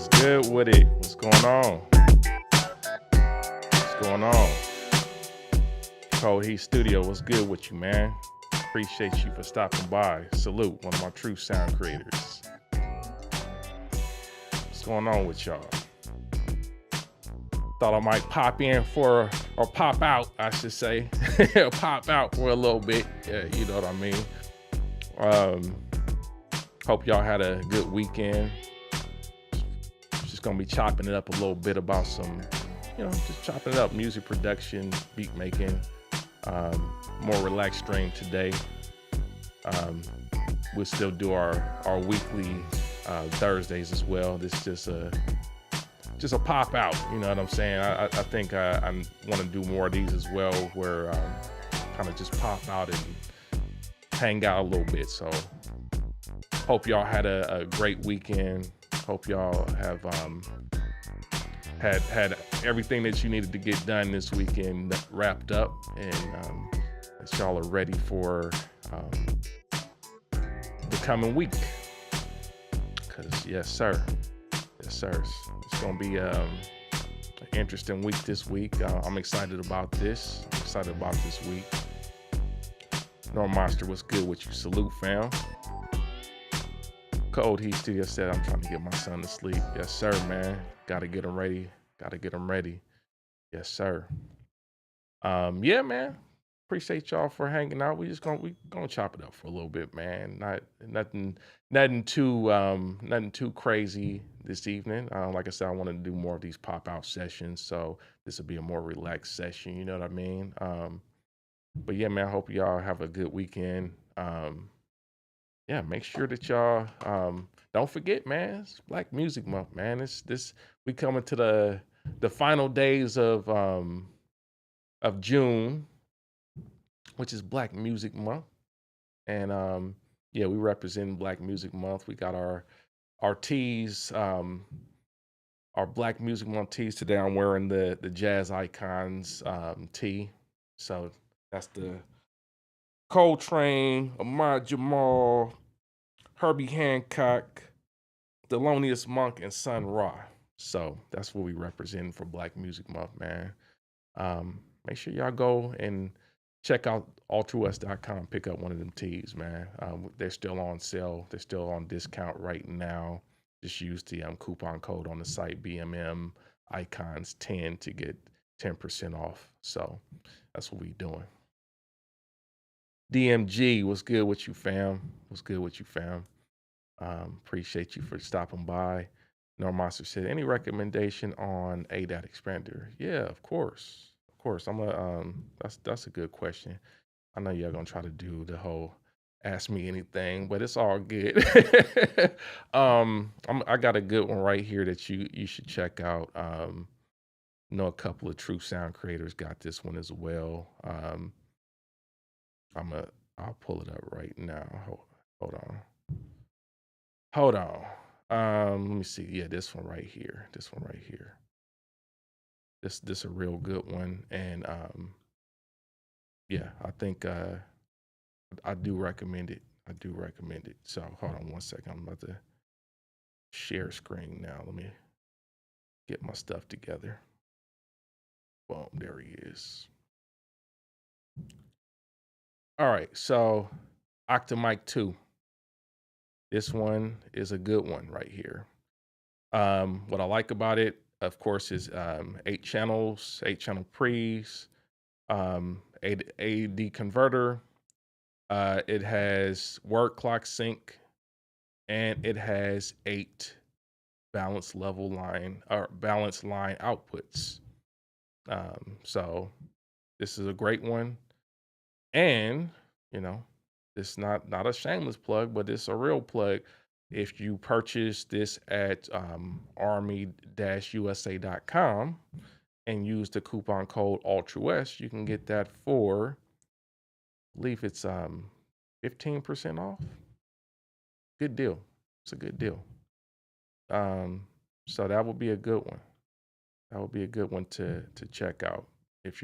What's good with it? What's going on? What's going on? Cold Heat Studio, what's good with you, man? Appreciate you for stopping by. Salute, one of my true sound creators. What's going on with y'all? Thought I might pop in or pop out, I should say. Pop out for a little bit, you know what I mean? Hope y'all had a good weekend. Just gonna be chopping it up a little bit about some, just chopping it up, music production, beat making, more relaxed stream today. We'll still do our weekly Thursdays as well. This is just a pop out, you know what I'm saying? I think I want to do more of these as well, where kind of just pop out and hang out a little bit. So hope y'all had a great weekend. Hope y'all have had everything that you needed to get done this weekend wrapped up, and that y'all are ready for the coming week. Because yes, sir. It's gonna be an interesting week this week. I'm excited about this. I'm excited about this week. Norm Monster, what's good with you? Salute, fam. Cold Heat Studio said, I'm trying to get my son to sleep. Yes, sir, man. Gotta get him ready. Yes, sir. Yeah, man. Appreciate y'all for hanging out. We gonna chop it up for a little bit, man. Nothing too crazy this evening. Like I said, I want to do more of these pop out sessions, so this will be a more relaxed session. You know what I mean? But yeah, man. I hope y'all have a good weekend. Yeah, make sure that y'all don't forget, man. It's Black Music Month, man. We coming to the final days of June, which is Black Music Month. And yeah, we represent Black Music Month. We got our tees, our Black Music Month tees today. I'm wearing the Jazz Icons tee. So that's the Coltrane, Ahmad Jamal, Herbie Hancock, Thelonious Monk, and Sun Ra. So that's what we represent for Black Music Month, man. Make sure y'all go and check out altruwest.com, pick up one of them tees, man. They're still on sale. They're still on discount right now. Just use the coupon code on the site, BMM Icons 10, to get 10% off. So that's what we doing. DMG, what's good with you, fam? Appreciate you for stopping by. Norm Monster said, any recommendation on ADAT expander? Yeah, of course. That's a good question. I know y'all gonna try to do the whole ask me anything, but it's all good. I got a good one right here that you should check out. Know a couple of true sound creators got this one as well. I'll pull it up right now. Hold on. Let me see. Yeah, this one right here. This a real good one, and yeah, I think I do recommend it. So hold on one second. I'm about to share screen now. Let me get my stuff together. Boom, there he is. All right, so Octamic 2. This one is a good one right here. What I like about it, of course, is 8 channel pre's, AD converter. It has word clock sync, and it has 8 balanced line outputs. So this is a great one, and it's not a shameless plug, but it's a real plug. If you purchase this at army-usa.com and use the coupon code AltraWest, you can get that for, I believe it's 15% off. Good deal. It's a good deal. So that would be a good one. That would be a good one to check out if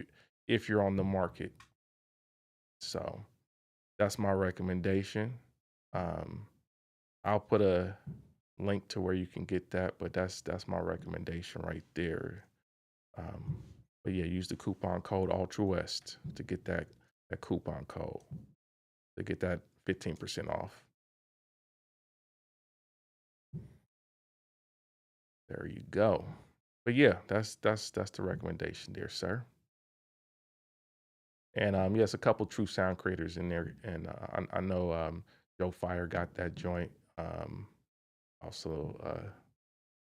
you're on the market. So that's my recommendation. I'll put a link to where you can get that, but that's my recommendation right there. Um, but yeah, use the coupon code UltraWest to get that coupon code to get that 15% off. There you go. But yeah, that's the recommendation there, sir. And yes, a couple true sound creators in there, and I know Joe Fire got that joint. Also,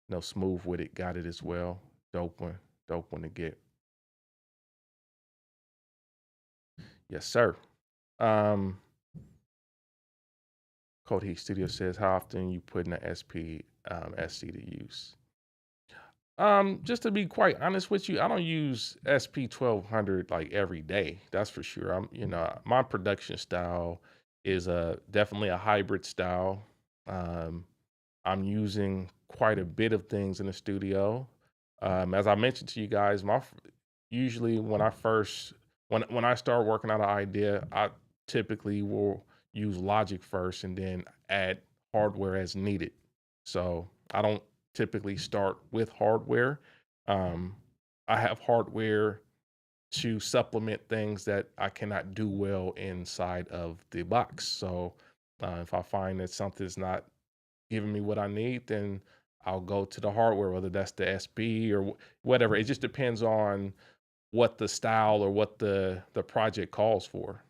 no Smooth with it got it as well. Dope one to get. Yes, sir. Um, Code Heat Studio says, how often you put in the SP SC to use? Just to be quite honest with you, I don't use SP 1200 like every day. That's for sure. My production style is definitely a hybrid style. Um, I'm using quite a bit of things in the studio. As I mentioned to you guys, usually when I start working out an idea, I typically will use Logic first and then add hardware as needed. So I don't typically start with hardware. Um, I have hardware to supplement things that I cannot do well inside of the box. So if I find that something's not giving me what I need, then I'll go to the hardware, whether that's the SB or whatever. It just depends on what the style or what the project calls for.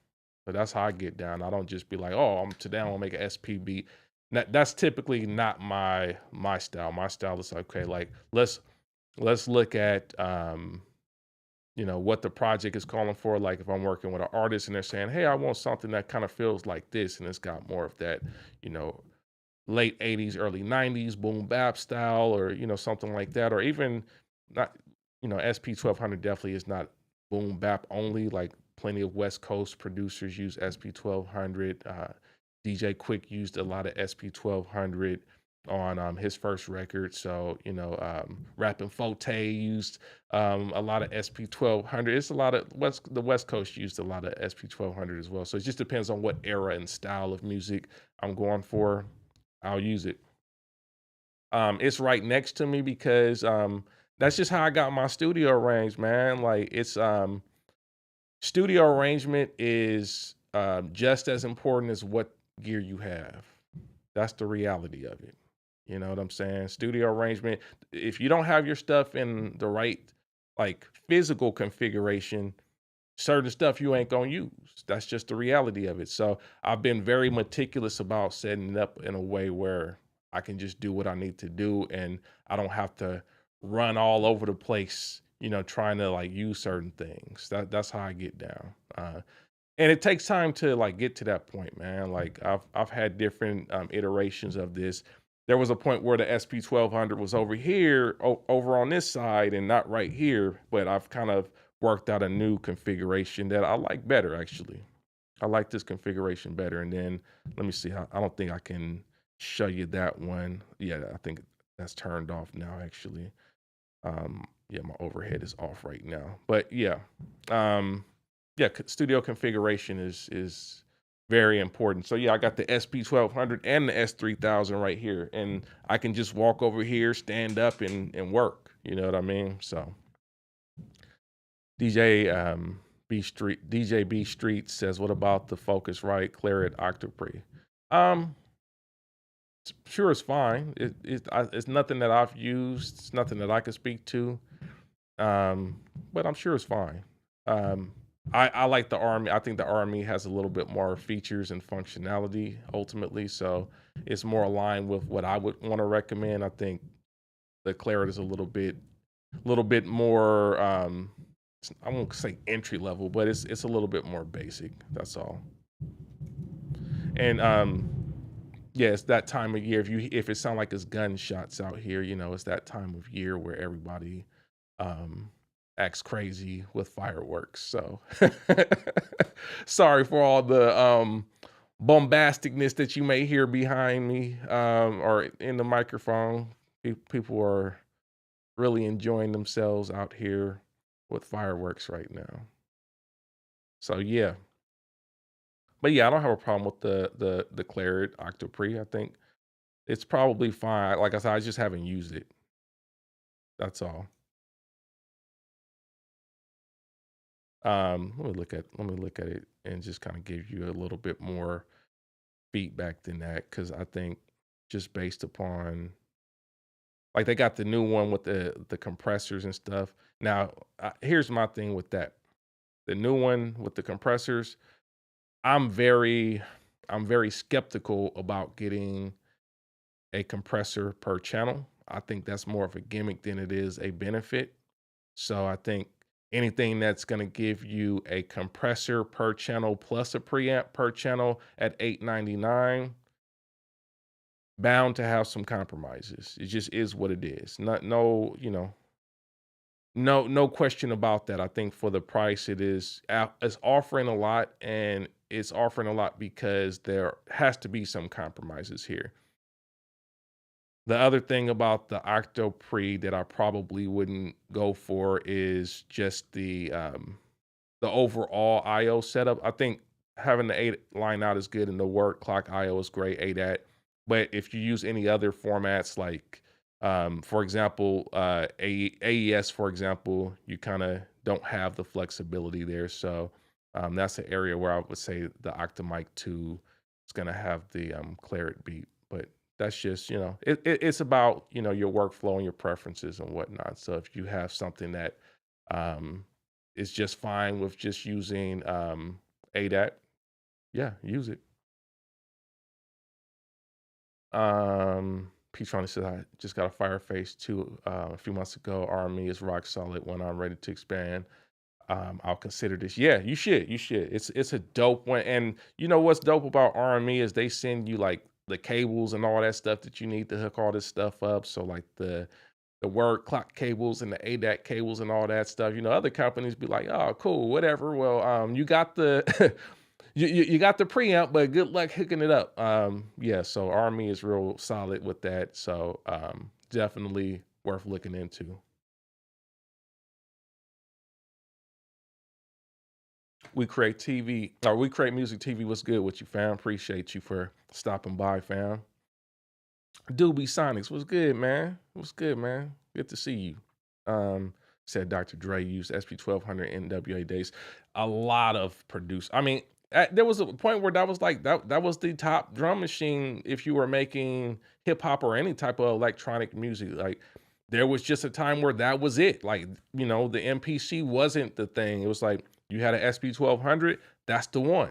So that's how I get down. I don't just be like, oh, today I'm gonna make an SPB. That's typically not my style. My style is okay, like let's look at what the project is calling for. Like if I'm working with an artist and they're saying, hey, I want something that kind of feels like this, and it's got more of that, you know, late 80s, early 90s boom bap style, or something like that, or even not, SP 1200 definitely is not boom bap only. Like plenty of West Coast producers use SP 1200. DJ Quick used a lot of SP 1200 on his first record. So Rappin' Forte used a lot of SP 1200. It's a lot of the West Coast used a lot of SP 1200 as well. So it just depends on what era and style of music I'm going for. I'll use it. It's right next to me because that's just how I got my studio arranged, man. Like it's studio arrangement is just as important as what gear you have. That's the reality of it. You know what I'm saying? Studio arrangement. If you don't have your stuff in the right like physical configuration, certain stuff you ain't gonna use. That's just the reality of it. So I've been very meticulous about setting it up in a way where I can just do what I need to do and I don't have to run all over the place, trying to like use certain things. That's how I get down. And it takes time to like get to that point, man. Like I've had different iterations of this. There was a point where the SP 1200 was over here, over on this side, and not right here. But I've kind of worked out a new configuration that I like better. Actually, I like this configuration better. And then let me see. I don't think I can show you that one. Yeah, I think that's turned off now. Actually, yeah, my overhead is off right now. But yeah. Yeah, studio configuration is very important. So yeah, I got the SP 1200 and the S3000 right here, and I can just walk over here, stand up, and work. You know what I mean? So DJ B Street says, what about the Focusrite Claret Octopre? Um, sure, it's fine. It's nothing that I've used. It's nothing that I can speak to. But I'm sure it's fine. I like the Army. I think the Army has a little bit more features and functionality ultimately, so it's more aligned with what I would want to recommend. I think the Claret is a little bit more. I won't say entry level, but it's a little bit more basic. That's all. And yeah, it's that time of year. If it sounds like it's gunshots out here, it's that time of year where everybody um acts crazy with fireworks. So sorry for all the bombasticness that you may hear behind me or in the microphone. People are really enjoying themselves out here with fireworks right now. So yeah. But yeah, I don't have a problem with the Claret Octopre. I think It's probably fine. Like I said, I just haven't used it. That's all. Let me look at it and just kind of give you a little bit more feedback than that, because I think just based upon like they got the new one with the compressors and stuff. Now, here's my thing with that. The new one with the compressors, I'm very I'm very skeptical about getting a compressor per channel. I think that's more of a gimmick than it is a benefit. So I think anything that's going to give you a compressor per channel plus a preamp per channel at 899, bound to have some compromises. It just is what it is. Not no, you know, no question about that. I think for the price it is it's offering a lot, and it's offering a lot because there has to be some compromises here. The other thing about the Octo Pre that I probably wouldn't go for is just the overall IO setup. I think having the 8 line out is good and the word clock IO is great, 8 at. But if you use any other formats like for example, AES, for example, you kind of don't have the flexibility there. So that's an area where I would say the Octamic 2 is going to have the Claret beat. But that's just, it's about, your workflow and your preferences and whatnot. So if you have something that um, is just fine with just using ADAT, yeah, use it. Peach Ronnie says, I just got a Fireface 2 a few months ago. RME is rock solid. When I'm ready to expand, I'll consider this. Yeah, you should. You should. It's a dope one. And you know what's dope about RME is they send you like the cables and all that stuff that you need to hook all this stuff up. So like the word clock cables and the ADAT cables and all that stuff. Other companies be like, oh, cool, whatever. Well, you got the you got the preamp, but good luck hooking it up. Yeah, so Army is real solid with that. So definitely worth looking into. We create music TV. What's good with you, fam? Appreciate you for stopping by, fam. Doobie Sonics, what's good, man? What's good, man? Good to see you. Said Dr. Dre used SP1200 NWA days. A lot of produce. I mean, there was a point where that was like that was the top drum machine if you were making hip hop or any type of electronic music. Like there was just a time where that was it. Like, the MPC wasn't the thing. It was like you had an SP1200, that's the one.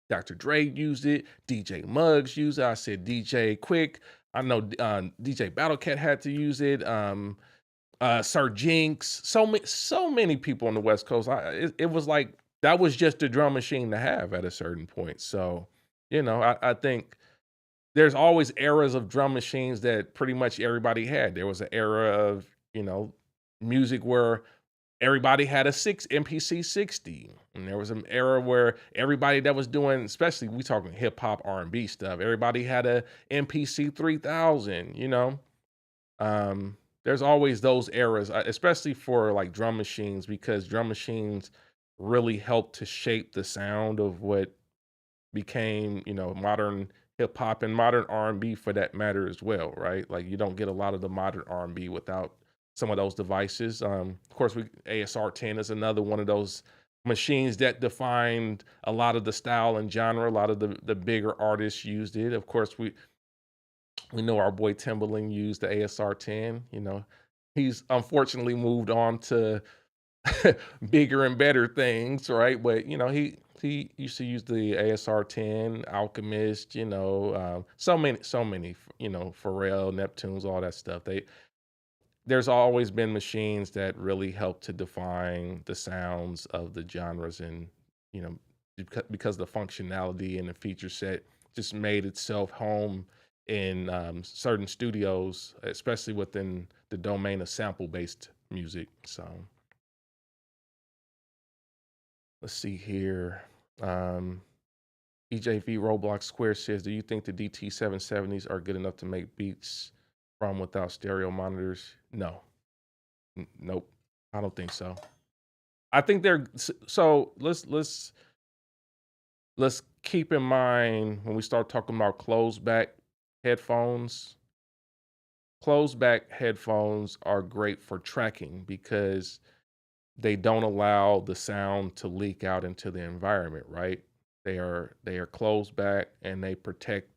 Dr. Dre used it. DJ Muggs used it. I said DJ Quick. I know DJ Battlecat had to use it. Sir Jinx. So many people on the West Coast. It was like that was just a drum machine to have at a certain point. So, I think there's always eras of drum machines that pretty much everybody had. There was an era of, music where everybody had a MPC 60, and there was an era where everybody that was doing, especially we talking hip hop R&B stuff, everybody had a MPC 3000. There's always those eras, especially for like drum machines, because drum machines really helped to shape the sound of what became, modern hip hop and modern R&B for that matter as well, right? Like you don't get a lot of the modern R&B without some of those devices. Of course, ASR 10 is another one of those machines that defined a lot of the style and genre. A lot of the bigger artists used it. Of course, we know our boy Timbaland used the ASR 10. He's unfortunately moved on to bigger and better things, right? But he used to use the ASR 10, Alchemist, so many, Pharrell, Neptunes, all that stuff. There's always been machines that really help to define the sounds of the genres, and you know because the functionality and the feature set just made itself home in certain studios, especially within the domain of sample based music. So let's see here. um EJV Roblox Square says, do you think the DT770s are good enough to make beats from without stereo monitors? No. Nope. I don't think so. I think so let's keep in mind when we start talking about closed back headphones, closed back headphones are great for tracking because they don't allow the sound to leak out into the environment, right? They are closed back and they protect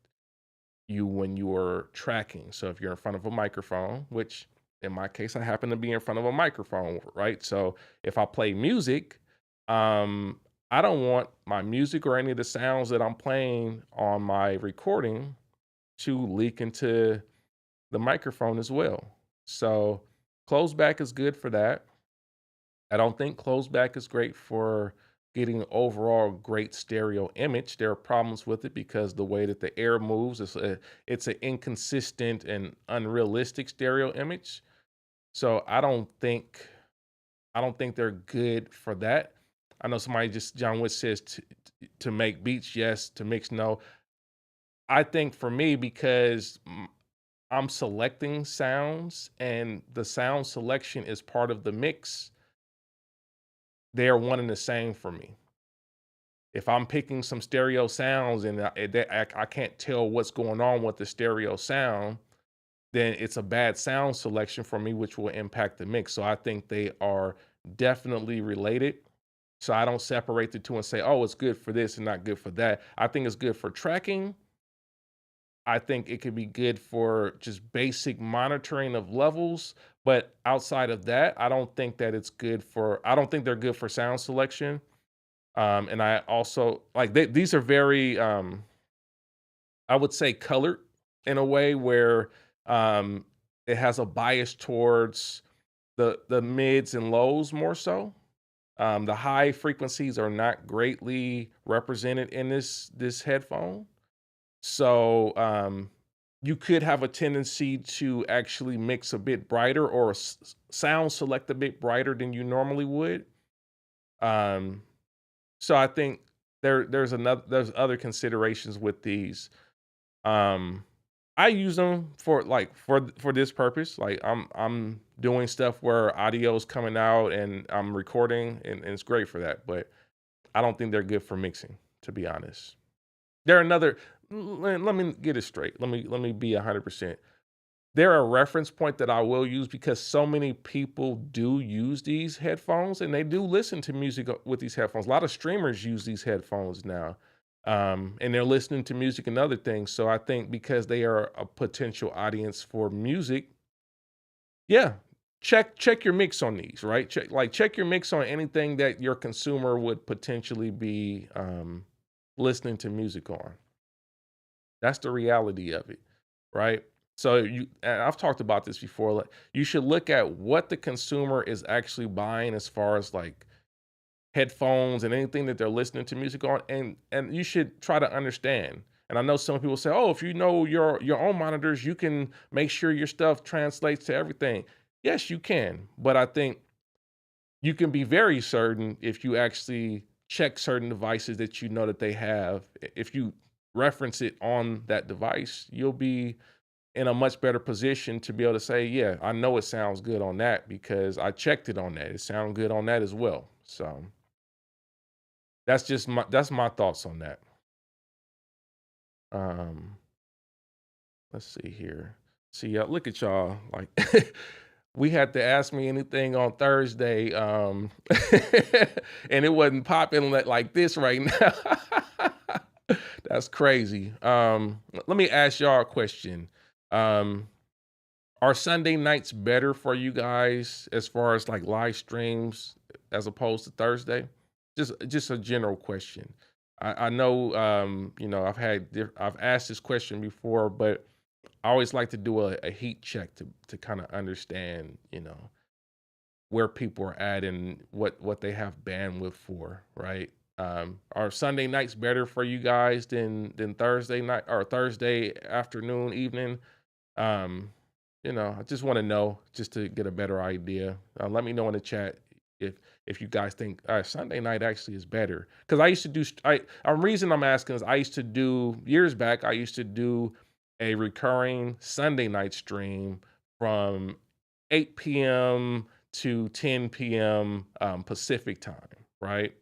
you when you are tracking. So if you're in front of a microphone, which in my case I happen to be in front of a microphone, right? So if I play music, um I don't want my music or any of the sounds that I'm playing on my recording to leak into the microphone as well. So closed back is good for that. I don't think closed back is great for getting overall great stereo image. There are problems with it because the way that the air moves it's an inconsistent and unrealistic stereo image. So I don't think they're good for that. I know somebody just John Wick says to make beats, yes, to mix, no. I think for me, because I'm selecting sounds and the sound selection is part of the mix, they are one and the same for me. If I'm picking some stereo sounds and I can't tell what's going on with the stereo sound, then it's a bad sound selection for me, which will impact the mix. So I think they are definitely related. So I don't separate the two and say, oh, it's good for this and not good for that. I think it's good for tracking. I think it could be good for just basic monitoring of levels. But outside of that, I don't think they're good for sound selection. And I also like these are very, I would say, colored in a way where um, it has a bias towards the mids and lows more so. The high frequencies are not greatly represented in this headphone. So you could have a tendency to actually mix a bit brighter or sound select a bit brighter than you normally would. Um, so I think there's other considerations with these. Um, I use them for for this purpose. Like I'm doing stuff where audio's coming out and I'm recording and it's great for that. But I don't think they're good for mixing, to be honest. They're another. Let me get it straight. Let me be 100%. They're a reference point that I will use because so many people do use these headphones and they do listen to music with these headphones. A lot of streamers use these headphones now, and they're listening to music and other things. So I think because they are a potential audience for music, yeah, check your mix on these, right? Check your mix on anything that your consumer would potentially be listening to music on. That's the reality of it, right? So and I've talked about this before. Like, you should look at what the consumer is actually buying as far as like headphones and anything that they're listening to music on, and you should try to understand. And I know some people say, "Oh, if you know your own monitors, you can make sure your stuff translates to everything." Yes, you can, but I think you can be very certain if you actually check certain devices that you know that they have. If you reference it on that device, you'll be in a much better position to be able to say, yeah, I know it sounds good on that because I checked it on that. It sounds good on that as well. So that's my thoughts on that. Um, let's see here. See, look at y'all. Like we had to ask me anything on Thursday, and it wasn't popping like this right now. That's crazy. Let me ask y'all a question. Um, are Sunday nights better for you guys as far as like live streams as opposed to Thursday? Just a general question. I know I've asked this question before, but I always like to do a heat check to kind of understand, where people are at and what they have bandwidth for, right? Are Sunday nights better for you guys than Thursday night or Thursday afternoon, evening? Um, I just want to know just to get a better idea. Let me know in the chat if you guys think Sunday night actually is better. Because I used to do reason I'm asking is I used to do years back. I used to do a recurring Sunday night stream from 8 p.m. to 10 p.m. Pacific time, right?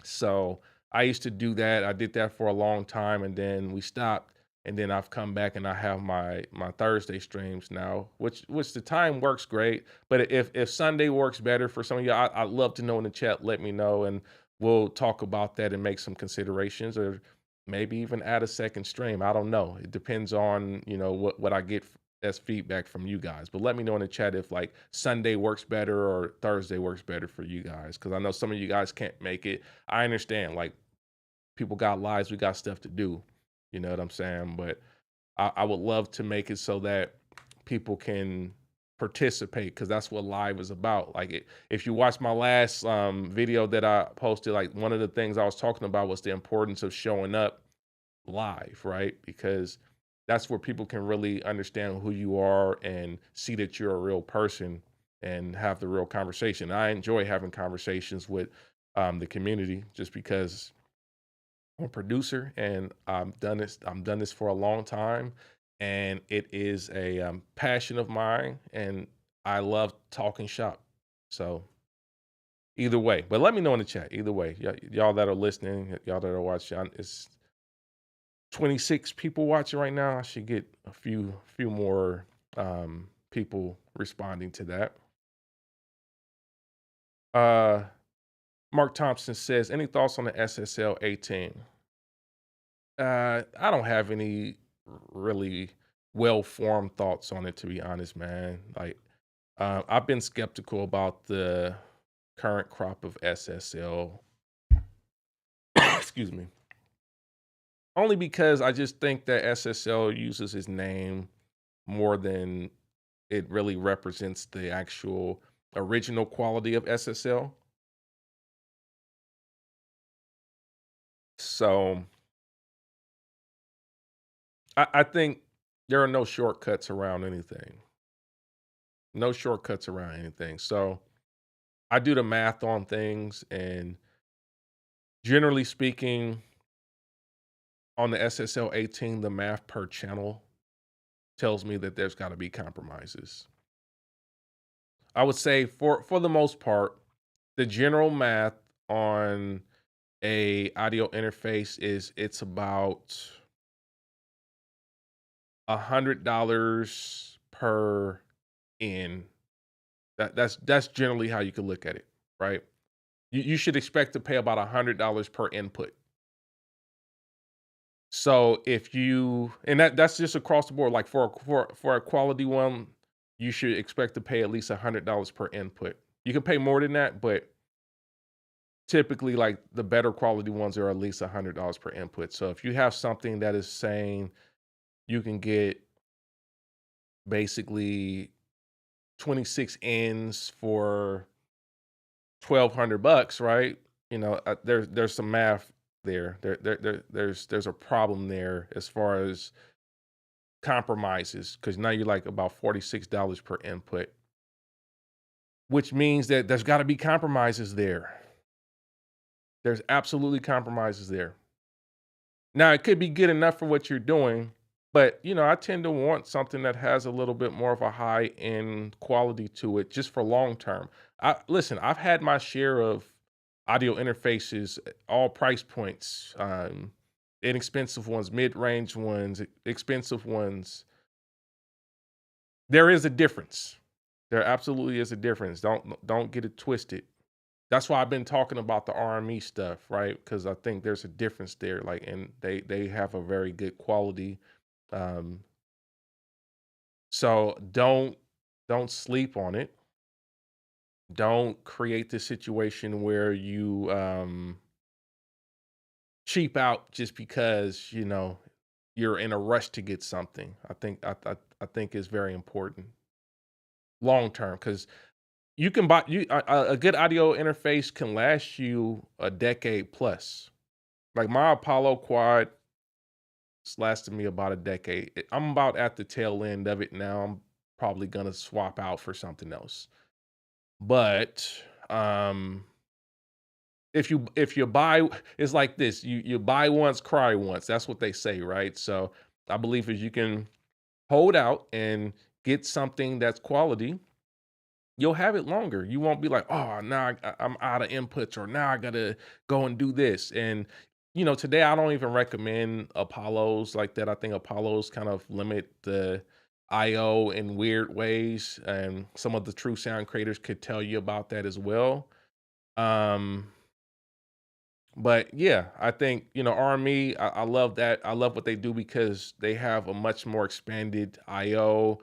So I used to do that. I did that for a long time, and then we stopped. and then I've come back and I have my Thursday streams now, which the time works great. But if Sunday works better for some of you, I'd love to know in the chat. Let me know, and we'll talk about that and make some considerations, or maybe even add a second stream. I don't know. It depends on what I get as feedback from you guys. But let me know in the chat if like Sunday works better or Thursday works better for you guys, because I know some of you guys can't make it. I understand. Like, people got lives, we got stuff to do. You know what I'm saying? But I would love to make it so that people can participate, because that's what live is about. Like, if you watch my last video that I posted, like, one of the things I was talking about was the importance of showing up live, right? Because that's where people can really understand who you are and see that you're a real person and have the real conversation. I enjoy having conversations with the community, just because I'm a producer and done this. I'm done this for a long time, and it is a passion of mine, and I love talking shop. So either way, but let me know in the chat. Either way, y'all that are listening, y'all that are watching, it's 26 people watching right now. I should get a few more people responding to that. Mark Thompson says, any thoughts on the SSL 18? I don't have any really well-formed thoughts on it, to be honest, man. Like, I've been skeptical about the current crop of SSL. Excuse me. Only because I just think that SSL uses his name more than it really represents the actual original quality of SSL. So I think there are no shortcuts around anything. No shortcuts around anything. So I do the math on things, and generally speaking, on the SSL 18, the math per channel tells me that there's got to be compromises. I would say for the most part, the general math on a audio interface is it's about $100 per in. That's generally how you can look at it, right? You should expect to pay about $100 per input. So if you, and that's just across the board, like for a quality one, you should expect to pay at least $100 per input. You can pay more than that, but typically, like, the better quality ones are at least $100 per input. So if you have something that is saying you can get basically 26 ends for $1,200, right? There's some math there. There's a problem there as far as compromises, because now you're like about $46 per input, which means that there's got to be compromises there. There's absolutely compromises there. Now, it could be good enough for what you're doing, but I tend to want something that has a little bit more of a high end quality to it, just for long term. Listen, I've had my share of audio interfaces, all price points, inexpensive ones, mid range ones, expensive ones. There is a difference. There absolutely is a difference. Don't get it twisted. That's why I've been talking about the RME stuff, right? Because I think there's a difference there. Like, and they have a very good quality. So don't sleep on it. Don't create this situation where you cheap out just because you're in a rush to get something. I think is very important long term, because you can buy a good audio interface can last you a decade plus. Like, my Apollo Quad, it's lasted me about a decade. I'm about at the tail end of it now. I'm probably gonna swap out for something else. But if you buy, it's like this: you buy once, cry once. That's what they say, right? So I believe if you can hold out and get something that's quality, you'll have it longer. You won't be like, oh, now I'm out of inputs, or now I gotta go and do this. And today I don't even recommend Apollos like that. I think Apollos kind of limit the IO in weird ways, and some of the true sound creators could tell you about that as well. Um, but yeah, I think RME. I love that. I love what they do because they have a much more expanded IO.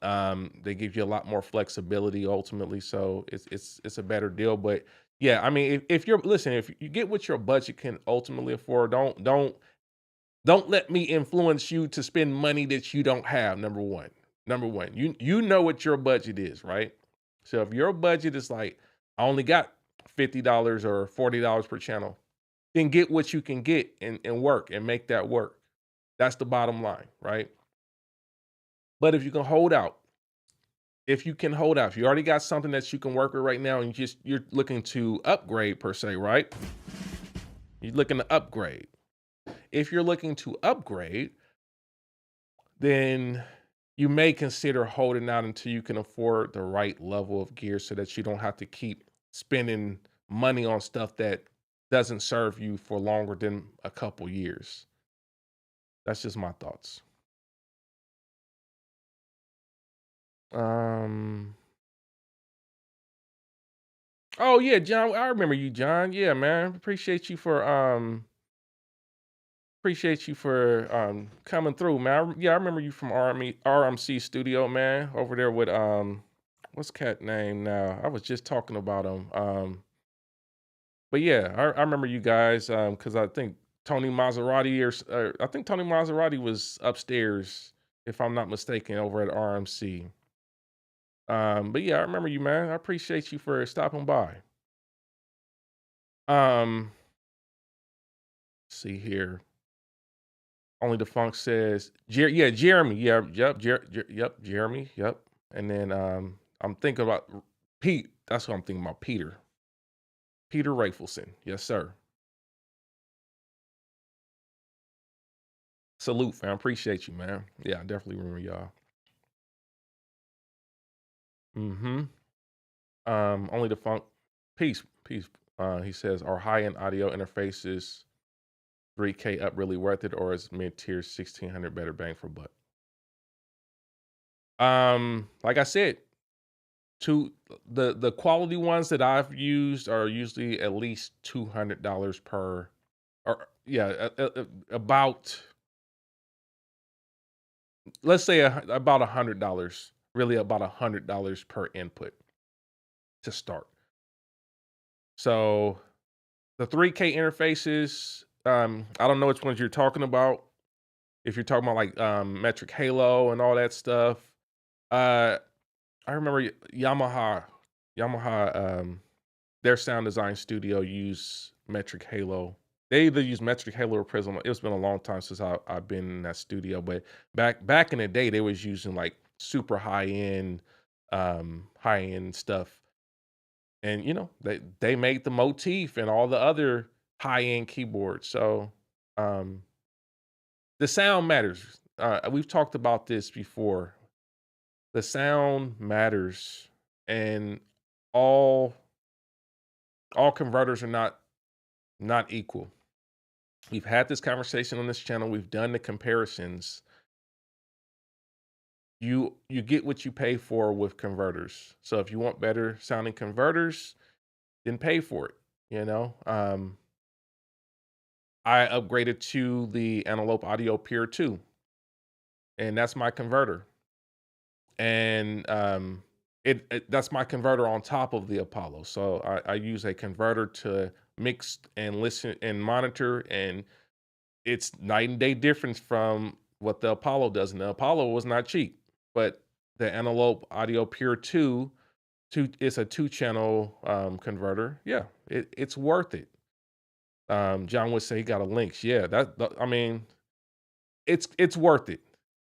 They give you a lot more flexibility ultimately, so it's a better deal. But yeah, I mean, if you're listen, if you get what your budget can ultimately afford, don't let me influence you to spend money that you don't have. Number one, you know what your budget is, right? So if your budget is like, I only got $50 or $40 per channel, then get what you can get and work and make that work. That's the bottom line, right? But if you can hold out, if you already got something that you can work with right now, and you're looking to upgrade per se, right? You're looking to upgrade. If you're looking to upgrade, then you may consider holding out until you can afford the right level of gear so that you don't have to keep spending money on stuff that doesn't serve you for longer than a couple years. That's just my thoughts. Um oh yeah, John, I remember you, John. Yeah, man. Appreciate you for coming through, man. Yeah, I remember you from RMC Studio, man, over there with what's cat name now? I was just talking about him. But yeah, I remember you guys because I think Tony Maserati I think Tony Maserati was upstairs, if I'm not mistaken, over at RMC. But yeah, I remember you, man. I appreciate you for stopping by. Um, see here. Only the Funk says, yeah, Jeremy, yeah, yep, yep, Jeremy, yep. And then I'm thinking about Pete. That's what I'm thinking about. Peter Rafelson, yes, sir. Salute, fam. Appreciate you, man. Yeah, I definitely remember y'all. Mm-hmm. Only the Funk. Peace. He says, are high-end audio interfaces 3K up really worth it, or is mid-tier 1600 better bang for buck? Like I said, the quality ones that I've used are usually at least $200 per, or yeah, about, let's say about $100, really about $100 per input to start. So the 3K interfaces, I don't know which ones you're talking about. If you're talking about like Metric Halo and all that stuff, uh, I remember Yamaha, their sound design studio use Metric Halo. They either use Metric Halo or Prism. It's been a long time since I've been in that studio, but back in the day, they was using like super high end stuff, and they made the motif and all the other high end keyboards. So um, the sound matters. We've talked about this before. The sound matters, and all converters are not equal. We've had this conversation on this channel. We've done the comparisons. You get what you pay for with converters. So if you want better sounding converters, then pay for it. You know, I upgraded to the Antelope Audio Pure 2, and that's my converter. And that's my converter on top of the Apollo. So I use a converter to mix and listen and monitor, and it's night and day difference from what the Apollo does. And the Apollo was not cheap, but the Antelope Audio Pure 2, it's a 2-channel converter. Yeah, it's worth it. John would say he got a Lynx. Yeah, I mean, it's worth it.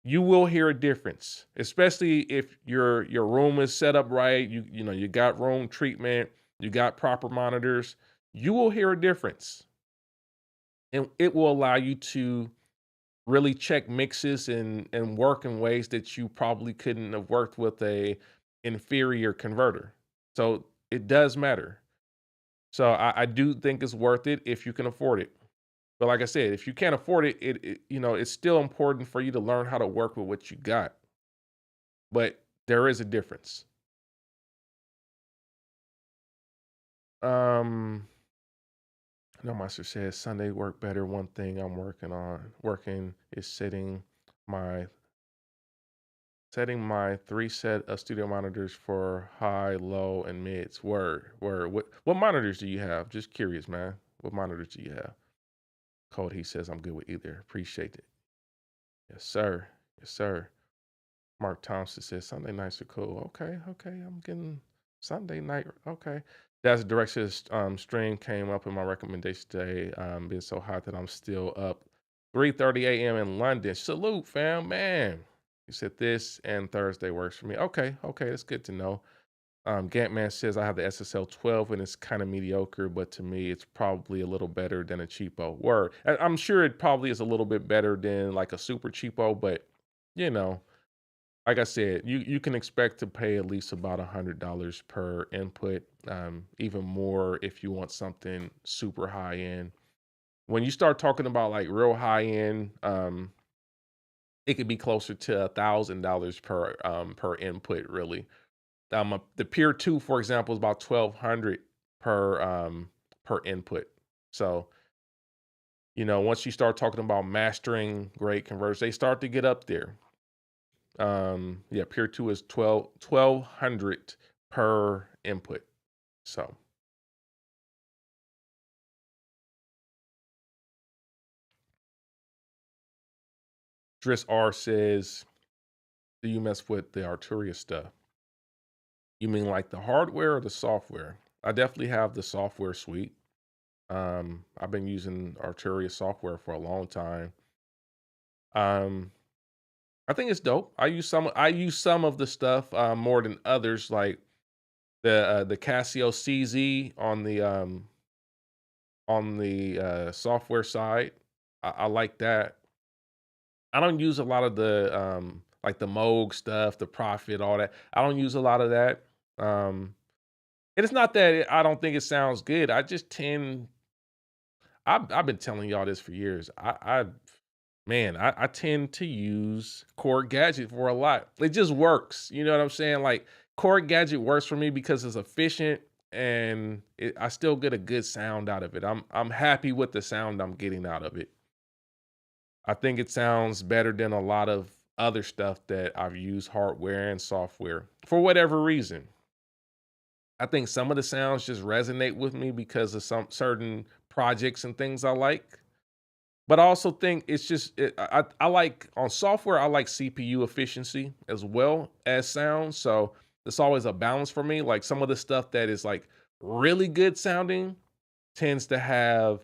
You will hear a difference, especially if your room is set up right. You got room treatment, you got proper monitors. You will hear a difference, and it will allow you to really check mixes and work in ways that you probably couldn't have worked with a inferior converter. So it does matter. So I do think it's worth it if you can afford it. But like I said, if you can't afford it, it's still important for you to learn how to work with what you got. But there is a difference. Um, no Master says Sunday work better. One thing I'm working is my setting my 3 set of studio monitors for high, low, and mids. Word, word. What monitors do you have? Just curious, man. What monitors do you have? Code, he says I'm good with either. Appreciate it. Yes, sir. Yes, sir. Mark Thompson says Sunday nights are cool. Okay, okay. I'm getting Sunday night. Okay. That's directions stream came up in my recommendation today. Been so hot that I'm still up 3:30 a.m. in London. Salute, fam, man. He said this and Thursday works for me. Okay, okay, that's good to know. Gantman says I have the SSL 12 and it's kind of mediocre, but to me it's probably a little better than a cheapo. Word. I'm sure it probably is a little bit better than like a super cheapo, but you know, like I said, you can expect to pay at least about $100 per input, even more if you want something super high end. When you start talking about like real high end, it could be closer to $1,000 per input, really. The Peer 2, for example, is about 1,200 per input. So, once you start talking about mastering great converters, they start to get up there. Yeah, Peer 2 is 1,200 per input. So, Driss R says, do you mess with the Arturia stuff? You mean like the hardware or the software? I definitely have the software suite. I've been using Arturia software for a long time. Um, I think it's dope. I use some of the stuff more than others, like the Casio CZ on the software side. I like that. I don't use a lot of the like the Moog stuff, the Prophet, all that. I don't use a lot of that. Um, and it's not that I don't think it sounds good. I just tend. I've been telling y'all this for years. I tend to use Core Gadget for a lot. It just works. You know what I'm saying? Like Core Gadget works for me because it's efficient and I still get a good sound out of it. I'm happy with the sound I'm getting out of it. I think it sounds better than a lot of other stuff that I've used hardware and software for whatever reason. I think some of the sounds just resonate with me because of some certain projects and things I like. But I also think it's just I like on software, I like CPU efficiency as well as sound. So it's always a balance for me. Like some of the stuff that is like really good sounding tends to have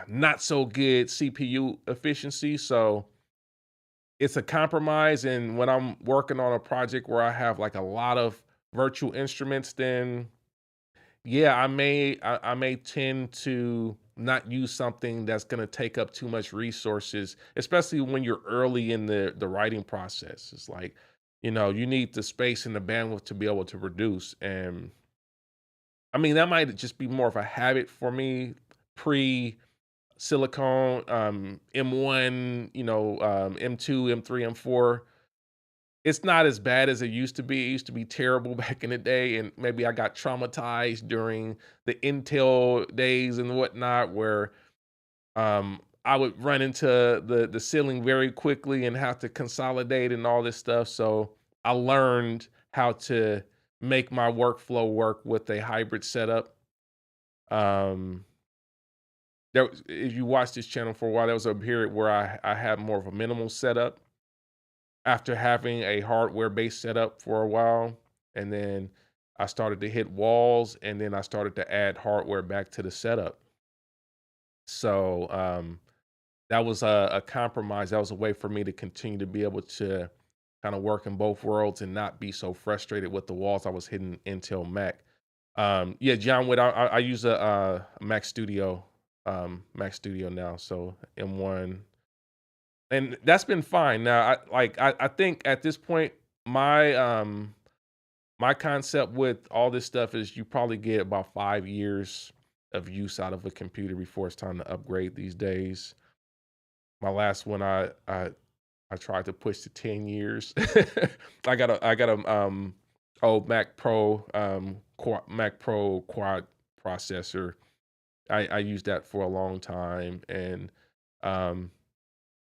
not so good CPU efficiency. So it's a compromise. And when I'm working on a project where I have like a lot of virtual instruments, then yeah, I may tend to not use something that's gonna take up too much resources, especially when you're early in the writing process. It's like, you need the space and the bandwidth to be able to produce. And I mean, that might just be more of a habit for me pre silicone, M1, M2, M3, M4. It's not as bad as it used to be. It used to be terrible back in the day, and maybe I got traumatized during the Intel days and whatnot, where I would run into the ceiling very quickly and have to consolidate and all this stuff. So I learned how to make my workflow work with a hybrid setup. Um, if you watch this channel for a while, there was a period where I had more of a minimal setup after having a hardware-based setup for a while, and then I started to hit walls, and then I started to add hardware back to the setup. So, that was a compromise. That was a way for me to continue to be able to kinda work in both worlds and not be so frustrated with the walls I was hitting Intel Mac. Yeah, John Wood, I use a, Mac Studio now, so M1 and that's been fine. Now, I think at this point, my concept with all this stuff is you probably get about 5 years of use out of a computer before it's time to upgrade these days. My last one, I tried to push to 10 years. I got a old Mac Pro quad processor. I used that for a long time, and um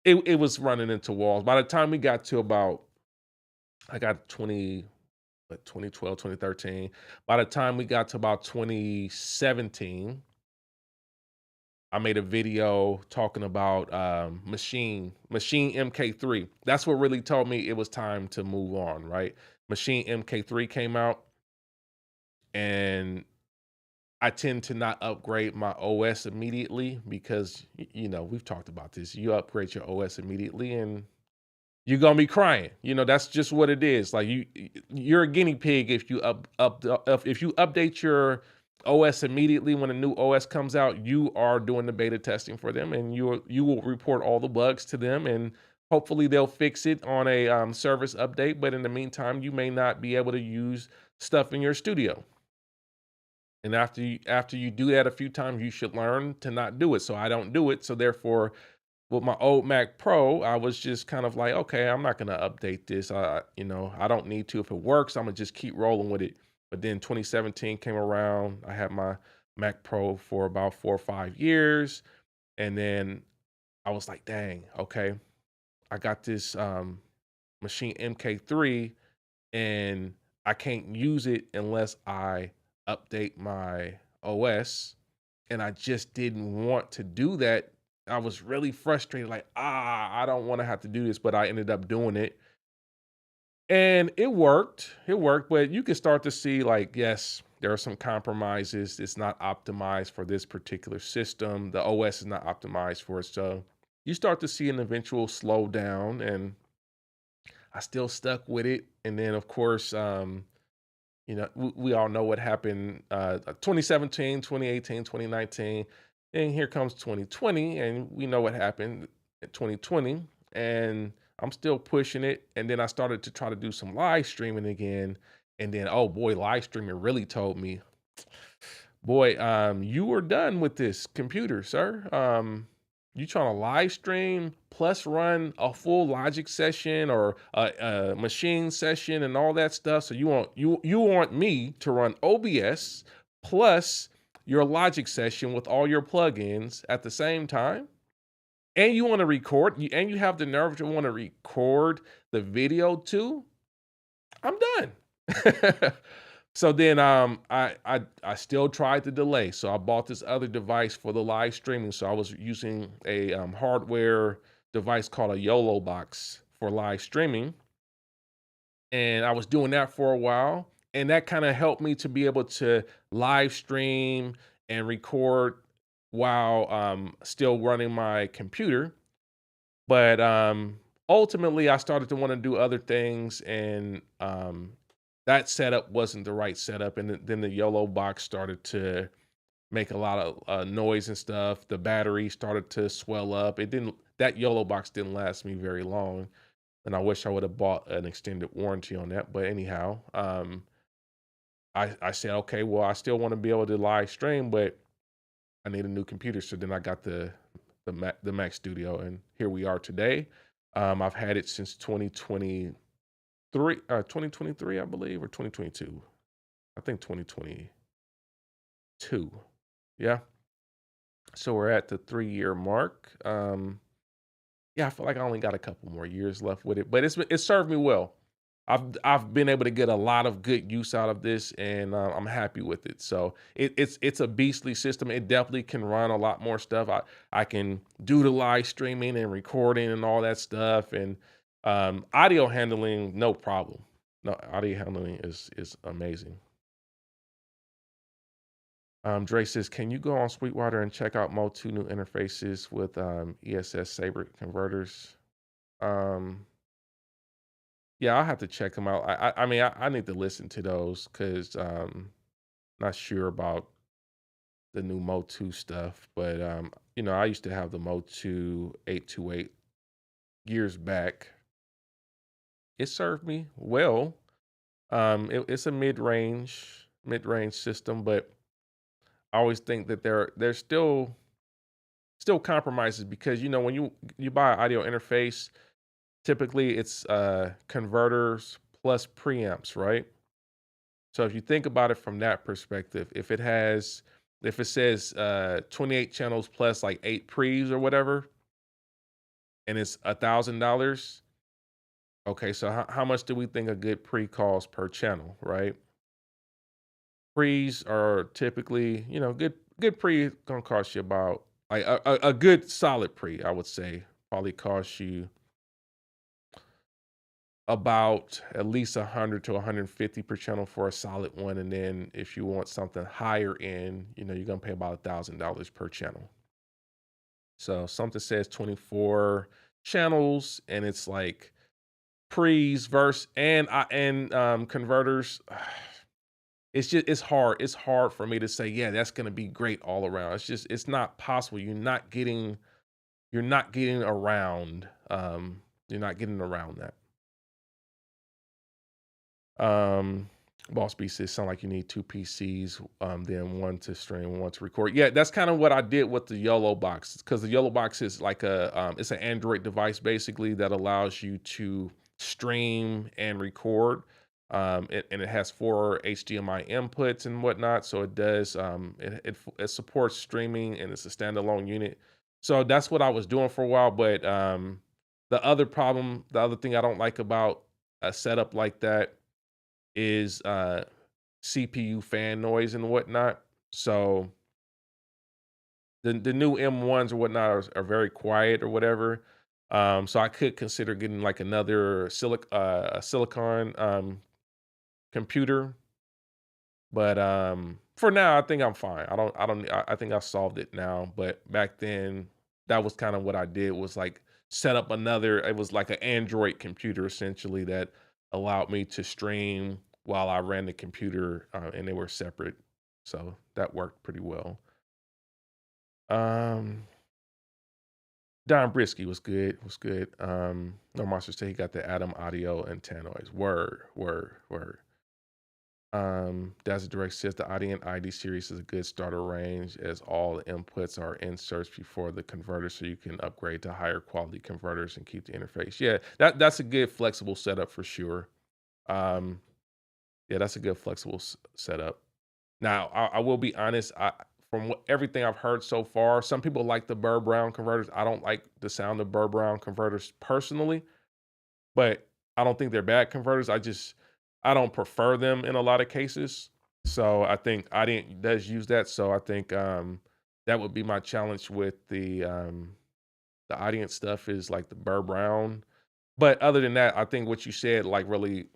it was running into walls. By the time we got to about, I got 2012, 2013. By the time we got to about 2017, I made a video talking about Machine MK3. That's what really told me it was time to move on, right? Machine MK3 came out, and I tend to not upgrade my OS immediately because we've talked about this. You upgrade your OS immediately and you're gonna be crying. That's just what it is. Like you're a guinea pig if you if you update your OS immediately when a new OS comes out. You are doing the beta testing for them, and you will report all the bugs to them, and hopefully they'll fix it on a service update. But in the meantime, you may not be able to use stuff in your studio. And after you do that a few times, you should learn to not do it. So I don't do it. So therefore, with my old Mac Pro, I was just kind of like, okay, I'm not gonna update this. I don't need to. If it works, I'm gonna just keep rolling with it. But then 2017 came around. I had my Mac Pro for about 4 or 5 years, and then I was like, dang, okay, I got this Machine MK3, and I can't use it unless I update my OS. And I just didn't want to do that. I was really frustrated, like, I don't want to have to do this, but I ended up doing it. And it worked. It worked, but you can start to see, like, yes, there are some compromises. It's not optimized for this particular system. The OS is not optimized for it. So you start to see an eventual slowdown, and I still stuck with it. And then, of course, we all know what happened 2017, 2018, 2019. And here comes 2020, and we know what happened in 2020. And I'm still pushing it. And then I started to try to do some live streaming again. And then, oh boy, live streaming really told me, boy, you were done with this computer, sir. You trying to live stream plus run a full Logic session or a machine session and all that stuff. So you want me to run OBS plus your Logic session with all your plugins at the same time, and you want to record, and you have the nerve to want to record the video too. I'm done. So then I still tried to delay. So I bought this other device for the live streaming. So I was using a hardware device called a YOLO box for live streaming. And I was doing that for a while. And that kind of helped me to be able to live stream and record while still running my computer. But ultimately, I started to want to do other things, and that setup wasn't the right setup. And then the YOLO box started to make a lot of noise and stuff. The battery started to swell up. That YOLO box didn't last me very long, and I wish I would have bought an extended warranty on that. But anyhow, I said, okay, well, I still want to be able to live stream, but I need a new computer. So then I got the Mac Studio, and here we are today. I've had it since 2023, I believe, or 2022. I think 2022. Yeah. So we're at the 3-year mark. Yeah, I feel like I only got a couple more years left with it, but it served me well. I've been able to get a lot of good use out of this, and I'm happy with it. So it's a beastly system. It definitely can run a lot more stuff. I can do the live streaming and recording and all that stuff, and audio handling, no problem. No, audio handling is amazing. Dre says, can you go on Sweetwater and check out MOTU new interfaces with ESS Sabre converters? Yeah, I'll have to check them out. I mean, I need to listen to those because not sure about the new MOTU stuff. But I used to have the MOTU 828 years back. It served me well. It's a mid-range system, but I always think that there's still compromises because when you buy an audio interface, typically it's converters plus preamps, right? So if you think about it from that perspective, if it says 28 channels plus like 8 pre's or whatever, and it's $1,000, okay, so how much do we think a good pre costs per channel, right? Pre's are typically, good pre gonna cost you about like a good solid pre, I would say, probably cost you about at least 100 to 150 per channel for a solid one. And then if you want something higher end, you're gonna pay about $1,000 per channel. So something says 24 channels and it's like pre's verse and converters. It's hard for me to say, yeah, that's gonna be great all around. It's not possible. You're not getting around you're not getting around that. Um, Boss B says, sound like you need two PCs, then one to stream, one to record. Yeah, that's kind of what I did with the YOLO box, because the YOLO box is like it's an Android device basically that allows you to stream and record. And it has 4 HDMI inputs and whatnot, so it does. It supports streaming and it's a standalone unit. So that's what I was doing for a while. But the other thing I don't like about a setup like that is CPU fan noise and whatnot. So the new M1s or whatnot are very quiet or whatever. So I could consider getting like another silicon computer, but for now I think I'm fine. I think I solved it now. But back then that was kind of what I did, was like set up another. It was like an Android computer essentially that allowed me to stream while I ran the computer, and they were separate, so that worked pretty well. Um, Don Brisky was good. Was good. No Monster said he got the Atom Audio and Tannoys. Word, word, word. Dazzle Direct says the Audient ID series is a good starter range, as all the inputs are inserts before the converter, so you can upgrade to higher quality converters and keep the interface. Yeah, that's a good flexible setup for sure. Um, yeah, that's a good flexible setup. Now, I will be honest. From everything I've heard so far, some people like the Burr Brown converters. I don't like the sound of Burr Brown converters personally, but I don't think they're bad converters. I don't prefer them in a lot of cases. So I think Audient does use that. So I think that would be my challenge with the Audient stuff, is like the Burr Brown. But other than that, I think what you said like really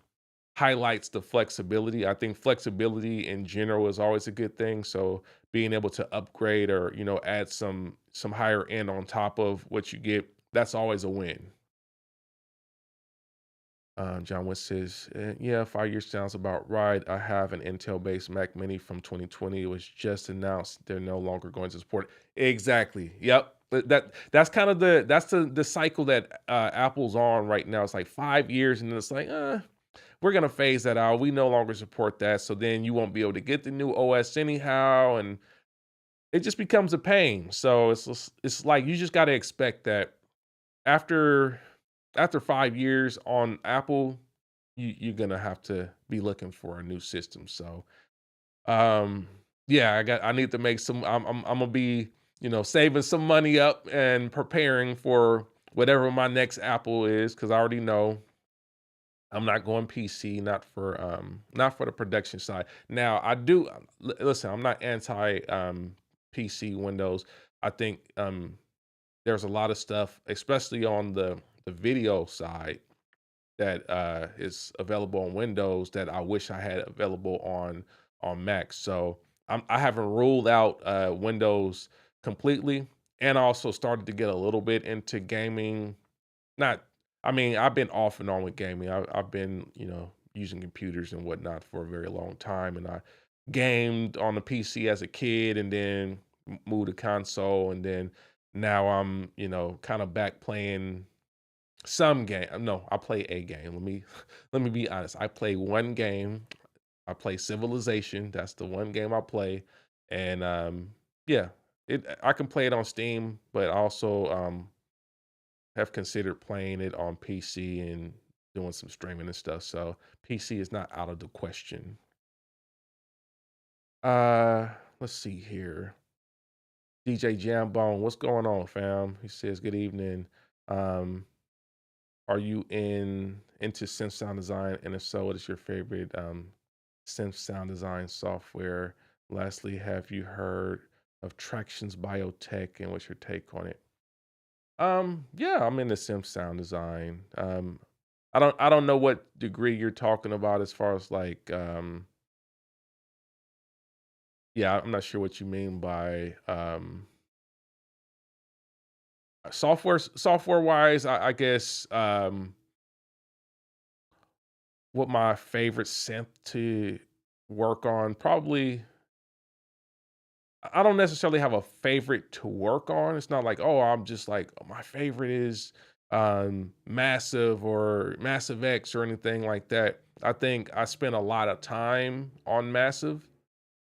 highlights the flexibility. I think flexibility in general is always a good thing. So being able to upgrade or add some higher end on top of what you get, that's always a win. John West says, yeah, 5 years sounds about right. I have an Intel-based Mac Mini from 2020. It was just announced they're no longer going to support it. Exactly. Yep. That's kind of the cycle that Apple's on right now. It's like 5 years, and then it's like, we're gonna phase that out. We no longer support that. So then you won't be able to get the new OS anyhow, and it just becomes a pain. So it's like you just got to expect that after 5 years on Apple, you're gonna have to be looking for a new system. So um yeah, I need to make some. I'm gonna be saving some money up and preparing for whatever my next Apple is, because I already know I'm not going PC, not for the production side. Now, I do listen, I'm not anti PC Windows. I think there's a lot of stuff, especially on the video side, that is available on Windows that I wish I had available on Mac. So I haven't ruled out Windows completely, and I also started to get a little bit into gaming. Not, I mean, I've been off and on with gaming. I've been, using computers and whatnot for a very long time, and I gamed on the PC as a kid, and then moved to console, and then now I'm, kind of back playing some game. No, I play a game. Let me be honest. I play one game. I play Civilization. That's the one game I play, And yeah, I can play it on Steam, but also have considered playing it on PC and doing some streaming and stuff. So PC is not out of the question. Uh, let's see here. DJ Jambone, what's going on, fam? He says, "Good evening. Um, are you into synth sound design? And if so, what is your favorite synth sound design software? Lastly, have you heard of Tractions Biotech and what's your take on it?" Yeah, I'm into synth sound design. I don't know what degree you're talking about as far as like yeah, I'm not sure what you mean by software wise, I guess what my favorite synth to work on probably I don't necessarily have a favorite to work on. It's not like, oh, I'm just like, "Oh, my favorite is Massive or Massive X or anything like that. I think I spend a lot of time on Massive.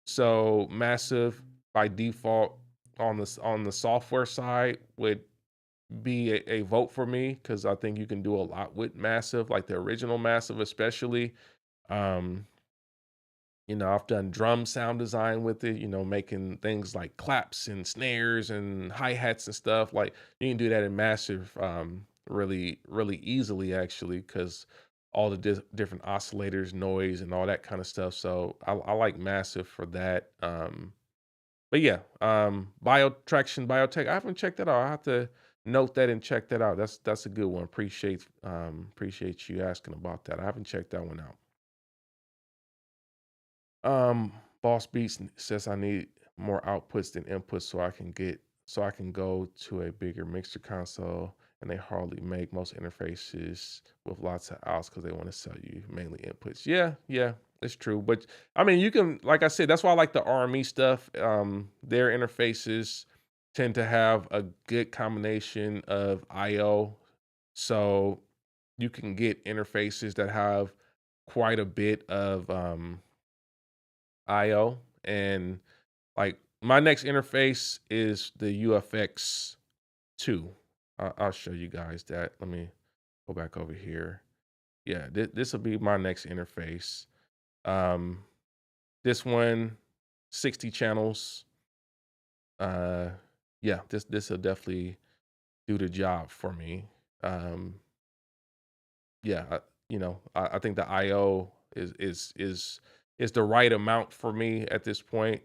So Massive by default on the software side would be a vote for me because I think you can do a lot with Massive, like the original Massive, especially. Um, I've done drum sound design with it, making things like claps and snares and hi-hats and stuff. Like you can do that in Massive really, really easily actually, because all the different oscillators, noise, and all that kind of stuff. So I like Massive for that. But yeah, Biotraction Biotech. I haven't checked that out. I have to note that and check that out. That's a good one. Appreciate you asking about that. I haven't checked that one out. Boss Beats says I need more outputs than inputs so I can go to a bigger mixer console, and they hardly make most interfaces with lots of outs because they want to sell you mainly inputs. Yeah, yeah, it's true. But I mean, you can, like I said, that's why I like the RME stuff. Their interfaces tend to have a good combination of IO, so you can get interfaces that have quite a bit of IO. And like my next interface is the UFX 2. I'll show you guys that. Let me go back over here. Yeah, this will be my next interface. Um, this one, 60 channels. Uh, yeah, this will definitely do the job for me. Um, yeah, I think the IO is the right amount for me at this point.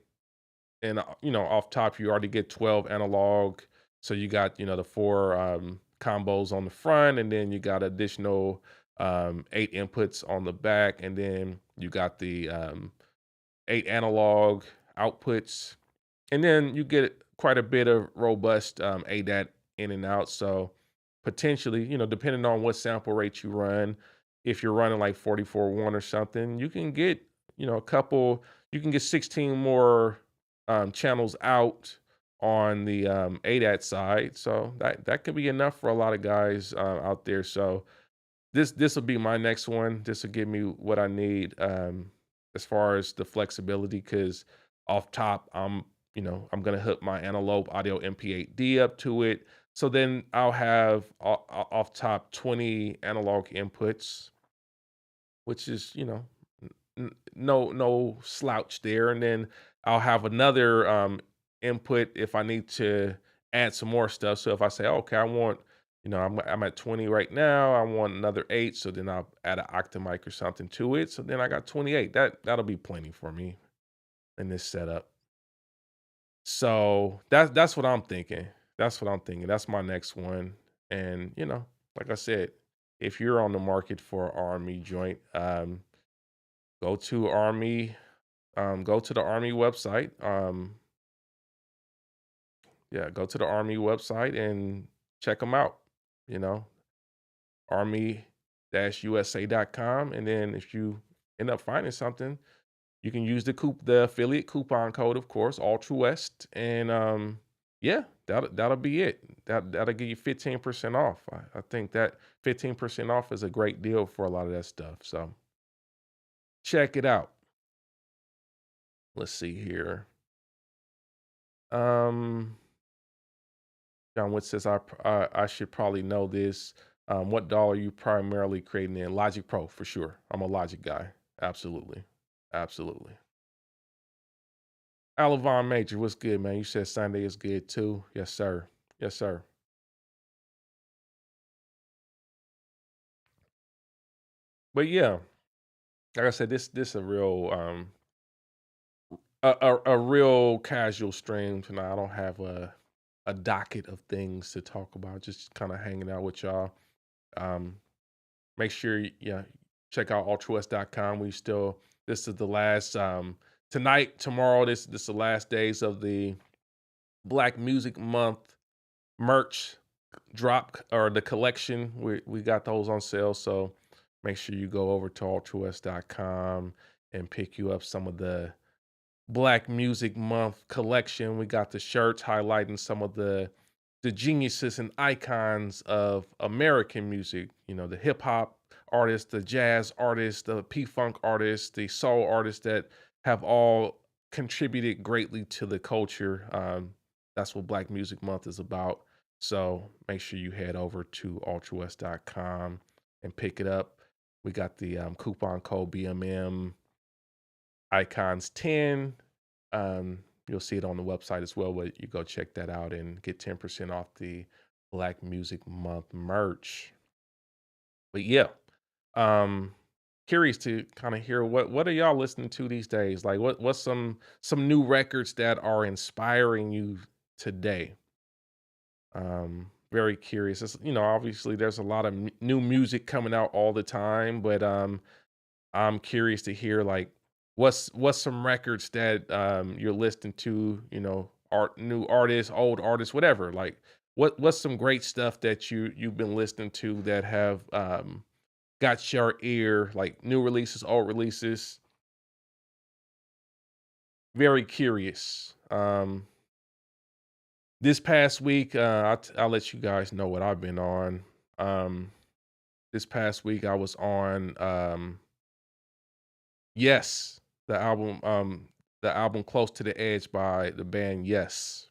And off top you already get 12 analog, so you got the four combos on the front, and then you got additional 8 inputs on the back, and then you got the 8 analog outputs, and then you get quite a bit of robust ADAT in and out. So potentially, depending on what sample rate you run, if you're running like 44.1 or something, you can get, a couple, you can get 16 more channels out on the ADAT side. So that could be enough for a lot of guys out there. So this will be my next one. This will give me what I need as far as the flexibility. Because off top, I'm gonna hook my Antelope Audio MP8D up to it. So then I'll have off top 20 analog inputs, which is no slouch there. And then I'll have another input if I need to add some more stuff. So if I say, okay, I want, I'm at 20 right now, I want another 8, so then I'll add an Octamic or something to it. So then I got 28. That'll be plenty for me in this setup. So that's what I'm thinking. That's what I'm thinking. That's my next one. And like I said, if you're on the market for an Army joint, go to Army, go to the Army website. Yeah, go to the Army website and check them out. You know, army-usa.com. And then if you end up finding something, you can use the affiliate coupon code, of course, Ultra West, and yeah, that'll be it. That'll give you 15% off. I think that 15% off is a great deal for a lot of that stuff. So check it out. Let's see here. Um, John Wood says I should probably know this. What DAW are you primarily creating in? Logic Pro for sure. I'm a Logic guy. Absolutely, absolutely. Alavon Major, what's good, man? You said Sunday is good too. Yes, sir. Yes, sir. But yeah, like I said, this a real a real casual stream tonight. I don't have a docket of things to talk about. Just kind of hanging out with y'all. Um, Make sure yeah, check out altruist.com. We still this is the last tonight, tomorrow. This is the last days of the Black Music Month merch drop or the collection. We got those on sale, so make sure you go over to altruist.com and pick you up some of the Black Music Month collection. We got the shirts highlighting some of the geniuses and icons of American music. You know, the hip hop artists, the jazz artists, the P-funk artists, the soul artists that have all contributed greatly to the culture. That's what Black Music Month is about. So make sure you head over to ultrawest.com and pick it up. We got the coupon code BMM Icons 10. You'll see it on the website as well, but you go check that out and get 10% off the Black Music Month merch. But yeah, um, curious to kind of hear what are y'all listening to these days? Like what's some new records that are inspiring you today? Very curious. It's, obviously there's a lot of new music coming out all the time, but I'm curious to hear like what's some records that you're listening to, new artists, old artists, whatever. Like what's some great stuff that you've been listening to that have got your ear, like new releases, old releases. Very curious. This past week, I'll let you guys know what I've been on. Um, this past week I was on Yes, the album Close to the Edge by the band Yes.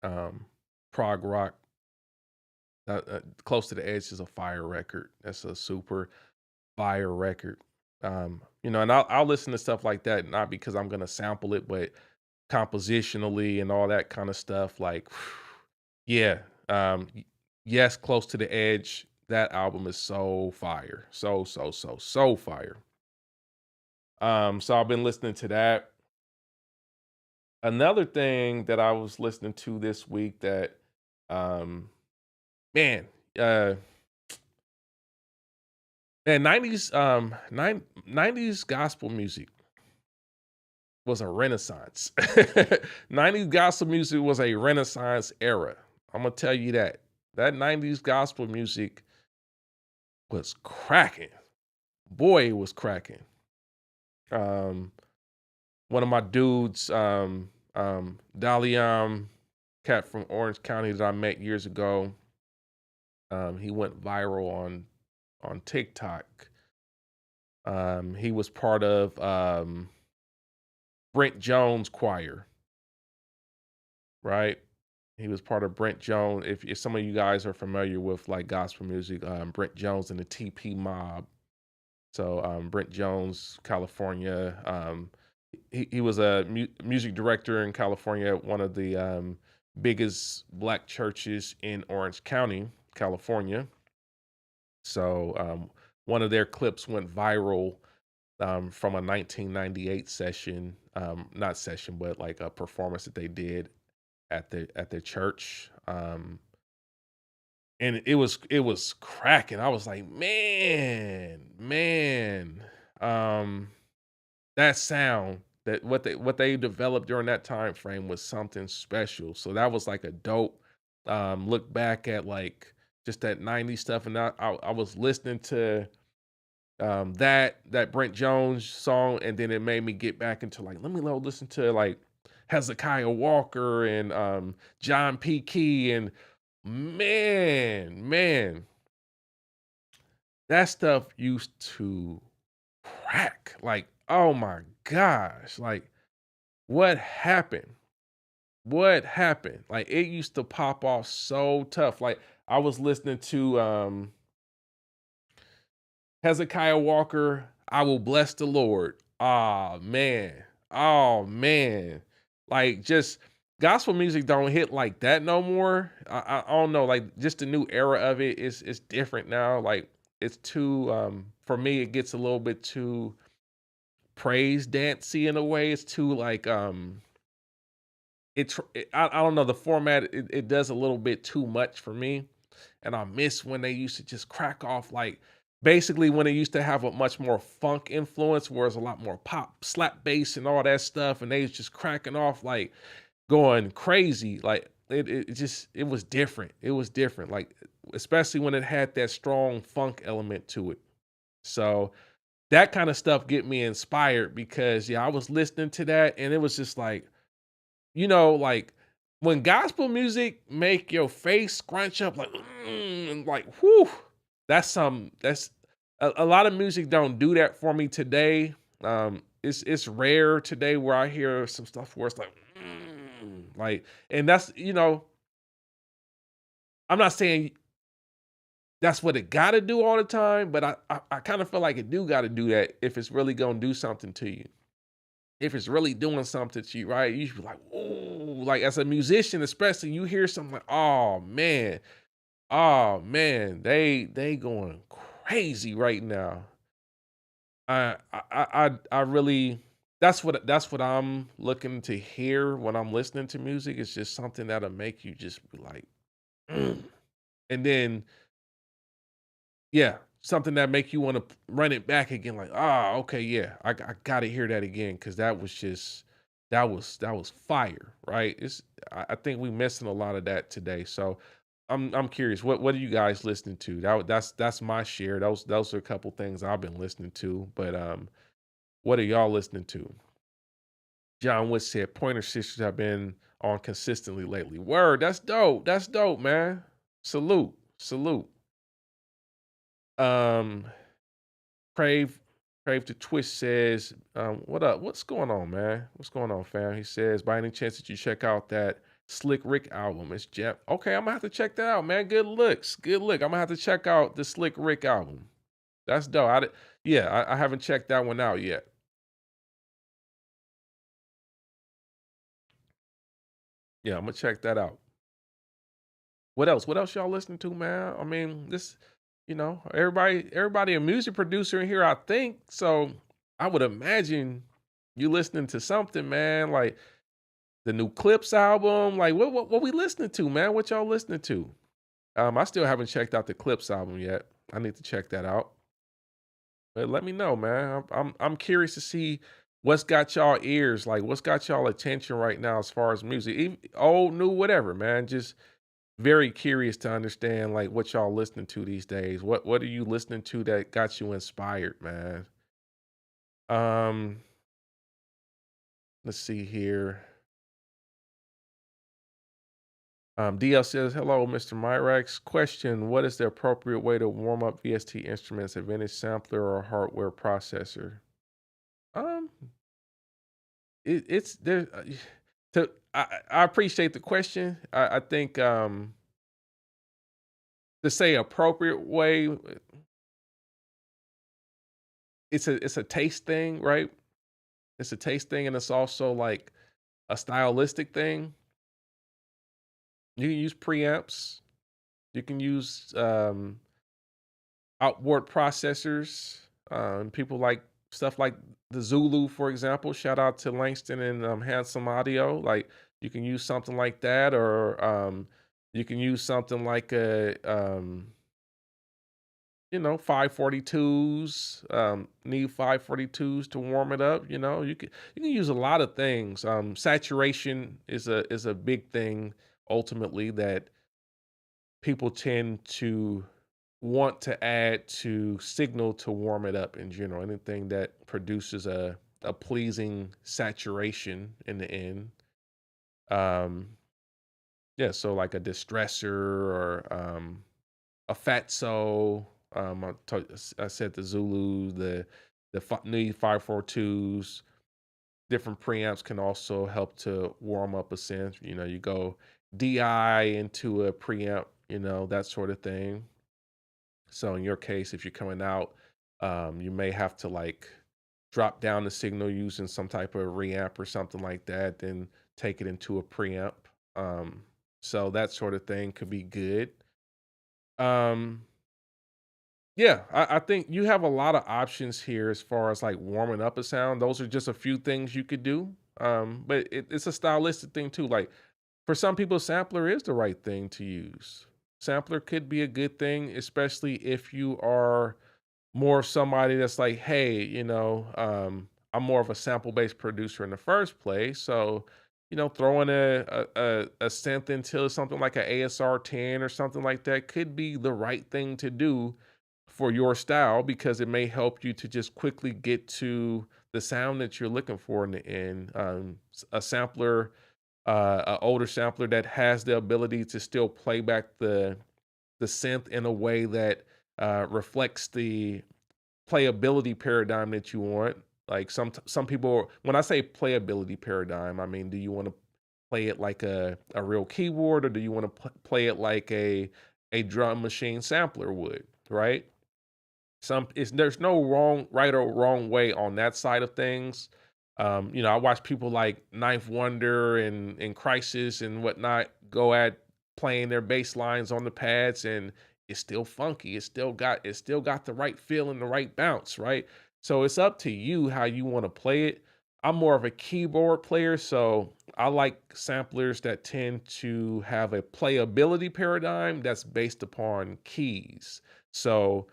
Um, Prog rock. Close to the Edge is a fire record. That's a super fire record. And I'll listen to stuff like that, not because I'm gonna sample it, but compositionally and all that kind of stuff. Like, yeah, yes, Close to the Edge. That album is so fire, so fire. So I've been listening to that. Another thing that I was listening to this week that, um, man, uh, man, 90s gospel music was a renaissance. 90s gospel music was a renaissance era. I'm gonna tell you that. That 90s gospel music was cracking. Boy, it was cracking. Um, One of my dudes, Daliam, cat from Orange County that I met years ago. He went viral on TikTok. He was part of Brent Jones Choir, right? He was part of Brent Jones. If some of you guys are familiar with like gospel music, Brent Jones and the TP Mob. So Brent Jones, California. He was a music director in California, one of the biggest Black churches in Orange County, California. So one of their clips went viral from a 1998 session, not session, but like a performance that they did at their church. And it was cracking. I was like, man, um, that sound that what they developed during that time frame was something special. So that was like a dope look back at like just that 90s stuff. And I was listening to that Brent Jones song, and then it made me get back into like, let me listen to like Hezekiah Walker and John P. Key, and man, that stuff used to crack. Like, oh my gosh, like what happened? What happened? Like it used to pop off so tough. Like I was listening to Hezekiah Walker, I will bless the Lord. Ah man. Oh man. Like just gospel music don't hit like that no more. I don't know. Like just the new era of it is different now. Like it's too for me it gets a little bit too praise dancey in a way. It's too like I don't know the format it does a little bit too much for me, and I miss when they used to just crack off like basically when it used to have a much more funk influence, whereas a lot more pop, slap bass, and all that stuff, and they was just cracking off like going crazy. Like it just it was different. It was different. Like especially when it had that strong funk element to it. So that kind of stuff get me inspired because yeah, I was listening to that and it was just like like when gospel music make your face scrunch up like, and like, whoo, that's a lot of music don't do that for me today. It's rare today where I hear some stuff where it's like, and that's, I'm not saying that's what it got to do all the time, but I kind of feel like it do got to do that if it's really gonna do something to you. If it's really doing something to you, right? You should be like, "Oh," like as a musician, especially, you hear something like, oh man, they going crazy right now." I really that's what I'm looking to hear when I'm listening to music. It's just something that'll make you just be like, "Mm." And then yeah, something that make you want to run it back again, like, okay, yeah, I gotta hear that again because that was just that was fire, right? I think we missing a lot of that today. So I'm curious, what are you guys listening to? That's my share. Those are a couple things I've been listening to, but what are y'all listening to? John Wood said Pointer Sisters have been on consistently lately. Word, that's dope. That's dope, man. Salute, salute. Um, Crave Crave the Twist says, what up? What's going on, man? What's going on, fam? He says, by any chance did you check out that Slick Rick album? It's Jeff. Okay, I'm gonna have to check that out, man. Good looks. Good look. I'm gonna have to check out the Slick Rick album. That's dope. Yeah, I haven't checked that one out yet. Yeah, I'm gonna check that out. What else? What else y'all listening to, man? I mean, everybody a music producer in here, I think. So I would imagine you listening to something, man. Like the new Clips album, like what we listening to, man? What y'all listening to? I still haven't checked out the Clips album yet. I need to check that out. But let me know, man. I'm curious to see what's got y'all ears, like what's got y'all attention right now as far as music, even old, new, whatever, man. Just very curious to understand like what y'all listening to these days. What are you listening to that got you inspired, man? Um, let's see here. DL says, hello, Mr. Myrax. Question: what is the appropriate way to warm up VST instruments, a vintage sampler or a hardware processor? Um, it's there. I appreciate the question. I think to say appropriate way, it's a taste thing, right? It's a taste thing, and it's also like a stylistic thing. You can use preamps. You can use outboard processors. People like stuff like the Zulu, for example. Shout out to Langston and Handsome Audio. Like you can use something like that, or you can use something like a 542s. Need 542s to warm it up. You can use a lot of things. Saturation is a big thing ultimately that people tend to want to add to signal to warm it up in general. Anything that produces a pleasing saturation in the end. Um, yeah, so like a distressor or a fatso. I said the Zulu, the new 542s. different preamps can also help to warm up a synth. You go DI into a preamp, that sort of thing. So in your case, if you're coming out, you may have to like drop down the signal using some type of reamp or something like that, then take it into a preamp. Um, so that sort of thing could be good. Um, yeah, I think you have a lot of options here as far as like warming up a sound. Those are just a few things you could do. But it's a stylistic thing too. Like for some people, sampler is the right thing to use. Sampler could be a good thing, especially if you are more of somebody that's like, hey, I'm more of a sample-based producer in the first place. So, throwing a synth into something like a ASR 10 or something like that could be the right thing to do for your style because it may help you to just quickly get to the sound that you're looking for in the end. A sampler, an older sampler that has the ability to still play back the synth in a way that reflects the playability paradigm that you want. Like some people, when I say playability paradigm, I mean, do you want to play it like a real keyboard, or do you want to play it like a drum machine sampler would, right? There's no right or wrong way on that side of things. I watch people like Ninth Wonder and Crisis and whatnot go at playing their bass lines on the pads, and it's still funky. It's still got the right feel and the right bounce, right? So it's up to you how you want to play it. I'm more of a keyboard player, so I like samplers that tend to have a playability paradigm that's based upon keys. So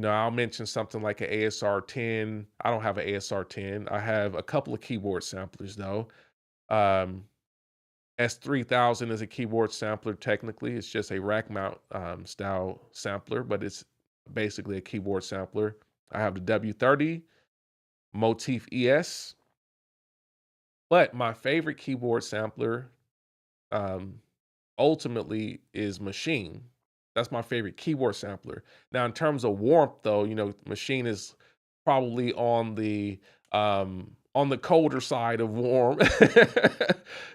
I'll mention something like an ASR 10. I don't have an ASR 10. I have a couple of keyboard samplers though. Um, S3000 is a keyboard sampler. Technically, it's just a rack mount style sampler, but it's basically a keyboard sampler. I have the W30 Motif ES, but my favorite keyboard sampler um, ultimately is Machine. That's my favorite keyboard sampler. Now, in terms of warmth, though, Machine is probably on the colder side of warm.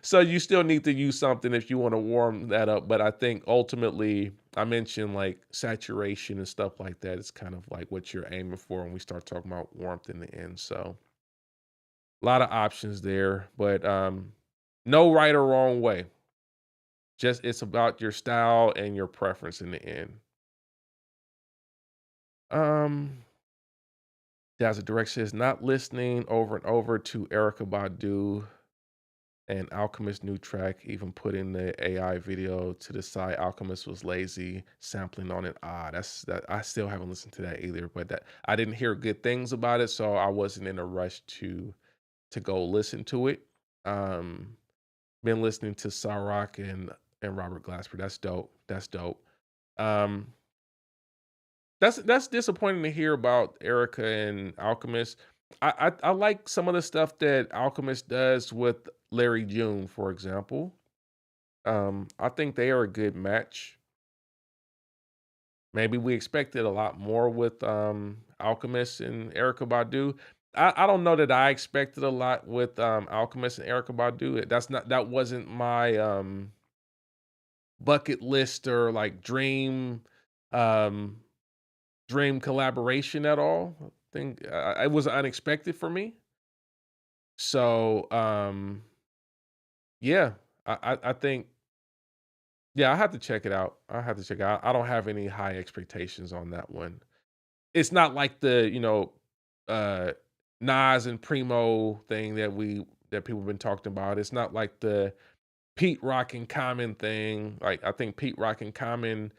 So you still need to use something if you want to warm that up. But I think ultimately, I mentioned like saturation and stuff like that. It's kind of like what you're aiming for when we start talking about warmth in the end. So a lot of options there, but no right or wrong way. Just it's about your style and your preference in the end. Um, Dazzle Direct says not listening over and over to Erica Badu and Alchemist new track, even putting the AI video to the side. Alchemist was lazy, sampling on it. That I still haven't listened to that either, but that I didn't hear good things about it, so I wasn't in a rush to go listen to it. Um, been listening to Sarok and Robert Glasper. That's dope. That's dope. Um, that's disappointing to hear about Erica and Alchemist. I like some of the stuff that Alchemist does with Larry June, for example. I think they are a good match. Maybe we expected a lot more with Alchemist and Erica Badu. I don't know that I expected a lot with Alchemist and Erica Badu. That wasn't my bucket list or like um dream collaboration at all. I think it was unexpected for me. So yeah, I think yeah, I have to check it out. I have to check it out. I don't have any high expectations on that one. It's not like the uh Nas and Primo thing that people have been talking about. It's not like the Pete Rock and Common thing. Like I think Pete Rock and Common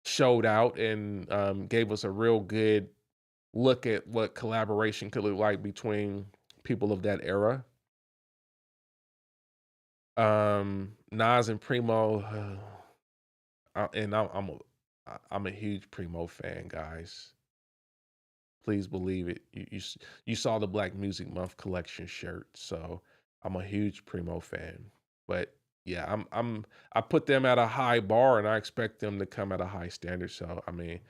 showed out and gave us a real good look at what collaboration could look like between people of that era. Nas and Primo, and I'm a huge Primo fan, guys. Please believe it. You saw the Black Music Month collection shirt, so I'm a huge Primo fan. But yeah, I put them at a high bar, and I expect them to come at a high standard. So I mean,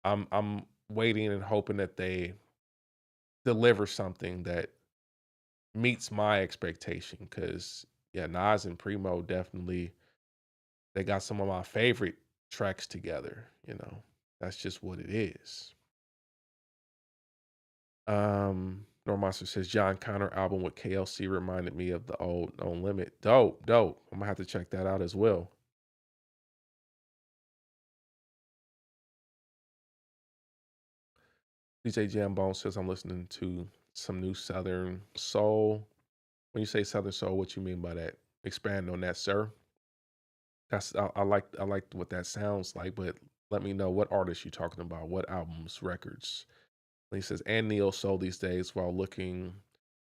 I'm waiting and hoping that they deliver something that meets my expectation. Because yeah, Nas and Primo definitely they got some of my favorite tracks together. That's just what it is. Normonster says John Connor album with KLC reminded me of the old No Limit. Dope, dope. I'm gonna have to check that out as well. DJ Jambone says I'm listening to some new Southern Soul. When you say Southern Soul, what you mean by that? Expand on that, sir. I like what that sounds like, but let me know what artists you talking about, what albums, records. And he says, and Neo Soul these days while looking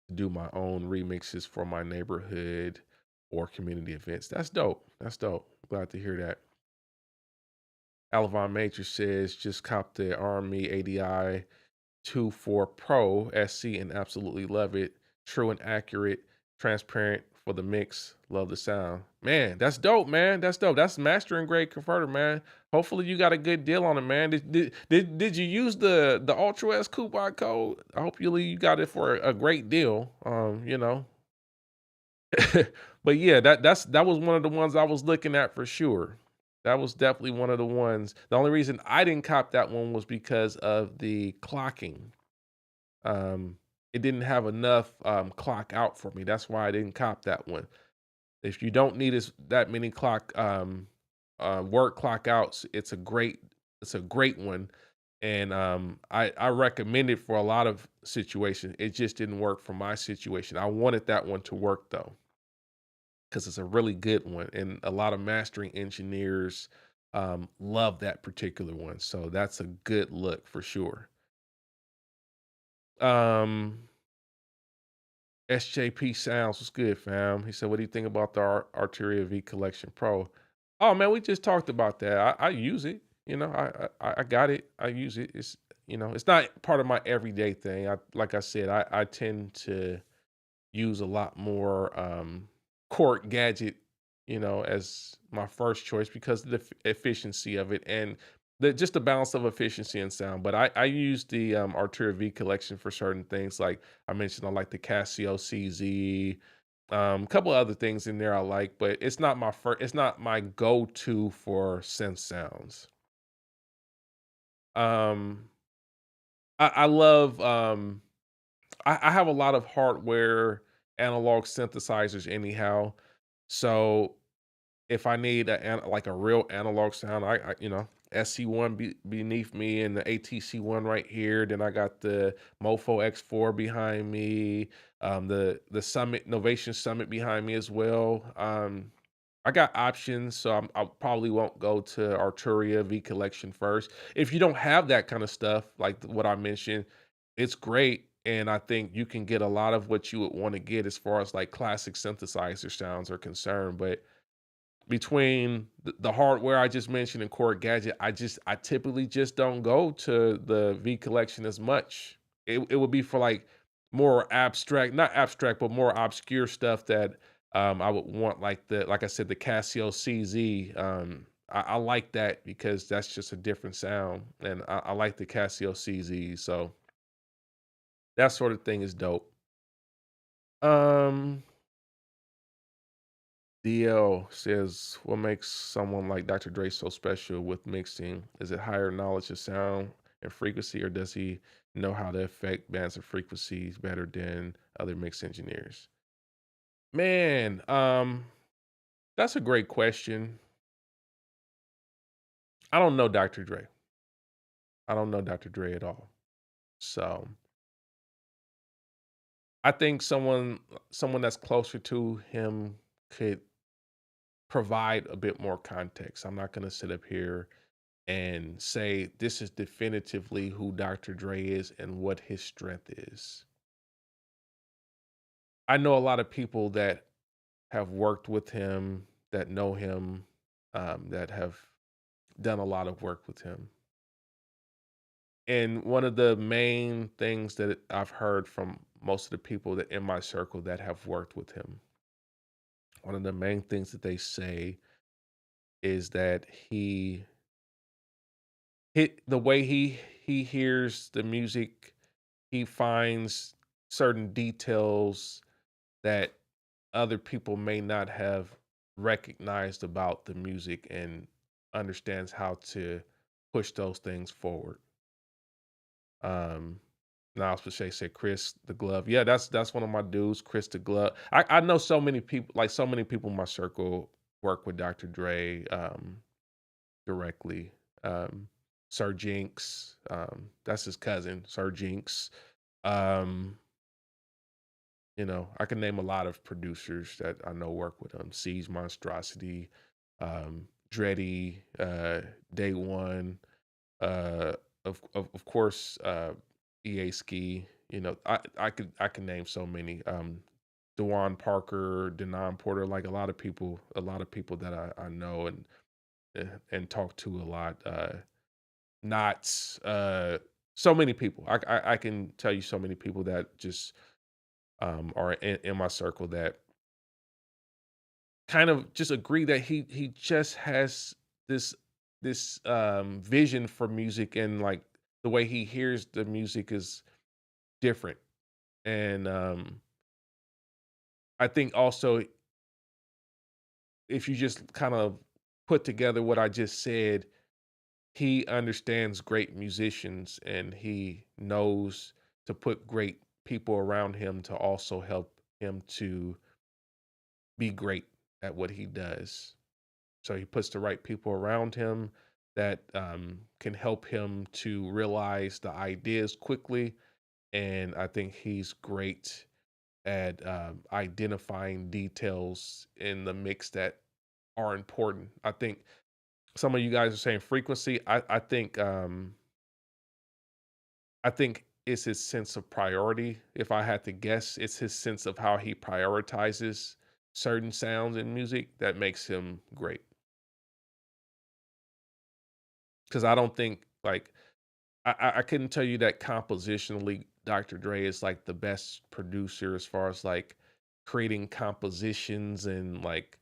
to do my own remixes for my neighborhood or community events. That's dope. That's dope. Glad to hear that. Alvon Major says, just cop the Army ADI 2.4 Pro SC and absolutely love it. True and accurate, transparent for the mix. Love the sound. Man, that's dope, man. That's dope. That's mastering grade converter, man. Hopefully you got a good deal on it, man. Did you use the Ultra S coupon code? I hope you got it for a great deal. But yeah, that was one of the ones I was looking at for sure. That was definitely one of the ones. The only reason I didn't cop that one was because of the clocking. Um, it didn't have enough clock out for me. That's why I didn't cop that one. If you don't need that many word clock outs, it's a great one. And I recommend it for a lot of situations. It just didn't work for my situation. I wanted that one to work though, because it's a really good one. And a lot of mastering engineers love that particular one. So that's a good look for sure. Um, SJP Sounds was good, fam. He said, "What do you think about the Arturia V Collection Pro?" Oh man, we just talked about that. I use it. I got it. I use it. It's not part of my everyday thing. Like I said, I tend to use a lot more Court Gadget, as my first choice because of the efficiency of it and just the balance of efficiency and sound. But I use the Arturia V collection for certain things. Like I mentioned, I like the Casio CZ. A couple of other things in there I like, but it's not my first. It's not my go-to for synth sounds. Um, I love. I have a lot of hardware analog synthesizers anyhow. So if I need like a real analog sound, SC1 beneath me and the ATC1 right here. Then I got the Mofo X4 behind me, the Summit Novation Summit behind me as well. I got options, so I probably won't go to Arturia V Collection first. If you don't have that kind of stuff, like what I mentioned, it's great. And I think you can get a lot of what you would want to get as far as like classic synthesizer sounds are concerned. But between the hardware I just mentioned and Core Gadget, I typically just don't go to the V Collection as much. It would be for like more abstract, not abstract, but more obscure stuff that I would want, like I said, the Casio CZ. I like that because that's just a different sound, and I like the Casio CZ. So that sort of thing is dope. Um, DL says, "What makes someone like Dr. Dre so special with mixing? Is it higher knowledge of sound and frequency, or does he know how to affect bands of frequencies better than other mix engineers?" Man, that's a great question. I don't know Dr. Dre. I don't know Dr. Dre at all. So I think someone that's closer to him could provide a bit more context. I'm not gonna sit up here and say this is definitively who Dr. Dre is and what his strength is. I know a lot of people that have worked with him, that know him, that have done a lot of work with him. And one of the main things that I've heard from most of the people that in my circle that have worked with him, one of the main things that they say is that the way he hears the music, he finds certain details that other people may not have recognized about the music and understands how to push those things forward. Um, Now I was supposed to say Chris the Glove. Yeah, that's one of my dudes, Chris the Glove. I know so many people, like so many people in my circle work with Dr. Dre directly. Um, Sir Jinx, that's his cousin, Sir Jinx. Um, I can name a lot of producers that I know work with him. Siege Monstrosity, Dreddy, Day One, uh, of course, EA Ski. I can name so many. Dewan Parker, Denon Porter, like a lot of people that I know and talk to a lot. Knots, so many people. I can tell you so many people that just are in my circle that kind of just agree that he just has this vision for music, and like the way he hears the music is different. And I think also, if you just kind of put together what I just said, he understands great musicians and he knows to put great people around him to also help him to be great at what he does. So he puts the right people around him that can help him to realize the ideas quickly. And I think he's great at identifying details in the mix that are important. I think some of you guys are saying frequency. I think it's his sense of priority. If I had to guess, it's his sense of how he prioritizes certain sounds in music that makes him great. Because I don't think like I couldn't tell you that compositionally Dr. Dre is like the best producer as far as like creating compositions and like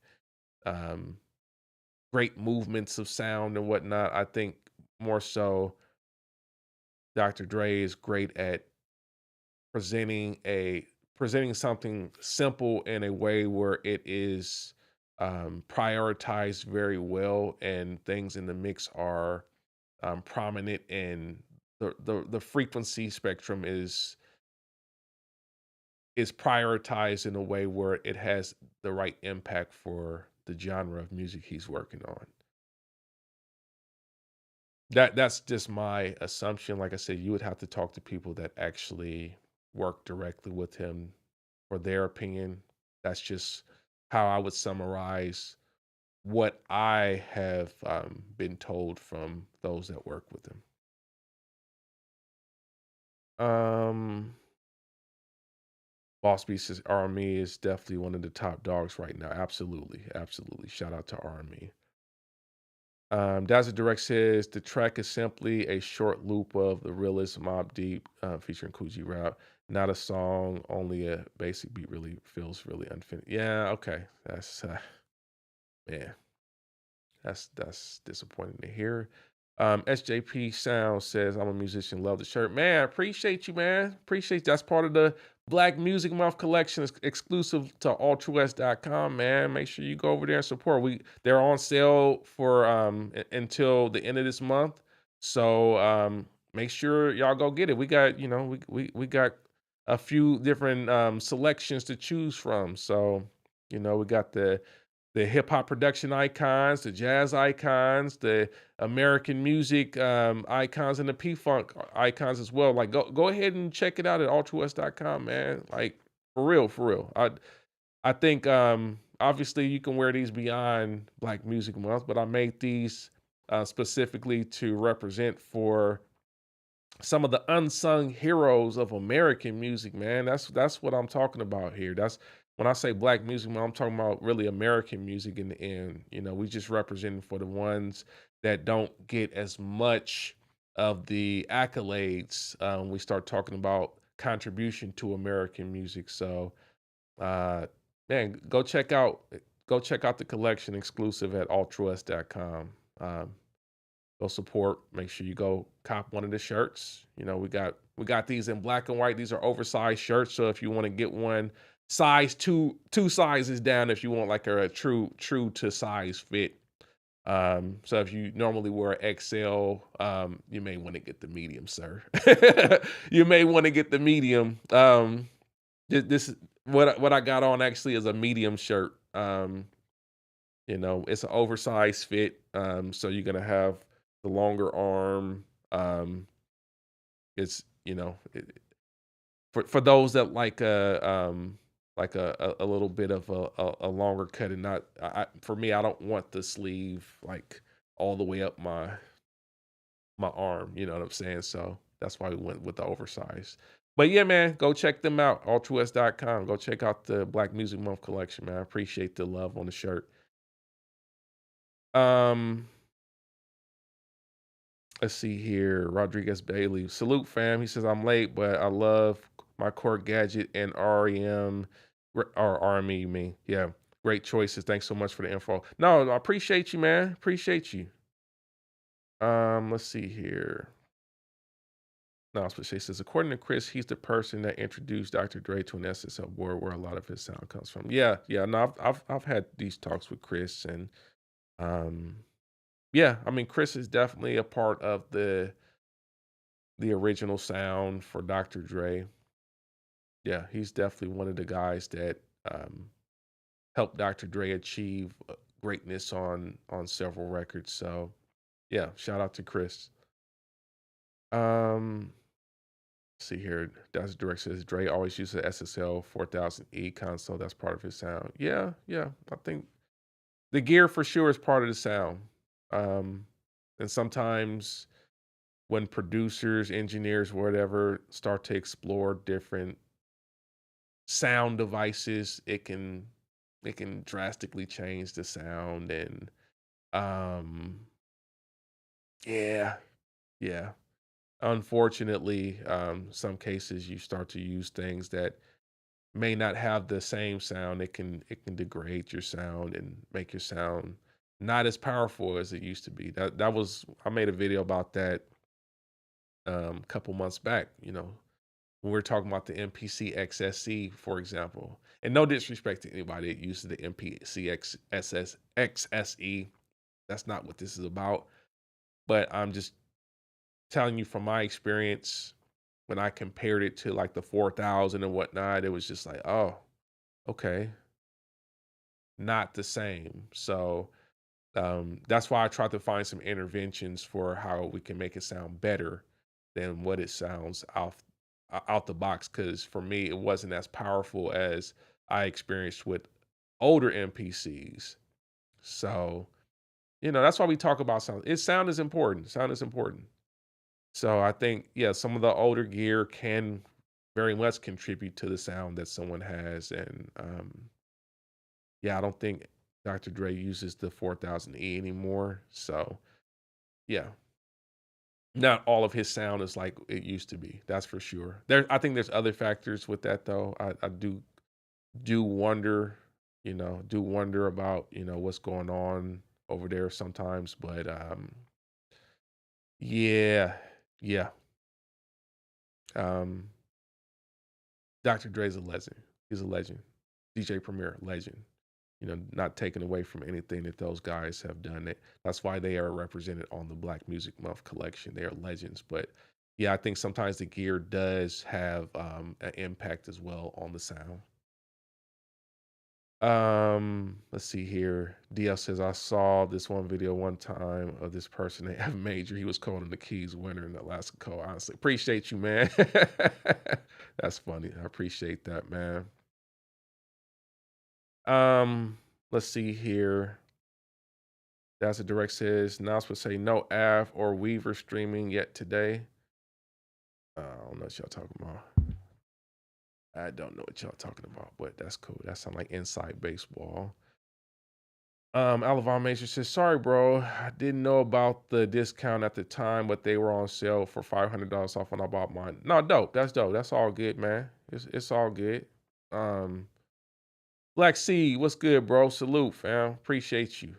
um great movements of sound and whatnot. I think more so Dr. Dre is great at presenting a presenting something simple in a way where it is prioritized very well, and things in the mix are prominent, and the frequency spectrum is prioritized in a way where it has the right impact for the genre of music he's working on. That's just my assumption. Like I said, you would have to talk to people that actually work directly with him for their opinion. That's just how I would summarize what I have been told from those that work with him. Um, Boss Beast says RME is definitely one of the top dogs right now. Absolutely, absolutely. Shout out to RME. Dazzle Direct says the track is simply a short loop of the realest Mob Deep featuring Coogee Rap, not a song. Only a basic beat. Really feels really unfinished. Yeah, okay, that's man, that's disappointing to hear. SJP Sound says, I'm a musician, love the shirt. Man, I appreciate you, man. Appreciate that's part of the Black Music Month collection. It's exclusive to ultrawest.com, man. Make sure you go over there and support. They're on sale for until the end of this month. So make sure y'all go get it. We got, we got a few different selections to choose from. So, we got the hip hop production icons, the jazz icons, the American music icons, and the P Funk icons as well. Like, go ahead and check it out at ultrawest.com, man. Like, for real, for real. I think obviously you can wear these beyond Black Music Month, but I made these specifically to represent for some of the unsung heroes of American music, man. That's what I'm talking about here. That's when I say Black music, man, I'm talking about really American music in the end. We just representing for the ones that don't get as much of the accolades. We start talking about contribution to American music. So, uh, man, go check out the collection exclusive at ultrawest.com. Go support. Make sure you go cop one of the shirts. We got these in black and white. These are oversized shirts. So if you want to get one size two sizes down if you want like a true to size fit. So if you normally wear XL, you may want to get the medium, sir. You may want to get the medium. This is what I got on actually is a medium shirt. It's an oversized fit. So you're gonna have the longer arm. It's for those that like a little bit of a longer cut and not for me, I don't want the sleeve like all the way up my arm, you know what I'm saying? So that's why we went with the oversized. But yeah, man, go check them out, altruist.com. Go check out the Black Music Month collection, man. I appreciate the love on the shirt. Um, let's see here. Rodriguez Bailey. Salute, fam. He says, I'm late, but I love my core gadget and REM or RME, you mean. Yeah. Great choices. Thanks so much for the info. No, I appreciate you, man. Appreciate you. Let's see here. No, Space says, according to Chris, he's the person that introduced Dr. Dre to an SSL board where a lot of his sound comes from. Yeah, yeah. No, I've had these talks with Chris, and yeah, I mean, Chris is definitely a part of the original sound for Dr. Dre. Yeah, he's definitely one of the guys that helped Dr. Dre achieve greatness on several records. So yeah, shout out to Chris. Let's see here. That's direct says Dre always uses SSL 4000E console. That's part of his sound. Yeah, yeah. I think the gear for sure is part of the sound. And sometimes when producers, engineers, whatever, start to explore different sound devices, it can drastically change the sound. And um yeah, yeah. Unfortunately, some cases you start to use things that may not have the same sound. It can degrade your sound and make your sound not as powerful as it used to be. That was I made a video about that a couple months back, when we are talking about the MPC XSC, for example. And no disrespect to anybody that uses the MPC XSE. That's not what this is about. But I'm just telling you from my experience, when I compared it to like the 4000 and whatnot, it was just like, oh, okay, not the same. So that's why I tried to find some interventions for how we can make it sound better than what it sounds out the box. Because for me, it wasn't as powerful as I experienced with older MPCs. So that's why we talk about sound. Sound is important. Sound is important. So I think, yeah, some of the older gear can very much contribute to the sound that someone has. And yeah, I don't think Dr. Dre uses the 4000E anymore. So yeah, not all of his sound is like it used to be. That's for sure. I think there's other factors with that though. I do wonder, do wonder about, what's going on over there sometimes. But yeah, yeah. Um, Dr. Dre's a legend. He's a legend. DJ Premier, legend. Not taken away from anything that those guys have done. That's why they are represented on the Black Music Month collection. They are legends. But yeah, I think sometimes the gear does have an impact as well on the sound. Let's see here. DL says, I saw this one video one time of this person, they have major. He was calling the keys winner in the Alaska Co. Honestly, appreciate you, man. That's funny. I appreciate that, man. Let's see here. That's a direct says, Nas would say no Av or Weaver streaming yet today. I don't know what y'all talking about. I don't know what y'all talking about, but that's cool. That sounds like inside baseball. Alavon Major says, sorry, bro. I didn't know about the discount at the time, but they were on sale for $500 off when I bought mine. No, dope. That's dope. That's all good, man. It's all good. Black Sea, what's good, bro? Salute, fam. Appreciate you.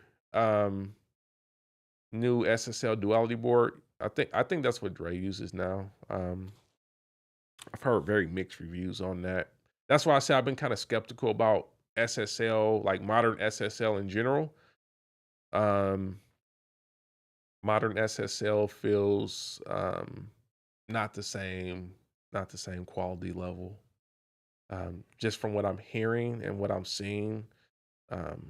New SSL duality board. I think that's what Dre uses now. I've heard very mixed reviews on that. That's why I say I've been kind of skeptical about SSL, like modern SSL in general. Um, Modern SSL feels not the same, not the same quality level. Just from what I'm hearing and what I'm seeing, um,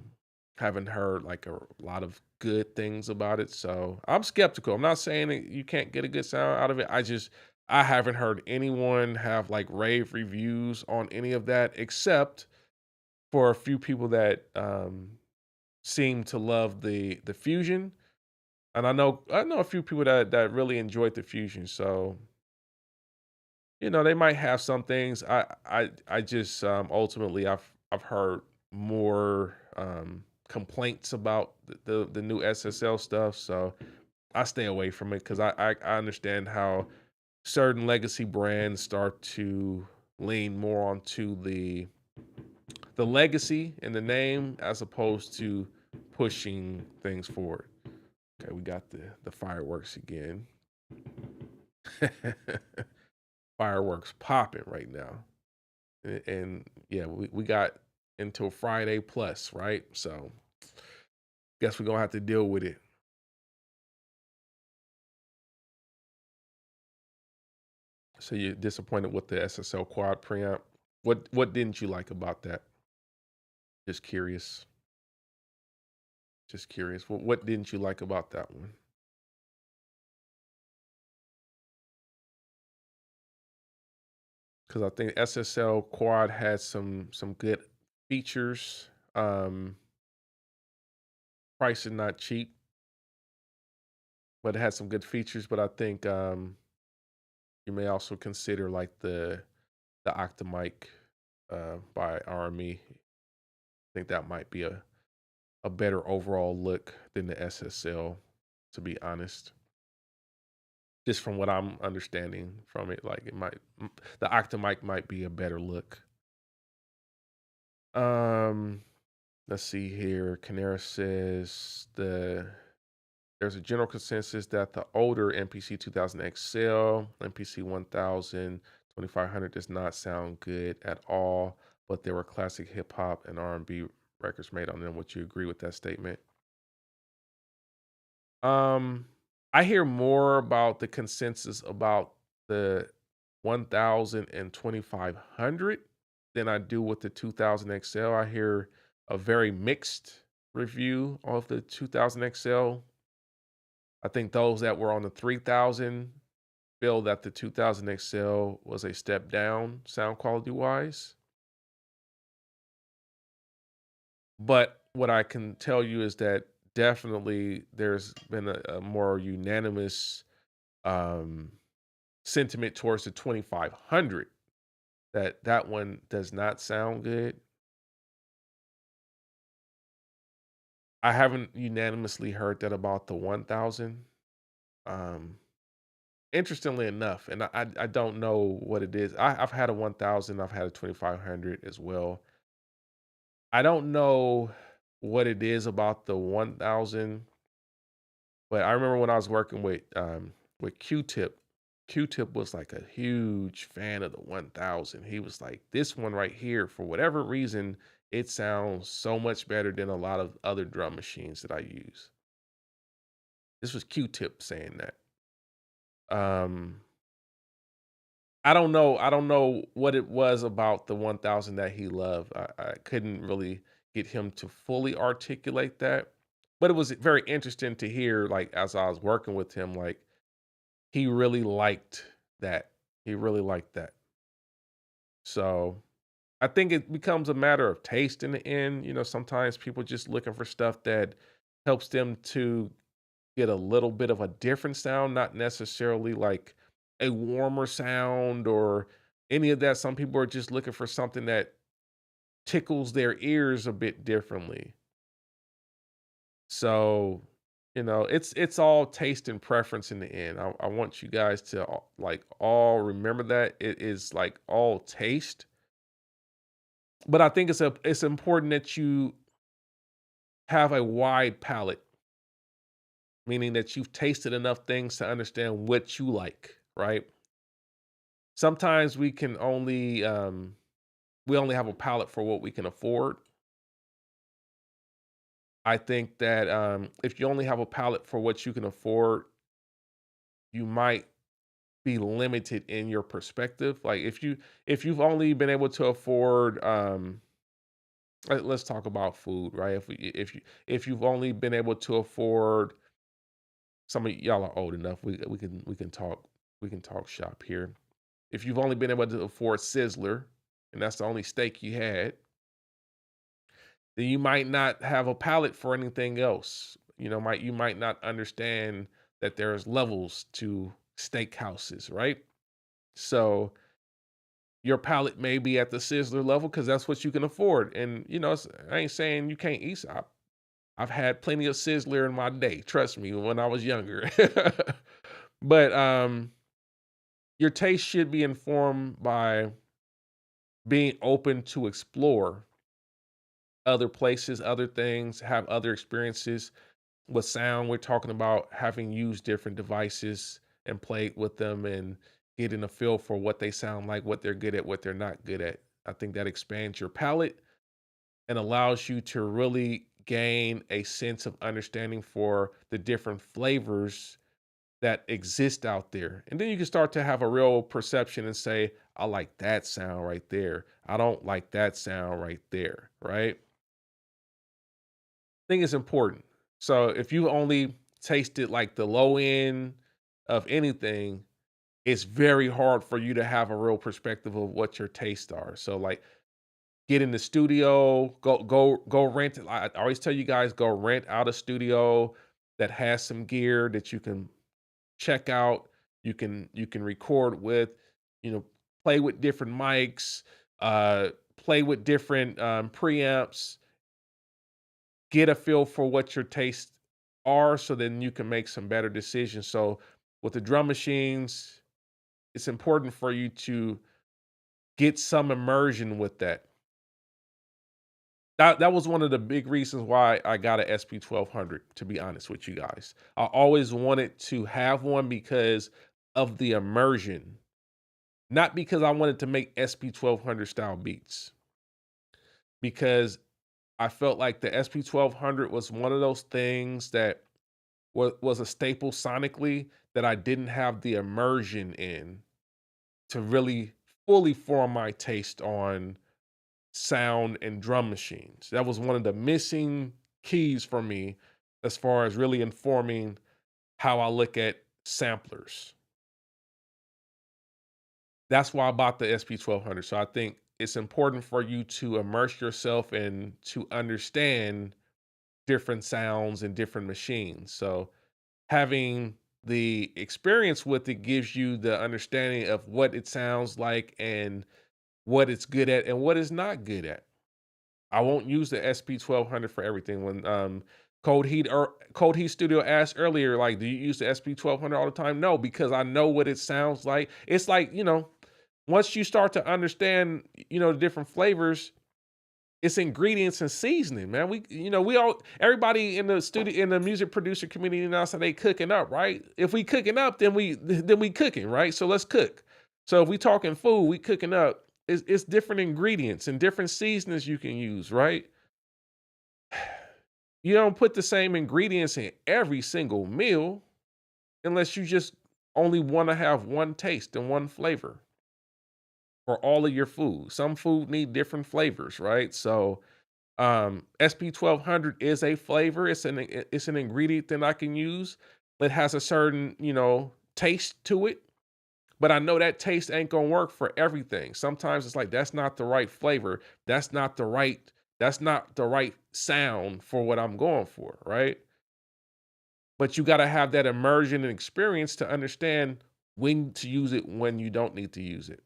haven't heard like a lot of good things about it. So I'm skeptical. I'm not saying that you can't get a good sound out of it. I haven't heard anyone have like rave reviews on any of that, except for a few people that seem to love the fusion. And I know a few people that really enjoyed the fusion. So they might have some things. I just ultimately I've heard more complaints about the new SSL stuff, so I stay away from it because I understand how certain legacy brands start to lean more onto the legacy and the name as opposed to pushing things forward. Okay, we got the fireworks again. Fireworks popping right now. And yeah, we got until Friday plus, right? So guess we're gonna have to deal with it. So you're disappointed with the SSL quad preamp. What didn't you like about that? Just curious. Just curious. What didn't you like about that one? Because I think SSL quad had some good features. Price is not cheap, but it had some good features. But I think you may also consider like the Octamic by RME. I think that might be a better overall look than the SSL, to be honest. Just from what I'm understanding from it, like the Octamic might be a better look. Um, let's see here. Canera says there's a general consensus that the older MPC 2000 XL, MPC 1000, 2500 does not sound good at all, but there were classic hip hop and R&B records made on them. Would you agree with that statement? Um, I hear more about the consensus about the 1000 and 2500 than I do with the 2000 XL. I hear a very mixed review of the 2000 XL. I think those that were on the 3000 feel that the 2000 XL was a step down sound quality wise. But what I can tell you is that definitely there's been a more unanimous um, sentiment towards the 2500 that one does not sound good. I haven't unanimously heard that about the 1000. Um, Interestingly enough, and I don't know what it is. I've had a 1000, I've had a 2500 as well. I don't know what it is about the 1000, but I remember when I was working with Q-Tip. Q-Tip was like a huge fan of the 1000. He was like, this one right here, for whatever reason, it sounds so much better than a lot of other drum machines that I use. This was Q-Tip saying that. Um, I don't know what it was about the 1000 that he loved. I couldn't really get him to fully articulate that. But it was very interesting to hear, like, as I was working with him, like, he really liked that. He really liked that. So I think it becomes a matter of taste in the end. Sometimes people just looking for stuff that helps them to get a little bit of a different sound, not necessarily like a warmer sound or any of that. Some people are just looking for something that tickles their ears a bit differently. So, it's all taste and preference in the end. I want you guys to like all remember that it is like all taste. But I think it's important that you have a wide palate, meaning that you've tasted enough things to understand what you like, right? Sometimes we can only we only have a palette for what we can afford. I think that if you only have a palette for what you can afford, you might be limited in your perspective. Like if you've only been able to afford let's talk about food, right? If you've only been able to afford, some of y'all are old enough, we can talk shop here. If you've only been able to afford Sizzler and that's the only steak you had, then you might not have a palate for anything else. You might not understand that there's levels to steakhouses, right? So your palate may be at the Sizzler level because that's what you can afford. And I ain't saying you can't eat. I've had plenty of Sizzler in my day. Trust me, when I was younger. But your taste should be informed by being open to explore other places, other things, have other experiences. With sound, we're talking about having used different devices and played with them and getting a feel for what they sound like, what they're good at, what they're not good at. I think that expands your palette and allows you to really gain a sense of understanding for the different flavors that exist out there. And then you can start to have a real perception and say, I like that sound right there. I don't like that sound right there, right? I think it's important. So if you only tasted like the low end of anything, it's very hard for you to have a real perspective of what your tastes are. So like get in the studio, go rent. I always tell you guys, go rent out a studio that has some gear that you can check out. You can record with, you know, play with different mics, play with different preamps, get a feel for what your tastes are so then you can make some better decisions. So with the drum machines, it's important for you to get some immersion with that. That was one of the big reasons why I got a SP1200, to be honest with you guys. I always wanted to have one because of the immersion, not because I wanted to make SP1200 style beats. Because I felt like the SP1200 was one of those things that was a staple sonically that I didn't have the immersion in to really fully form my taste on sound and drum machines. That was one of the missing keys for me as far as really informing how I look at samplers. That's why I bought the SP1200. So I think it's important for you to immerse yourself and to understand different sounds and different machines. So having the experience with it gives you the understanding of what it sounds like and what it's good at and what it's not good at. I won't use the SP1200 for everything. When Cold Heat Studio asked earlier, like, do you use the SP1200 all the time? No, because I know what it sounds like. It's like, once you start to understand, the different flavors, it's ingredients and seasoning, man. Everybody in the studio, in the music producer community now say they cooking up, right? If we cooking up, then we cooking, right? So let's cook. So if we talking food, we cooking up. It's different ingredients and different seasonings you can use, right? You don't put the same ingredients in every single meal unless you just only want to have one taste and one flavor for all of your food. Some food need different flavors, right? So SP1200 is a flavor. It's an ingredient that I can use. It has a certain, taste to it. But I know that taste ain't gonna work for everything. Sometimes it's like that's not the right flavor. That's not the right sound for what I'm going for, right? But you gotta have that immersion and experience to understand when to use it, when you don't need to use it.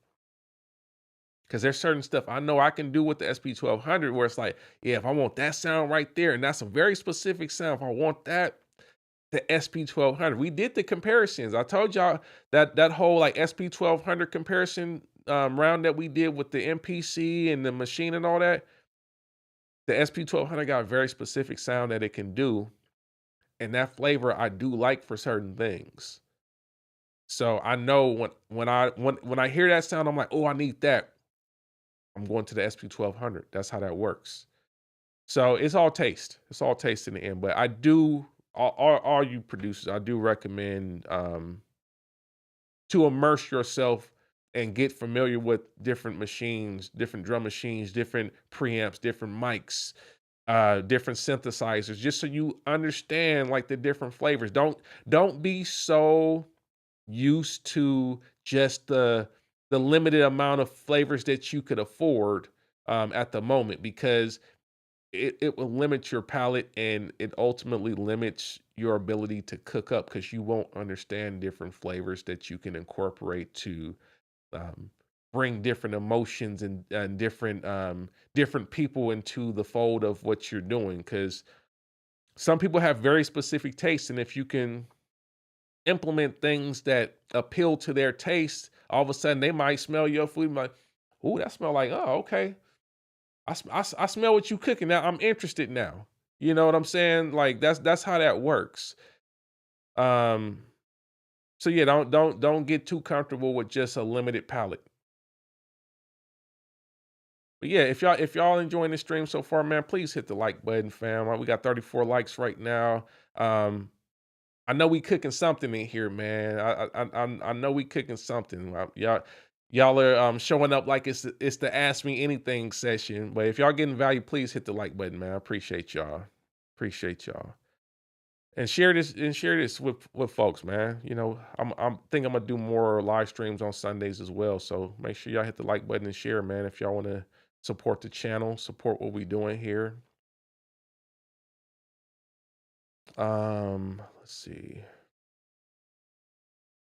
Because there's certain stuff I know I can do with the SP1200 where it's like, yeah, if I want that sound right there, and that's a very specific sound, if I want that, the SP1200. We did the comparisons. I told y'all that whole like SP1200 comparison round that we did with the MPC and the machine and all that. The SP1200 got a very specific sound that it can do, and that flavor I do like for certain things. So I know when I hear that sound, I'm like, oh, I need that. I'm going to the SP1200. That's how that works. So it's all taste. It's all taste in the end. But I do, all you producers, I do recommend to immerse yourself and get familiar with different machines, different drum machines, different preamps, different mics, different synthesizers, just so you understand like the different flavors. Don't be so used to just the limited amount of flavors that you could afford at the moment, because it will limit your palate, and it ultimately limits your ability to cook up, because you won't understand different flavors that you can incorporate to um, bring different emotions and different people into the fold of what you're doing. Because some people have very specific tastes, and if you can implement things that appeal to their taste, all of a sudden they might smell your food and be like, "Ooh, that smell like, oh, okay. I smell what you cooking now. I'm interested now." You know what I'm saying? Like that's how that works. Um, so yeah, don't get too comfortable with just a limited palette. But yeah, if y'all enjoying the stream so far, man, please hit the like button, fam. We got 34 likes right now. Um, I know we cooking something in here, man. I know we cooking something. Y'all are showing up like it's the Ask Me Anything session. But if y'all getting value, please hit the like button, man. I appreciate y'all. Appreciate y'all. And share this with folks, man. You know, I'm think I'm gonna do more live streams on Sundays as well. So make sure y'all hit the like button and share, man. If y'all want to support the channel, support what we doing here. Let's see.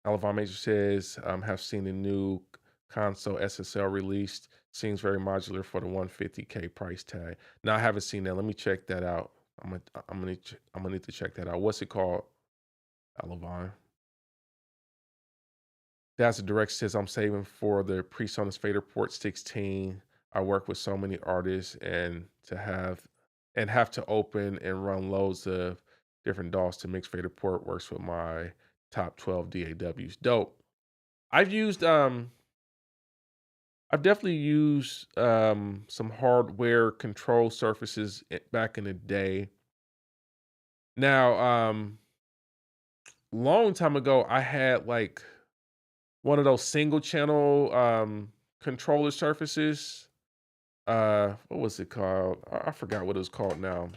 Alabama Major says, have seen the new console SSL released. Seems very modular for the 150K price tag. Now I haven't seen that. Let me check that out. I'm gonna need to check that out. What's it called, Alabama? That's the direct says I'm saving for the PreSonus Fader Port 16. I work with so many artists and have to open and run loads of different DAWs to mix Fader Port works with my top 12 DAWs. Dope. I've used I've definitely used some hardware control surfaces back in the day. Now, long time ago, I had like one of those single channel controller surfaces. What was it called? I forgot what it was called now.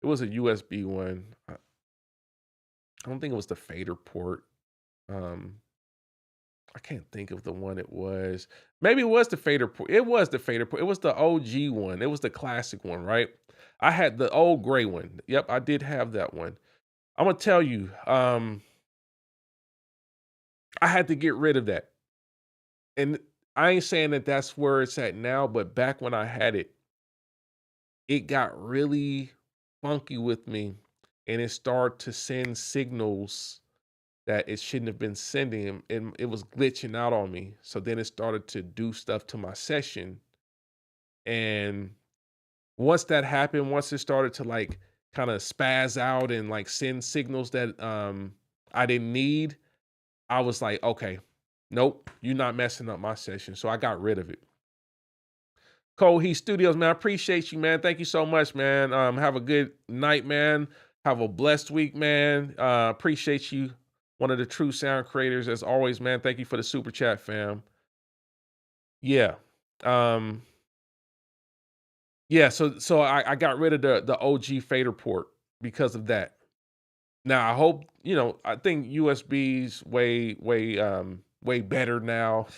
It was a USB one. I don't think it was the fader port. Um, I can't think of the one it was. Maybe it was the fader port. It was the fader port. It was the OG one. It was the classic one, right? I had the old gray one. Yep, I did have that one. I'm gonna tell you, I had to get rid of that. And I ain't saying that that's where it's at now, but back when I had it, it got really funky with me, and it started to send signals that it shouldn't have been sending, and it was glitching out on me. So then it started to do stuff to my session. And once that happened, once it started to like kind of spaz out and like send signals that I didn't need, I was like, okay, nope, you're not messing up my session. So I got rid of it. Cole Heat Studios, man, I appreciate you, man. Thank you so much, man. Have a good night, man. Have a blessed week, man. Appreciate you. One of the true sound creators, as always, man. Thank you for the super chat, fam. Yeah. Um, yeah, so I got rid of the OG fader port because of that. Now I hope, I think USB's way better now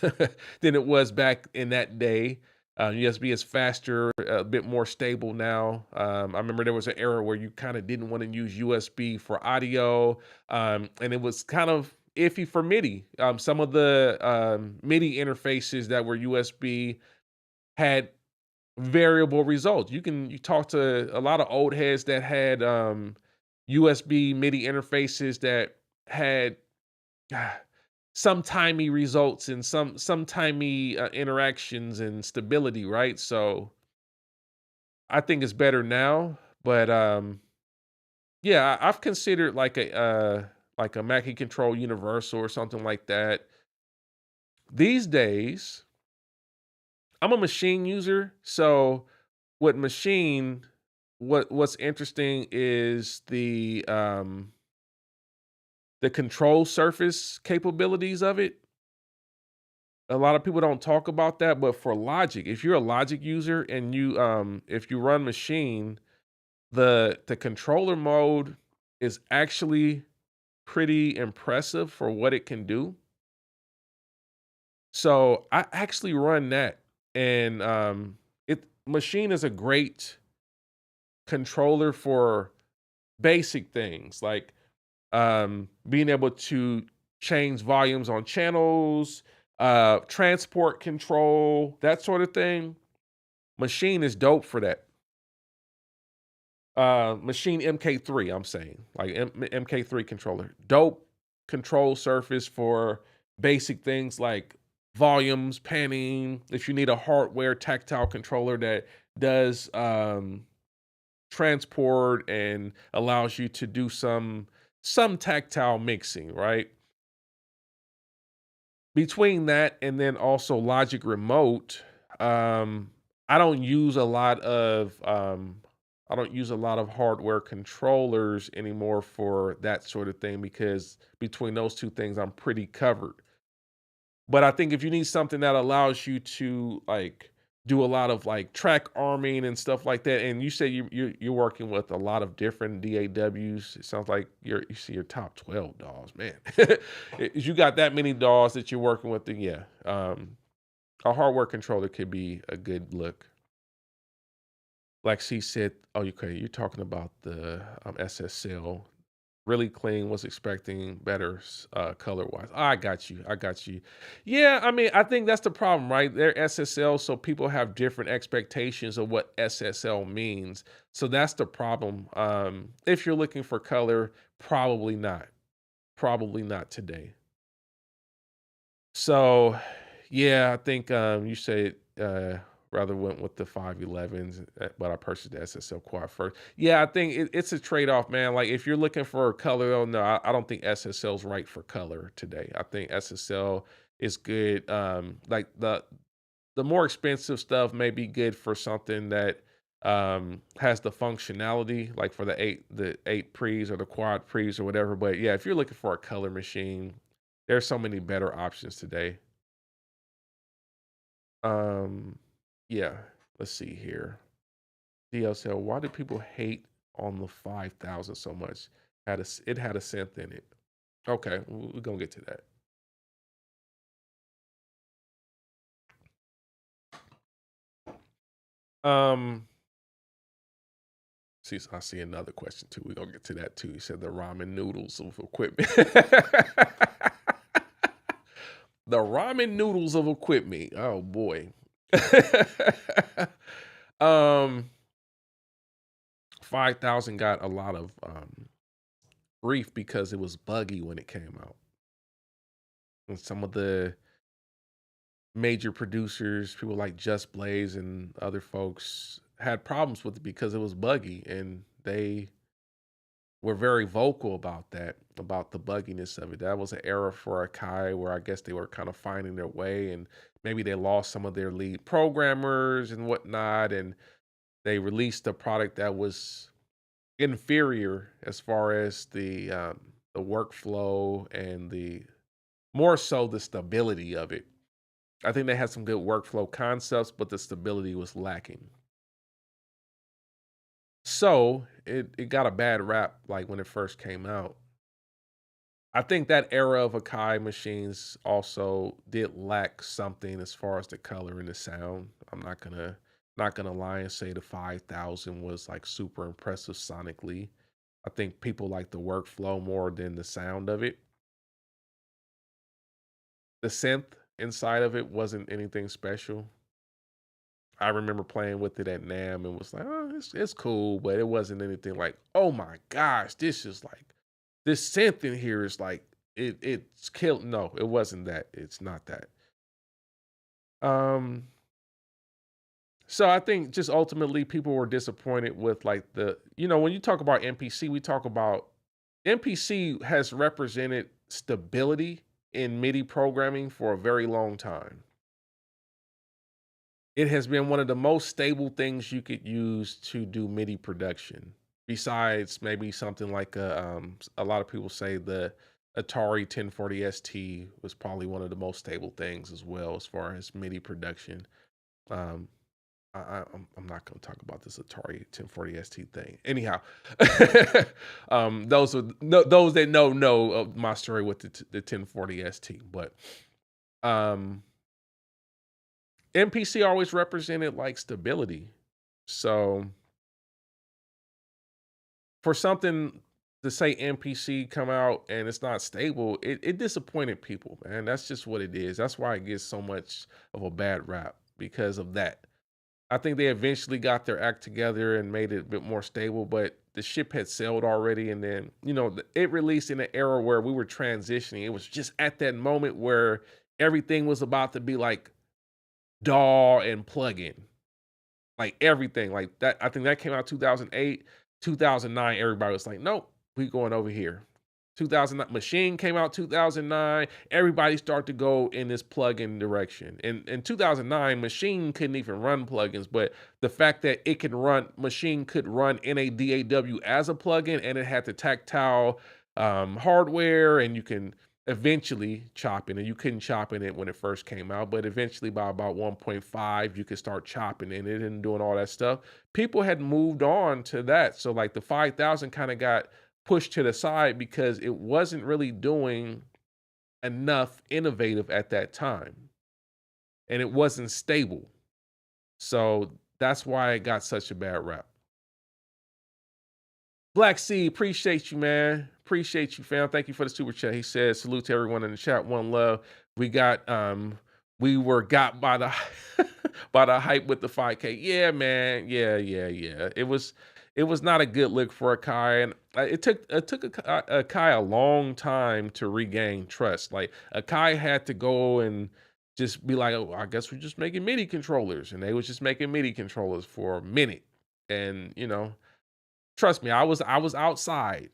than it was back in that day. USB is faster, a bit more stable now. I remember there was an era where you kind of didn't want to use USB for audio, and it was kind of iffy for MIDI. Some of the MIDI interfaces that were USB had variable results. You talk to a lot of old heads that had USB MIDI interfaces that had some timey results and some timey interactions and stability, right? So I think it's better now, but yeah, I've considered like a Mackie Control Universal or something like that. These days, I'm a machine user, so with machine, what's interesting is the control surface capabilities of it. A lot of people don't talk about that, but for Logic, if you're a Logic user and if you run machine, the controller mode is actually pretty impressive for what it can do. So I actually run that, and it machine is a great controller for basic things like being able to change volumes on channels, transport control, that sort of thing. Machine is dope for that. Machine MK3, I'm saying, like MK3 controller, dope control surface for basic things like volumes, panning. If you need a hardware tactile controller that does transport and allows you to do some tactile mixing, right? Between that and then also Logic Remote, um, I don't use a lot of hardware controllers anymore for that sort of thing because between those two things, I'm pretty covered. But I think if you need something that allows you to like do a lot of like track arming and stuff like that, and you say you're working with a lot of different DAWs. It sounds like you see your top 12 DAWs, man. If you got that many DAWs that you're working with, then yeah, a hardware controller could be a good look. Like she said, oh, okay, you're talking about the SSL. Really clean, was expecting better color wise. I got you. I got you. Yeah, I mean, I think that's the problem, right? They're SSL, so people have different expectations of what SSL means. So that's the problem. If you're looking for color, probably not. Probably not today. So, yeah, I think you said rather went with the 511s, but I purchased the SSL quad first. Yeah, I think it's a trade off, man. Like if you're looking for color, oh no, I don't think SSL is right for color today. I think SSL is good. Like the more expensive stuff may be good for something that has the functionality, like for the eight pre's or the quad pre's or whatever. But yeah, if you're looking for a color machine, there's so many better options today. Um, yeah, let's see here. DLCL, why do people hate on the 5000 so much? It had a synth in it. Okay, we're gonna get to that. See, I see another question too. We're gonna get to that too. He said the ramen noodles of equipment. The ramen noodles of equipment. Oh boy. um 5000 got a lot of grief because it was buggy when it came out. And some of the major producers, people like Just Blaze and other folks, had problems with it because it was buggy, and they were very vocal about that, about the bugginess of it. That was an era for Akai where I guess they were kind of finding their way, and maybe they lost some of their lead programmers and whatnot, and they released a product that was inferior as far as the workflow and the more so the stability of it. I think they had some good workflow concepts, but the stability was lacking. So it got a bad rap like when it first came out. I think that era of Akai machines also did lack something as far as the color and the sound. I'm not gonna lie and say the 5000 was like super impressive sonically. I think people like the workflow more than the sound of it. The synth inside of it wasn't anything special. I remember playing with it at NAMM and was like, oh, it's cool, but it wasn't anything like, oh my gosh, this is like this synth in here is like it's killed. No, it wasn't that. It's not that. Um, so I think just ultimately people were disappointed with like when you talk about MPC, we talk about MPC has represented stability in MIDI programming for a very long time. it has been one of the most stable things you could use to do MIDI production. Besides maybe something like a lot of people say the Atari 1040 ST was probably one of the most stable things as well as far as MIDI production. Um, I'm not going to talk about this Atari 1040 ST thing. Anyhow, those that know of my story with the 1040 ST. But MPC always represented like stability. So for something to say MPC come out and it's not stable, it disappointed people, man. That's just what it is. That's why it gets so much of a bad rap because of that. I think they eventually got their act together and made it a bit more stable, but the ship had sailed already. And then, it released in an era where we were transitioning. It was just at that moment where everything was about to be like DAW and plugin, like everything like that. I think that came out 2008, 2009. Everybody was like, nope, we going over here. 2009 Machine came out 2009. Everybody started to go in this plugin direction. And in 2009, Machine couldn't even run plugins, but the fact that Machine could run in a DAW as a plugin, and it had the tactile hardware, and you can eventually chop in it. You couldn't chop in it when it first came out, but eventually by about 1.5, you could start chopping in it and doing all that stuff. People had moved on to that. So like the 5000 kind of got pushed to the side because it wasn't really doing enough innovative at that time. And it wasn't stable. So that's why it got such a bad rap. Black Sea, appreciate you, man. Appreciate you, fam. Thank you for the super chat. He says, salute to everyone in the chat. One love. We were got by the by the hype with the 5K. Yeah, man. Yeah. It was not a good look for Akai, and it took Akai a long time to regain trust. Like Akai had to go and just be like, oh, I guess we're just making MIDI controllers, and they was just making MIDI controllers for a minute, and trust me, I was outside.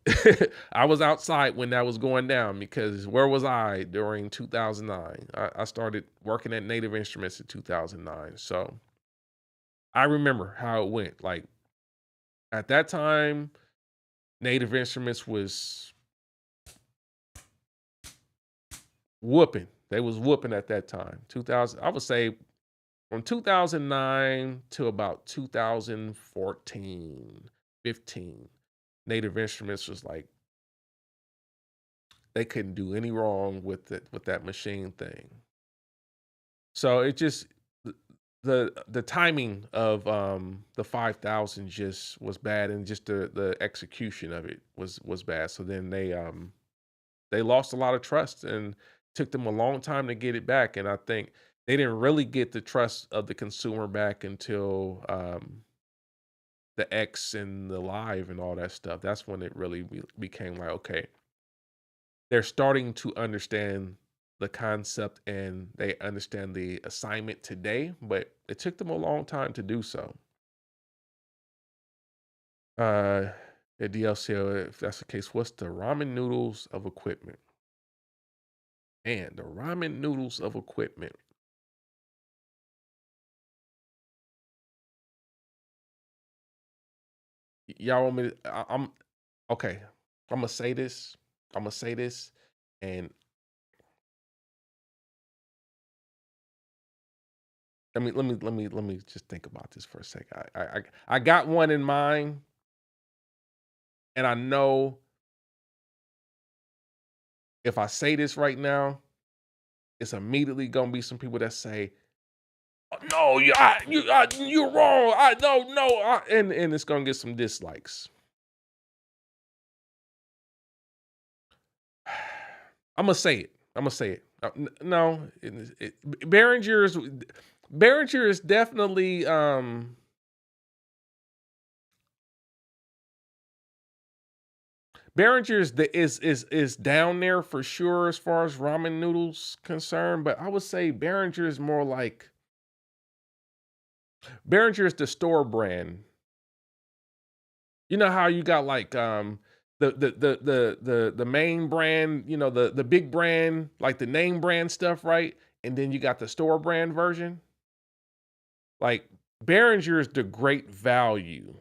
I was outside when that was going down because where was I during 2009? I started working at Native Instruments in 2009, so I remember how it went. Like at that time, Native Instruments was whooping. They was whooping at that time. 2000, I would say from 2009 to about 2014, 15, Native Instruments was like, they couldn't do any wrong with that machine thing. So it just the timing of the 5000 just was bad, and just the execution of it was bad. So then they lost a lot of trust, and took them a long time to get it back. And I think they didn't really get the trust of the consumer back until the X and the Live and all that stuff. That's when it really became like, okay, they're starting to understand the concept and they understand the assignment today, but it took them a long time to do so. At DLC, if that's the case, what's the ramen noodles of equipment? And the ramen noodles of equipment. Y'all want me to, I'm okay. I'm gonna say this. And let me just think about this for a second. I got one in mind, and I know if I say this right now, it's immediately gonna be some people that say, "Oh, no, you're wrong. And it's gonna get some dislikes. I'm gonna say it. No, Behringer is definitely Behringer is down there for sure as far as ramen noodles concerned, but I would say Behringer is more like Behringer is the store brand. You know how you got like the main brand, the big brand, like the name brand stuff, right? And then you got the store brand version. Like Behringer is the great value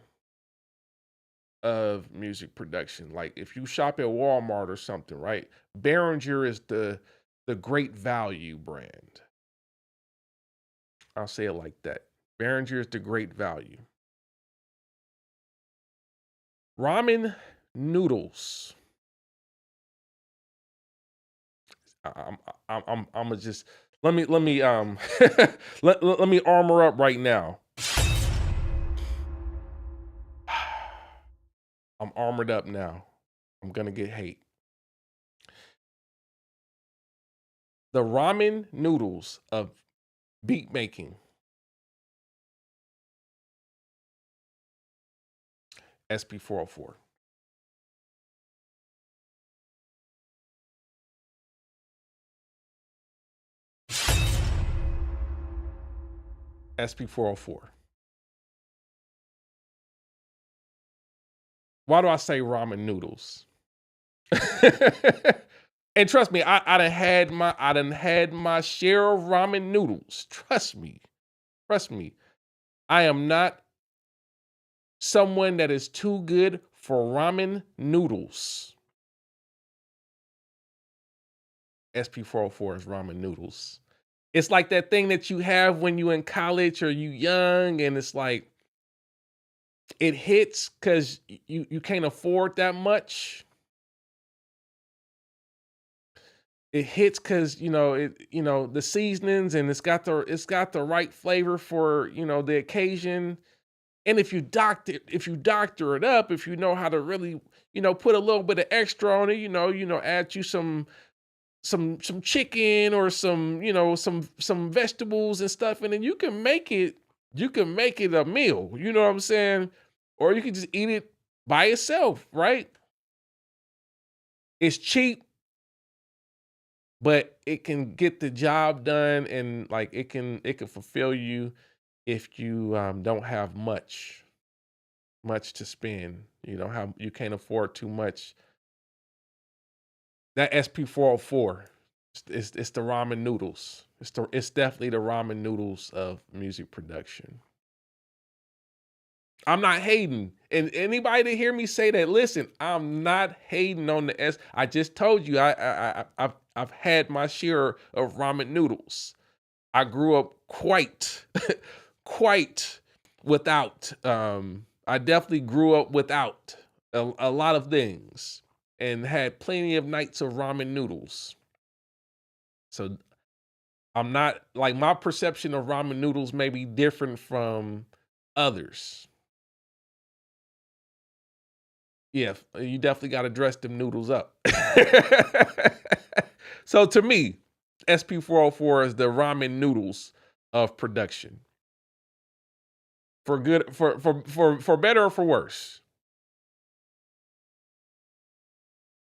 of music production. Like if you shop at Walmart or something, right? Behringer is the great value brand. I'll say it like that. Behringer is the great value. Ramen noodles. I'm gonna just let me let me armor up right now. I'm armored up now. I'm gonna get hate. The ramen noodles of beat making. SP404. SP404. Why do I say ramen noodles? And trust me, I done had my share of ramen noodles. Trust me. Trust me. I am not someone that is too good for ramen noodles. SP404 is ramen noodles. It's like that thing that you have when you in college or you young, and it's like it hits because you can't afford that much. It hits because the seasonings, and it's got the right flavor for the occasion. And if you doctor it up, if you know how to really put a little bit of extra on it, add you some chicken or some vegetables and stuff, and then you can make it a meal. You know what I'm saying? Or you can just eat it by itself, right? It's cheap, but it can get the job done, and like it can fulfill you if you don't have much to spend. You can't afford too much. That SP404, it's the ramen noodles. It's definitely the ramen noodles of music production. I'm not hating. And anybody that hear me say that, listen, I'm not hating on the S. I just told you I've had my share of ramen noodles. I grew up quite quite without. I definitely grew up without a lot of things, and had plenty of nights of ramen noodles. So I'm not like, my perception of ramen noodles may be different from others. Yeah, you definitely got to dress them noodles up. So to me, SP404 is the ramen noodles of production. For good, for better or for worse.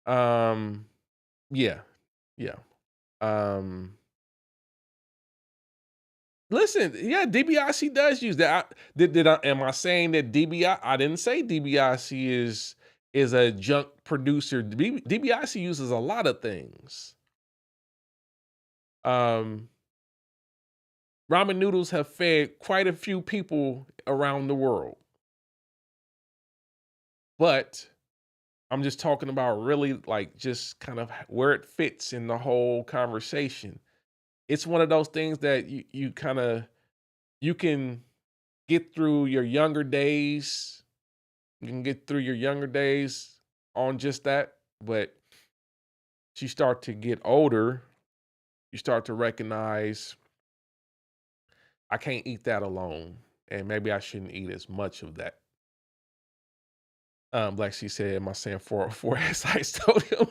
Um, yeah, yeah. Um, Listen, yeah, DBIC does use that. Am I saying that DBI? I didn't say DBIC is a junk producer. DBIC uses a lot of things. Um, Ramen noodles have fed quite a few people around the world, but I'm just talking about really like just kind of where it fits in the whole conversation. It's one of those things that you can get through your younger days. You can get through your younger days on just that, but as you start to get older, you start to recognize I can't eat that alone, and maybe I shouldn't eat as much of that. Like she said, am I saying 404 as I told him?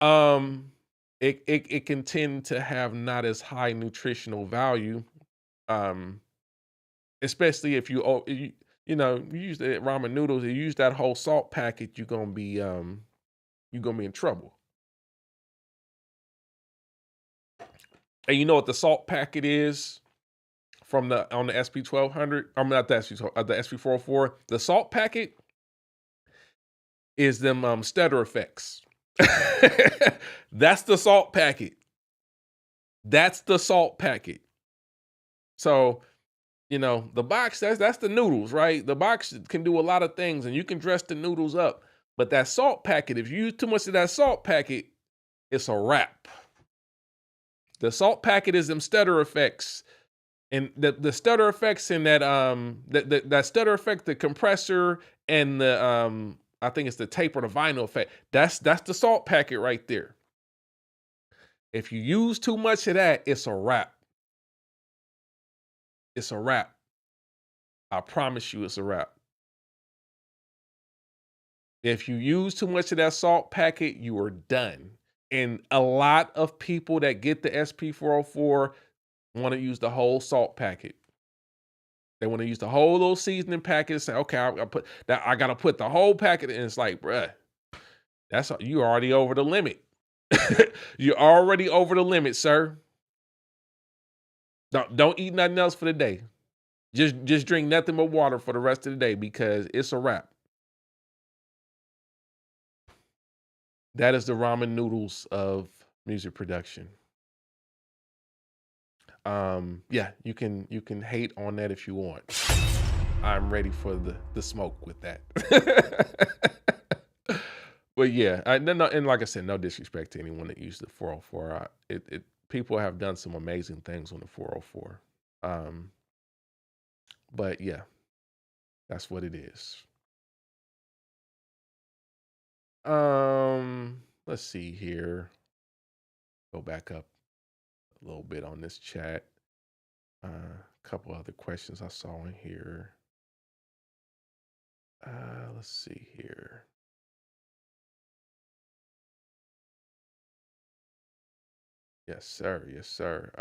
um, it can tend to have not as high nutritional value, um, especially if you use the ramen noodles, you use that whole salt packet, you're gonna be in trouble. And you know what the salt packet is from the on the SP1200? I'm not the SP12, the SP404. The salt packet is them stutter effects. That's the salt packet. That's the salt packet. So, the box, that's the noodles, right? The box can do a lot of things and you can dress the noodles up. But that salt packet, if you use too much of that salt packet, it's a wrap. The salt packet is them stutter effects. And the stutter effects in that stutter effect, the compressor and the I think it's the tape or the vinyl effect. That's the salt packet right there. If you use too much of that, it's a wrap. It's a wrap. I promise you it's a wrap. If you use too much of that salt packet, you are done. And a lot of people that get the SP404 want to use the whole salt packet. They want to use the whole little seasoning packet and say, okay, I gotta put the whole packet in. It's like, bruh, you already over the limit. You're already over the limit, sir. Don't eat nothing else for the day. Just drink nothing but water for the rest of the day because it's a wrap. That is the ramen noodles of music production. Yeah, you can hate on that if you want. I'm ready for the smoke with that. But yeah, no, and like I said, no disrespect to anyone that used the 404. People have done some amazing things on the 404. But yeah, that's what it is. Let's see here. Go back up a little bit on this chat. A couple other questions I saw in here. Let's see here. Yes, sir. Yes, sir.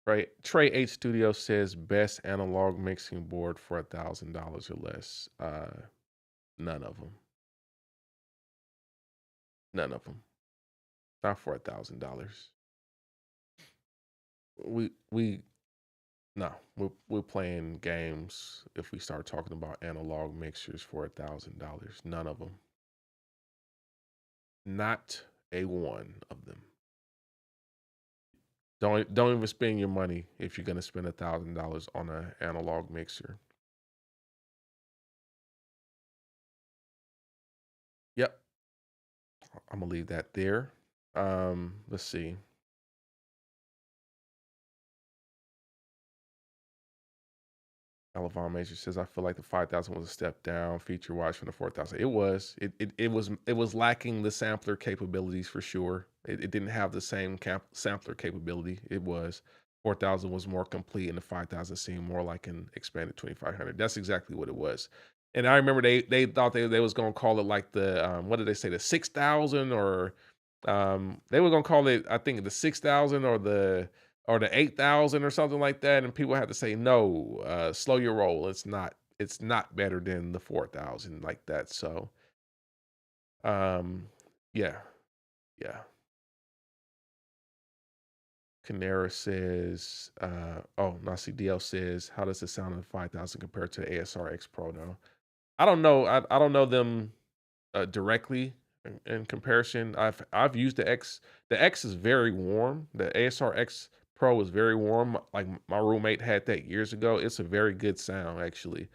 Right. Trey H Studio says best analog mixing board for $1,000 or less. None of them. None of them. Not for $1,000. We no. We're playing games if we start talking about analog mixers for $1,000. None of them. Not a one of them. Don't even spend your money if you're gonna spend $1,000 on an analog mixer. Yep, I'm gonna leave that there. Let's see. Elevon Major says, I feel like the 5,000 was a step down feature wise from the 4,000. It was. It was lacking the sampler capabilities for sure. It didn't have the same sampler capability. It was. 4,000 was more complete, and the 5,000 seemed more like an expanded 2,500. That's exactly what it was. And I remember they thought they was gonna call it like the what did they say, the 6,000, or they were gonna call it, I think, the 6,000 or the 8,000 or something like that, and people had to say no, slow your roll. It's not better than the 4,000 like that. So yeah, yeah. Canera says, oh, Nasi DL says, how does it sound in the 5,000 compared to ASR X Pro now? I don't know. I don't know them directly in comparison. I've used the X. The X is very warm. The ASR X Pro is very warm. Like my roommate had that years ago. It's a very good sound actually.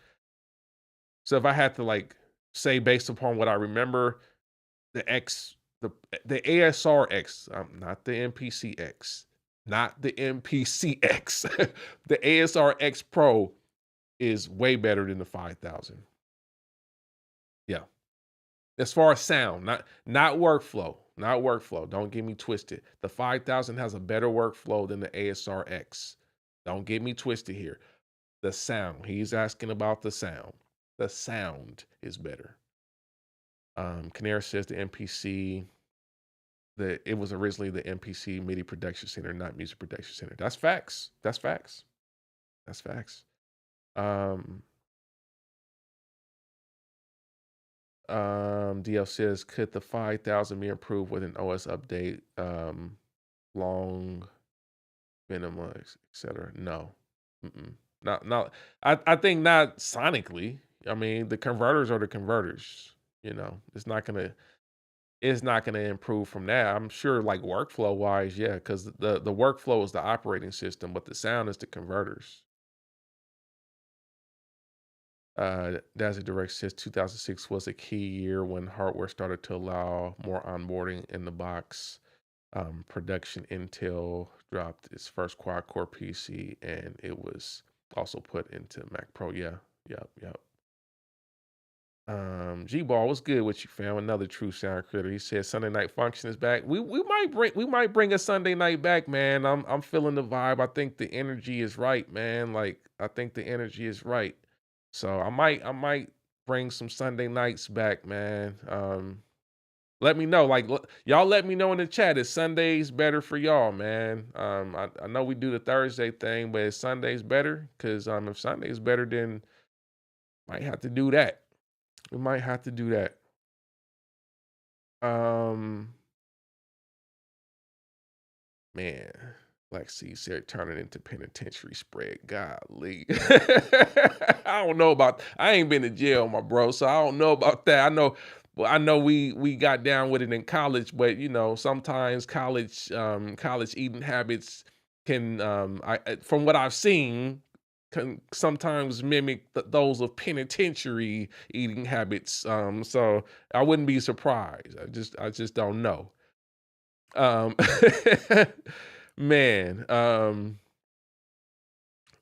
So if I had to like say based upon what I remember, the X, the ASR X, not the MPC X, not the MPC X. The ASR X Pro is way better than the 5,000. Yeah. As far as sound, not workflow, not workflow. Don't get me twisted. The 5,000 has a better workflow than the ASR X. Don't get me twisted here. The sound. He's asking about the sound. The sound is better. Canary says the MPC. It was originally the MPC MIDI Production Center, not Music Production Center. That's facts. That's facts. That's facts. DL says, could the 5,000 be improved with an OS update? Long minima, etc. No. Not. I think not sonically. I mean, the converters are the converters. It's not gonna. it's not going to improve from that. I'm sure, like workflow wise, yeah, because the workflow is the operating system, but the sound is the converters. Dazzle Direct says 2006 was a key year when hardware started to allow more onboarding in the box. Production Intel dropped its first quad core PC, and it was also put into Mac Pro. Yeah, yep. G-Ball, what's good with you, fam? Another true sound critter. He said Sunday Night Function is back. We might bring a Sunday night back, man. I'm feeling the vibe. I think the energy is right, man. Like I think the energy is right. So I might bring some Sunday nights back, man. Let me know. Like y'all let me know in the chat. Is Sundays better for y'all, man? I know we do the Thursday thing, but is Sundays better? Because if Sunday's better, then might have to do that. We might have to do that. Um, man, Black Sea said turn it into penitentiary spread. Golly. I don't know about I ain't been to jail, my bro, so I don't know about that. I know we got down with it in college, but sometimes college eating habits can from what I've seen can sometimes mimic those of penitentiary eating habits. So I wouldn't be surprised. I just don't know. Um, man,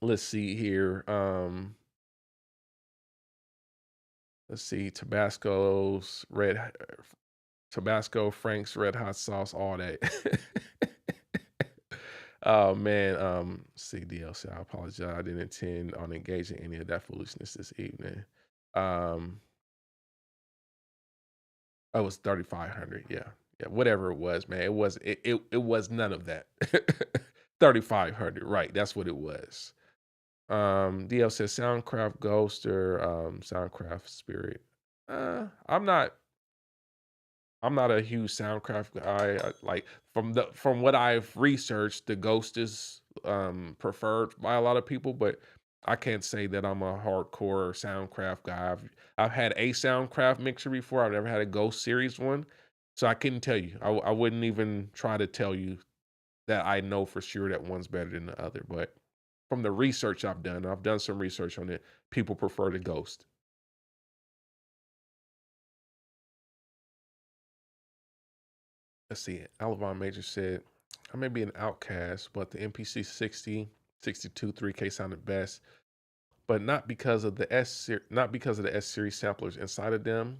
let's see here. Let's see, Tabasco, Frank's red hot sauce, all that. Oh man, CDLC, I apologize. I didn't intend on engaging any of that foolishness this evening. Um, oh, it was 3,500. Yeah, yeah, whatever it was, man. It was none of that. 3,500, right? That's what it was. DL says Soundcraft Ghost or Soundcraft Spirit. I'm not a huge Soundcraft guy. Like from what I've researched, the Ghost is preferred by a lot of people, but I can't say that I'm a hardcore Soundcraft guy. I've had a Soundcraft mixer before. I've never had a Ghost series one, so I couldn't tell you. I wouldn't even try to tell you that I know for sure that one's better than the other. But from the research I've done some research on it. People prefer the Ghost. Let's see. Alabama Major said, I may be an outcast, but the MPC 60, 62, 3K sounded best, but not because of the S series samplers inside of them.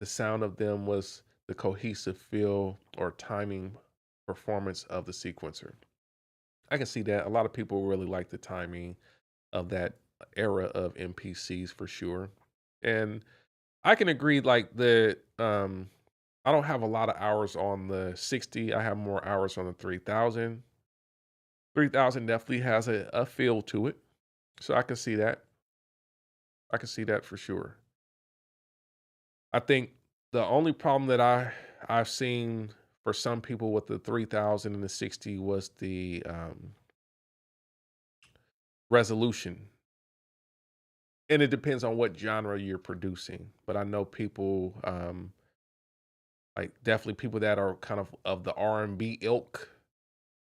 The sound of them was the cohesive feel or timing performance of the sequencer. I can see that. A lot of people really like the timing of that era of MPCs for sure. And I can agree, like I don't have a lot of hours on the 60. I have more hours on the 3,000. 3,000 definitely has a feel to it. So I can see that. I can see that for sure. I think the only problem that I've seen for some people with the 3,000 and the 60 was the resolution. And it depends on what genre you're producing. But I know people like definitely people that are kind of the R&B ilk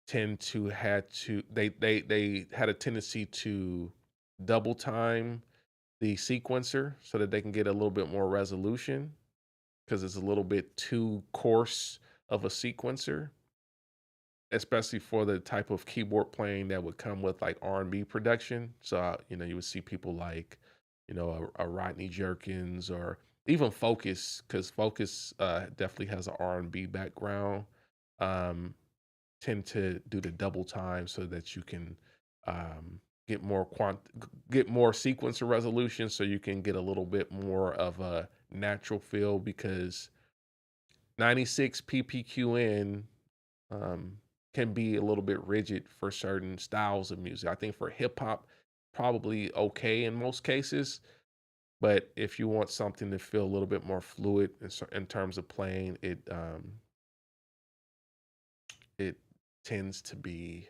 tend to had to they had a tendency to double time the sequencer so that they can get a little bit more resolution because it's a little bit too coarse of a sequencer, especially for the type of keyboard playing that would come with like R&B production. So you would see people like a Rodney Jerkins or even Focus, because Focus definitely has an R&B background. Um, Tend to do the double time so that you can um, get more get more sequencer resolution, so you can get a little bit more of a natural feel, because 96 ppqn um, can be a little bit rigid for certain styles of music. I think for hip hop, probably okay in most cases, but if you want something to feel a little bit more fluid in terms of playing, it tends to be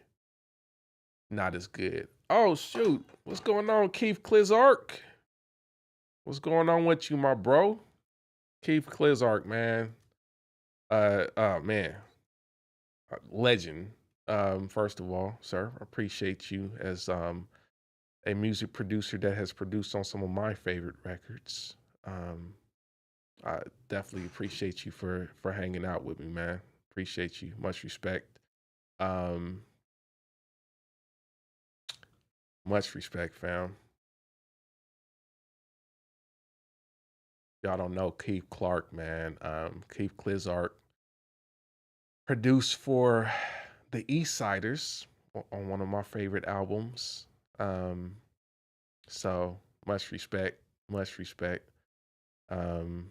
not as good. Oh shoot. What's going on, Keith Clizark? What's going on with you, my bro? Keith Clizark, man. Oh man, legend. First of all, sir, appreciate you as a music producer that has produced on some of my favorite records. Um, I definitely appreciate you for hanging out with me, man. Appreciate you. Much respect. Um, much respect, fam. Y'all don't know Keith Clark, man. Keith Clizart produced for the East Siders on one of my favorite albums. Um, so much respect, much respect. Um,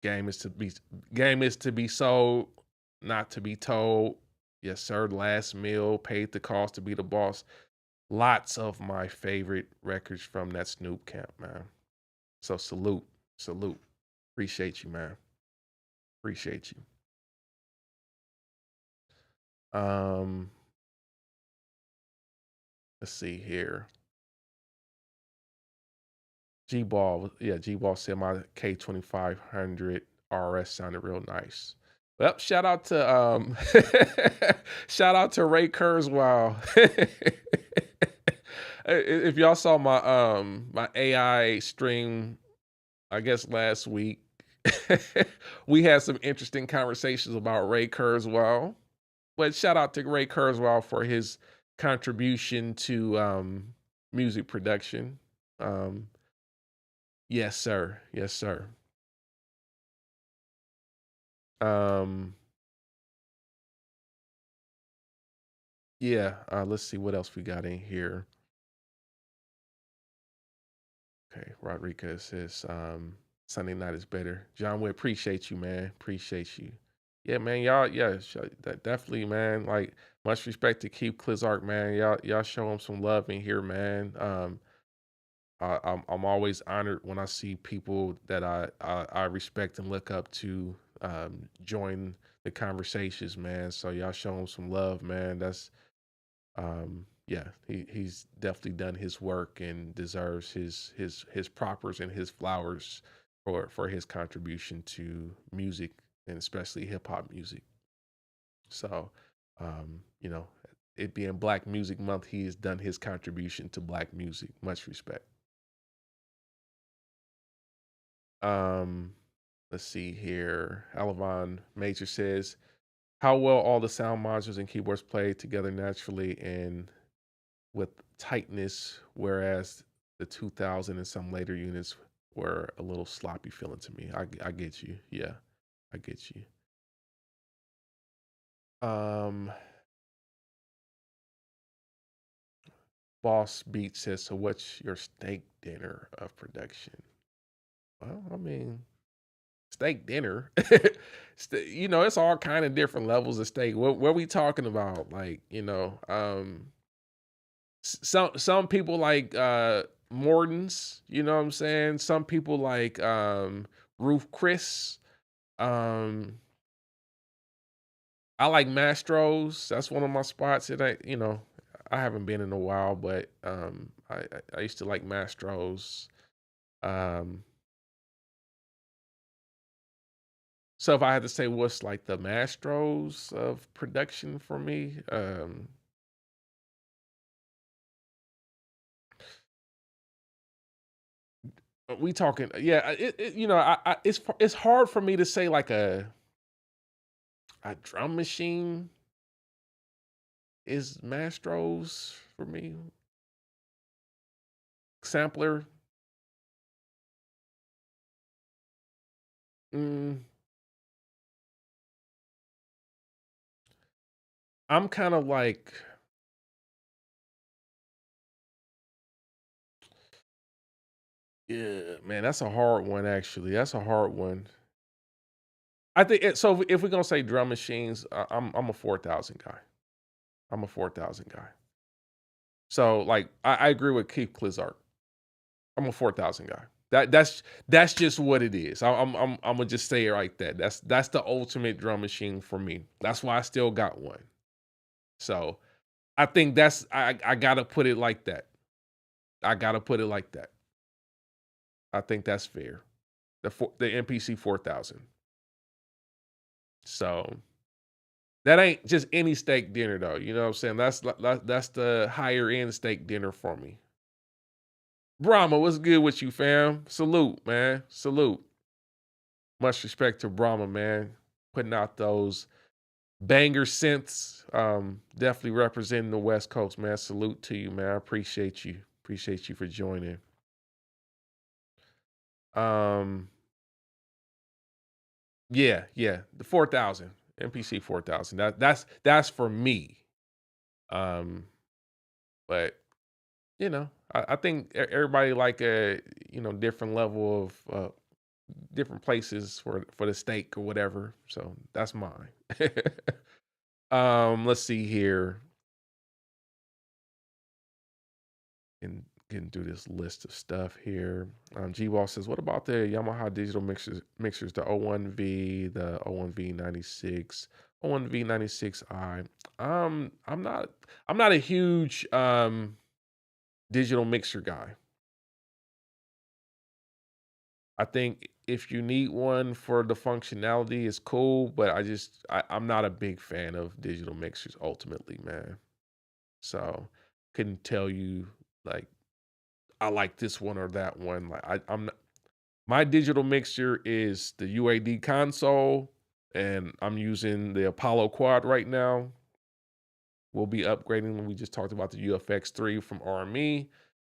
game is to be game is to be sold, not to be told. Yes, sir. Last meal, paid the cost to be the boss. Lots of my favorite records from that Snoop camp, man. So salute, salute. Appreciate you, man. Appreciate you. Um, let's see here. G Ball, yeah, G Ball said my K2500 RS sounded real nice. Well, shout out to shout out to Ray Kurzweil. If y'all saw my AI stream, I guess last week, we had some interesting conversations about Ray Kurzweil. But shout out to Ray Kurzweil for his contribution to music production. Um, yes, sir. Yes, sir. Um, yeah. Let's see what else we got in here. Okay, Rodriguez says Sunday night is better. John, we appreciate you, man. Appreciate you. Yeah, man. Y'all, yeah, definitely, man. Like much respect to Keith Clizark, man. Y'all show him some love in here, man. I'm always honored when I see people that I respect and look up to join the conversations, man. So y'all show him some love, man. That's yeah, he's definitely done his work and deserves his propers and his flowers for his contribution to music and especially hip hop music. So, you know, it being Black Music Month, he has done his contribution to Black music. Much respect. Um, let's see here. Alavon Major says, how well all the sound modules and keyboards play together naturally and with tightness, whereas the 2000 and some later units were a little sloppy feeling to me. I get you. Yeah, I get you. Um, Boss Beat says, so what's your steak dinner of production? Well, I mean, steak dinner. It's all kind of different levels of steak. What are we talking about? Like, some people like Morton's, you know what I'm saying? Some people like Roof Chris. Um I like Mastro's. That's one of my spots that I haven't been in a while, but I used to like Mastro's. Um so if I had to say what's like the Mastro's of production for me, we talking, yeah, it's hard for me to say like a drum machine is Mastro's for me. Sampler. Mm, I'm kind of like, yeah, man, that's a hard one actually. That's a hard one. I think so. If we're gonna say drum machines, I'm a 4,000 guy. I'm a 4,000 guy. So like I agree with Keith Clizart. I'm a 4,000 guy. That's just what it is. I'm gonna just say it like that. That's the ultimate drum machine for me. That's why I still got one. So I think I gotta put it like that. I gotta put it like that. I think that's fair. The MPC 4,000. So that ain't just any steak dinner though. You know what I'm saying? That's the higher end steak dinner for me. Brahma, what's good with you, fam? Salute, man. Salute. Much respect to Brahma, man. Putting out those banger synths. Definitely representing the West Coast, man. Salute to you, man. I appreciate you. Appreciate you for joining. Um, yeah, the 4000 MPC 4000. That's for me. Um, but I think everybody like a different level of different places for the steak or whatever. So that's mine. Let's see here. Getting through this list of stuff here. G-Wall says, what about the Yamaha digital mixers, the 01V, the 01V96, 01V96i? I'm not a huge digital mixer guy. I think if you need one for the functionality, it's cool, but I'm not a big fan of digital mixers ultimately, man. So couldn't tell you like I like this one or that one. Like I'm not, my digital mixer is the UAD console, and I'm using the Apollo Quad right now. We'll be upgrading. We just talked about the UFX3 from RME.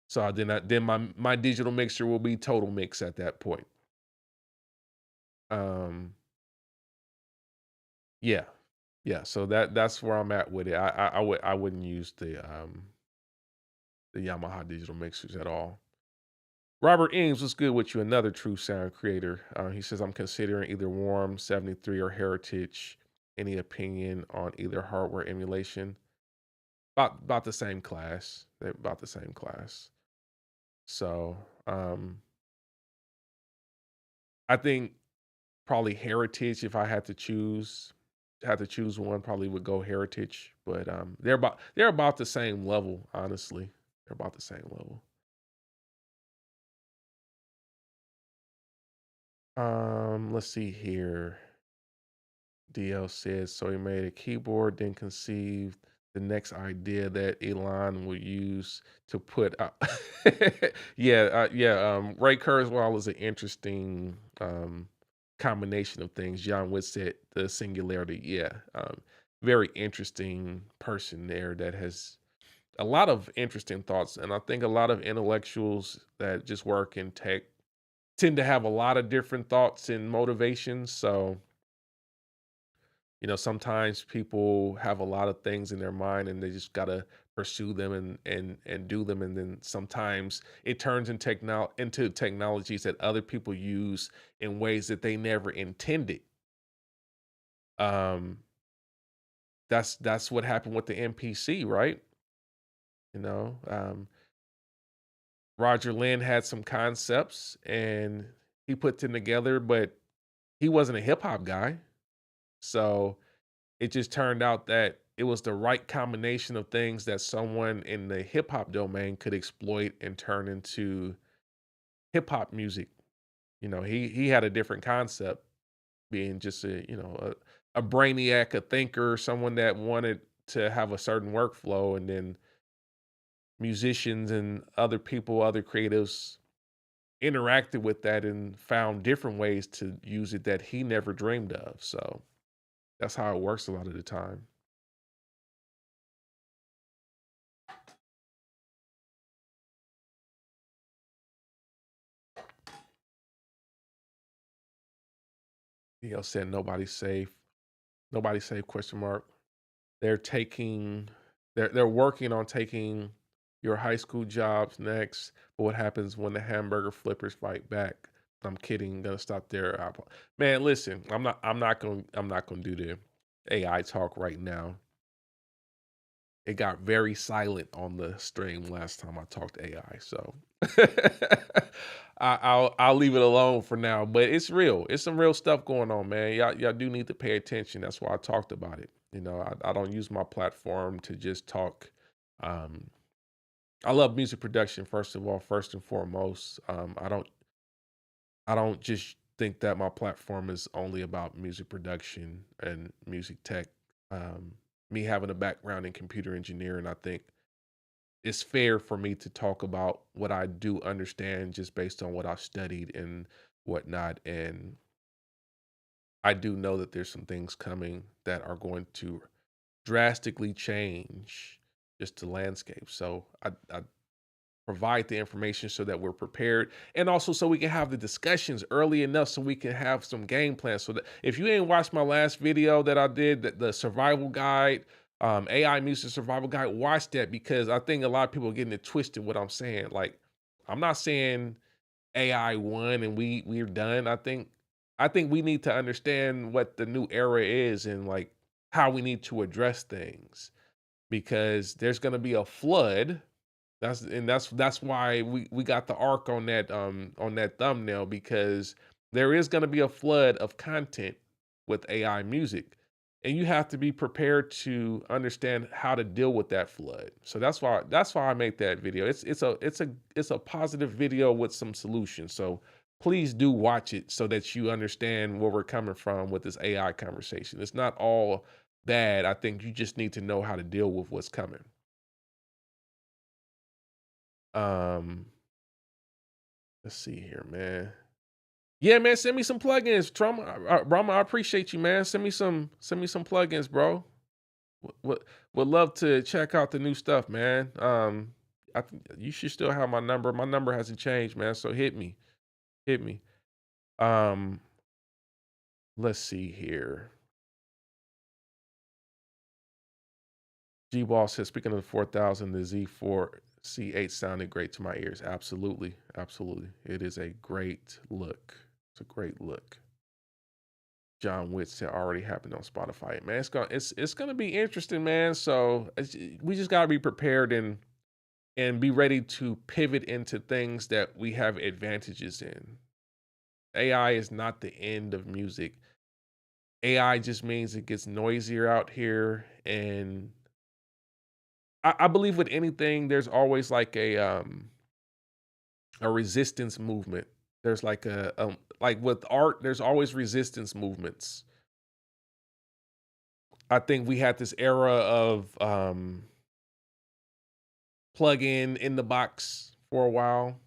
So then my digital mixer will be Total Mix at that point. Um, yeah, yeah. So that's where I'm at with it. I wouldn't use the Yamaha digital mixers at all. Robert Ings, what's good with you? Another true sound creator. He says, I'm considering either Warm 73 or Heritage. Any opinion on either hardware emulation? About the same class. They're about the same class. So I think probably Heritage, if I had to choose one, probably would go Heritage. But they're about the same level, honestly. They're about the same level. Let's see here. DL says, so he made a keyboard, then conceived the next idea that Elon would use to put out. Yeah. Ray Kurzweil is an interesting combination of things. John Witt said the singularity. Yeah. Very interesting person there that has a lot of interesting thoughts. And I think a lot of intellectuals that just work in tech tend to have a lot of different thoughts and motivations. So sometimes people have a lot of things in their mind and they just gotta pursue them and do them. And then sometimes it turns into technologies that other people use in ways that they never intended. Um, that's what happened with the MPC, right? You know, um, Roger Lynn had some concepts and he put them together, but he wasn't a hip hop guy. So it just turned out that it was the right combination of things that someone in the hip hop domain could exploit and turn into hip hop music. He had a different concept, being just a brainiac, a thinker, someone that wanted to have a certain workflow, and then musicians and other people, other creatives interacted with that and found different ways to use it that he never dreamed of. So that's how it works a lot of the time. DL said nobody's safe. Nobody's safe, question mark. They're taking they're working on taking your high school jobs next. But what happens when the hamburger flippers fight back? I'm kidding. Gonna stop there. Man, listen, I'm not gonna do the AI talk right now. It got very silent on the stream last time I talked AI, so I'll leave it alone for now. But it's real. It's some real stuff going on, man. Y'all do need to pay attention. That's why I talked about it. I don't use my platform to just talk. Um, I love music production first of all, first and foremost. I don't just think that my platform is only about music production and music tech. Um, Me having a background in computer engineering, I think it's fair for me to talk about what I do understand just based on what I've studied and whatnot. And I do know that there's some things coming that are going to drastically change just the landscape. So I provide the information so that we're prepared, and also so we can have the discussions early enough so we can have some game plans. So that if you ain't watched my last video that I did, that the survival guide, AI music survival guide, watch that, because I think a lot of people are getting it twisted what I'm saying. Like, I'm not saying AI won and we're done. I think we need to understand what the new era is and like how we need to address things, because there's going to be a flood. That's why we got the arc on that thumbnail, because there is going to be a flood of content with AI music, and you have to be prepared to understand how to deal with that flood. So that's why I make that video. It's a positive video with some solutions. So please do watch it so that you understand where we're coming from with this AI conversation. It's not all bad. I think you just need to know how to deal with what's coming. Um, let's see here, man. Yeah, man, send me some plugins, Trauma. Brahma, I appreciate you, man. Send me some plugins, bro. Would love to check out the new stuff, man. You should still have my number. My number hasn't changed, man. So hit me. Um, let's see here. G Ball says, speaking of the 4000, the Z4 C8 sounded great to my ears. Absolutely, absolutely. It is a great look. It's a great look. John Witt said already happened on Spotify. Man, it's gonna be interesting, man. So we just gotta be prepared and be ready to pivot into things that we have advantages in. AI is not the end of music. AI just means it gets noisier out here, and I believe with anything, there's always like a resistance movement. There's like like with art, there's always resistance movements. I think we had this era of plug in the box for a while,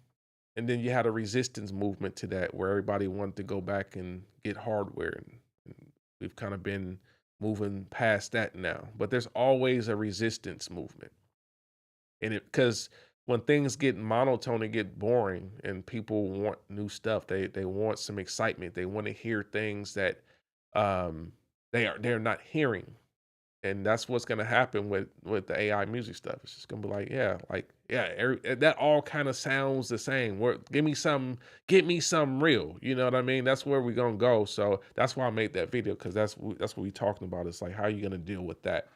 and then you had a resistance movement to that where everybody wanted to go back and get hardware, and we've kind of been moving past that now. But there's always a resistance movement, and it because when things get monotone and get boring, and people want new stuff, they want some excitement. They want to hear things that um, they're not hearing, and that's what's gonna happen with the AI music stuff. It's just gonna be like, yeah, that all kind of sounds the same. Give me some real. You know what I mean? That's where we're gonna go. So that's why I made that video, because that's what we're talking about. It's like, how are you gonna deal with that?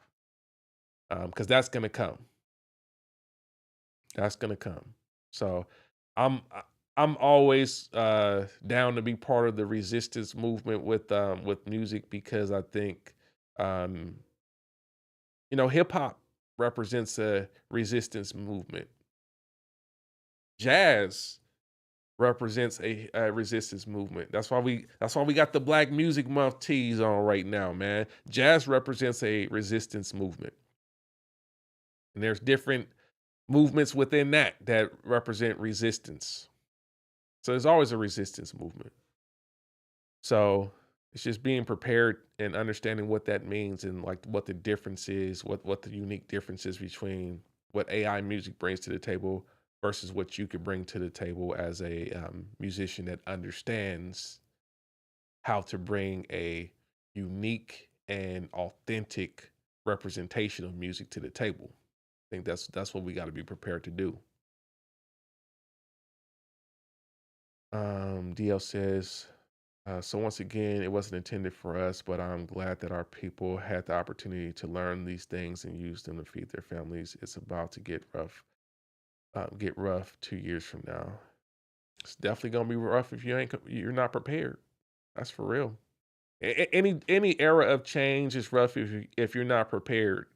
Because that's gonna come. That's gonna come. So I'm I- I'm always down to be part of the resistance movement with music, because I think um hip hop represents a resistance movement. Jazz represents a resistance movement. That's why we got the Black Music Month tees on right now, man. Jazz represents a resistance movement. And there's different movements within that represent resistance. So there's always a resistance movement. So it's just being prepared and understanding what that means, and like what the difference is, what the unique difference is between what AI music brings to the table versus what you could bring to the table as a musician that understands how to bring a unique and authentic representation of music to the table. I think that's what we got to be prepared to do. DL says, so once again, it wasn't intended for us, but I'm glad that our people had the opportunity to learn these things and use them to feed their families. It's about to get rough 2 years from now. It's definitely gonna be rough if you're not prepared. That's for real. Any era of change is rough if you're not prepared.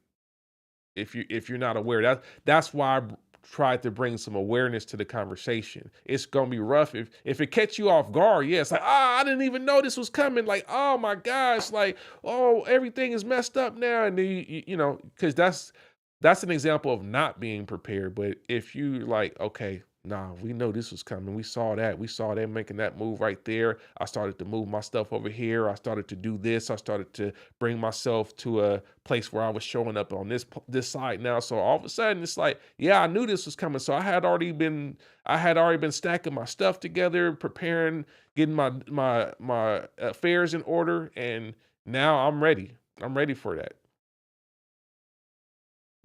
If you're not aware. That's why try to bring some awareness to the conversation. It's gonna be rough if it catch you off guard. Yeah, it's like, I didn't even know this was coming. Like, oh my gosh, like, oh, everything is messed up now. And then because that's an example of not being prepared. But if you like, okay, nah, we know this was coming. We saw that. We saw them making that move right there. I started to move my stuff over here. I started to do this. I started to bring myself to a place where I was showing up on this side now. So all of a sudden, it's like, yeah, I knew this was coming. So I had already been stacking my stuff together, preparing, getting my affairs in order, and now I'm ready. I'm ready for that.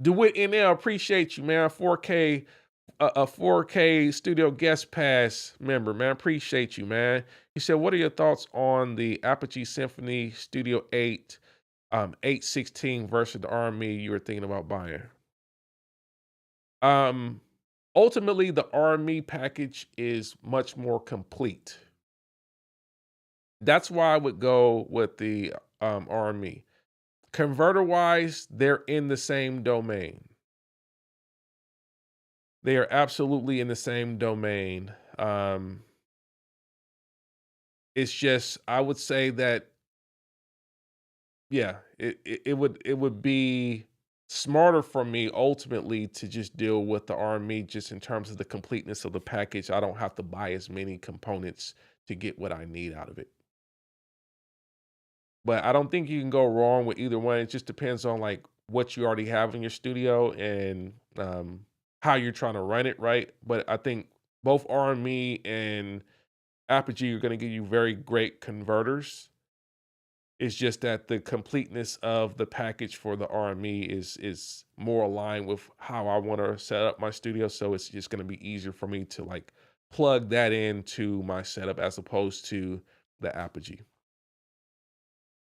DeWitt NL, appreciate you, man. 4K, a 4K Studio Guest Pass member, man. Appreciate you, man. He said, "What are your thoughts on the Apogee Symphony Studio 8, 816 versus the RME you were thinking about buying?" Um, Ultimately, the RME package is much more complete. That's why I would go with the RME. Converter wise, they're in the same domain. They are absolutely in the same domain. It's just I would say that yeah, it would be smarter for me ultimately to just deal with the RME just in terms of the completeness of the package. I don't have to buy as many components to get what I need out of it. But I don't think you can go wrong with either one. It just depends on like what you already have in your studio and how you're trying to run it, right? But I think both RME and Apogee are going to give you very great converters. It's just that the completeness of the package for the RME is more aligned with how I want to set up my studio. So it's just going to be easier for me to like plug that into my setup as opposed to the Apogee.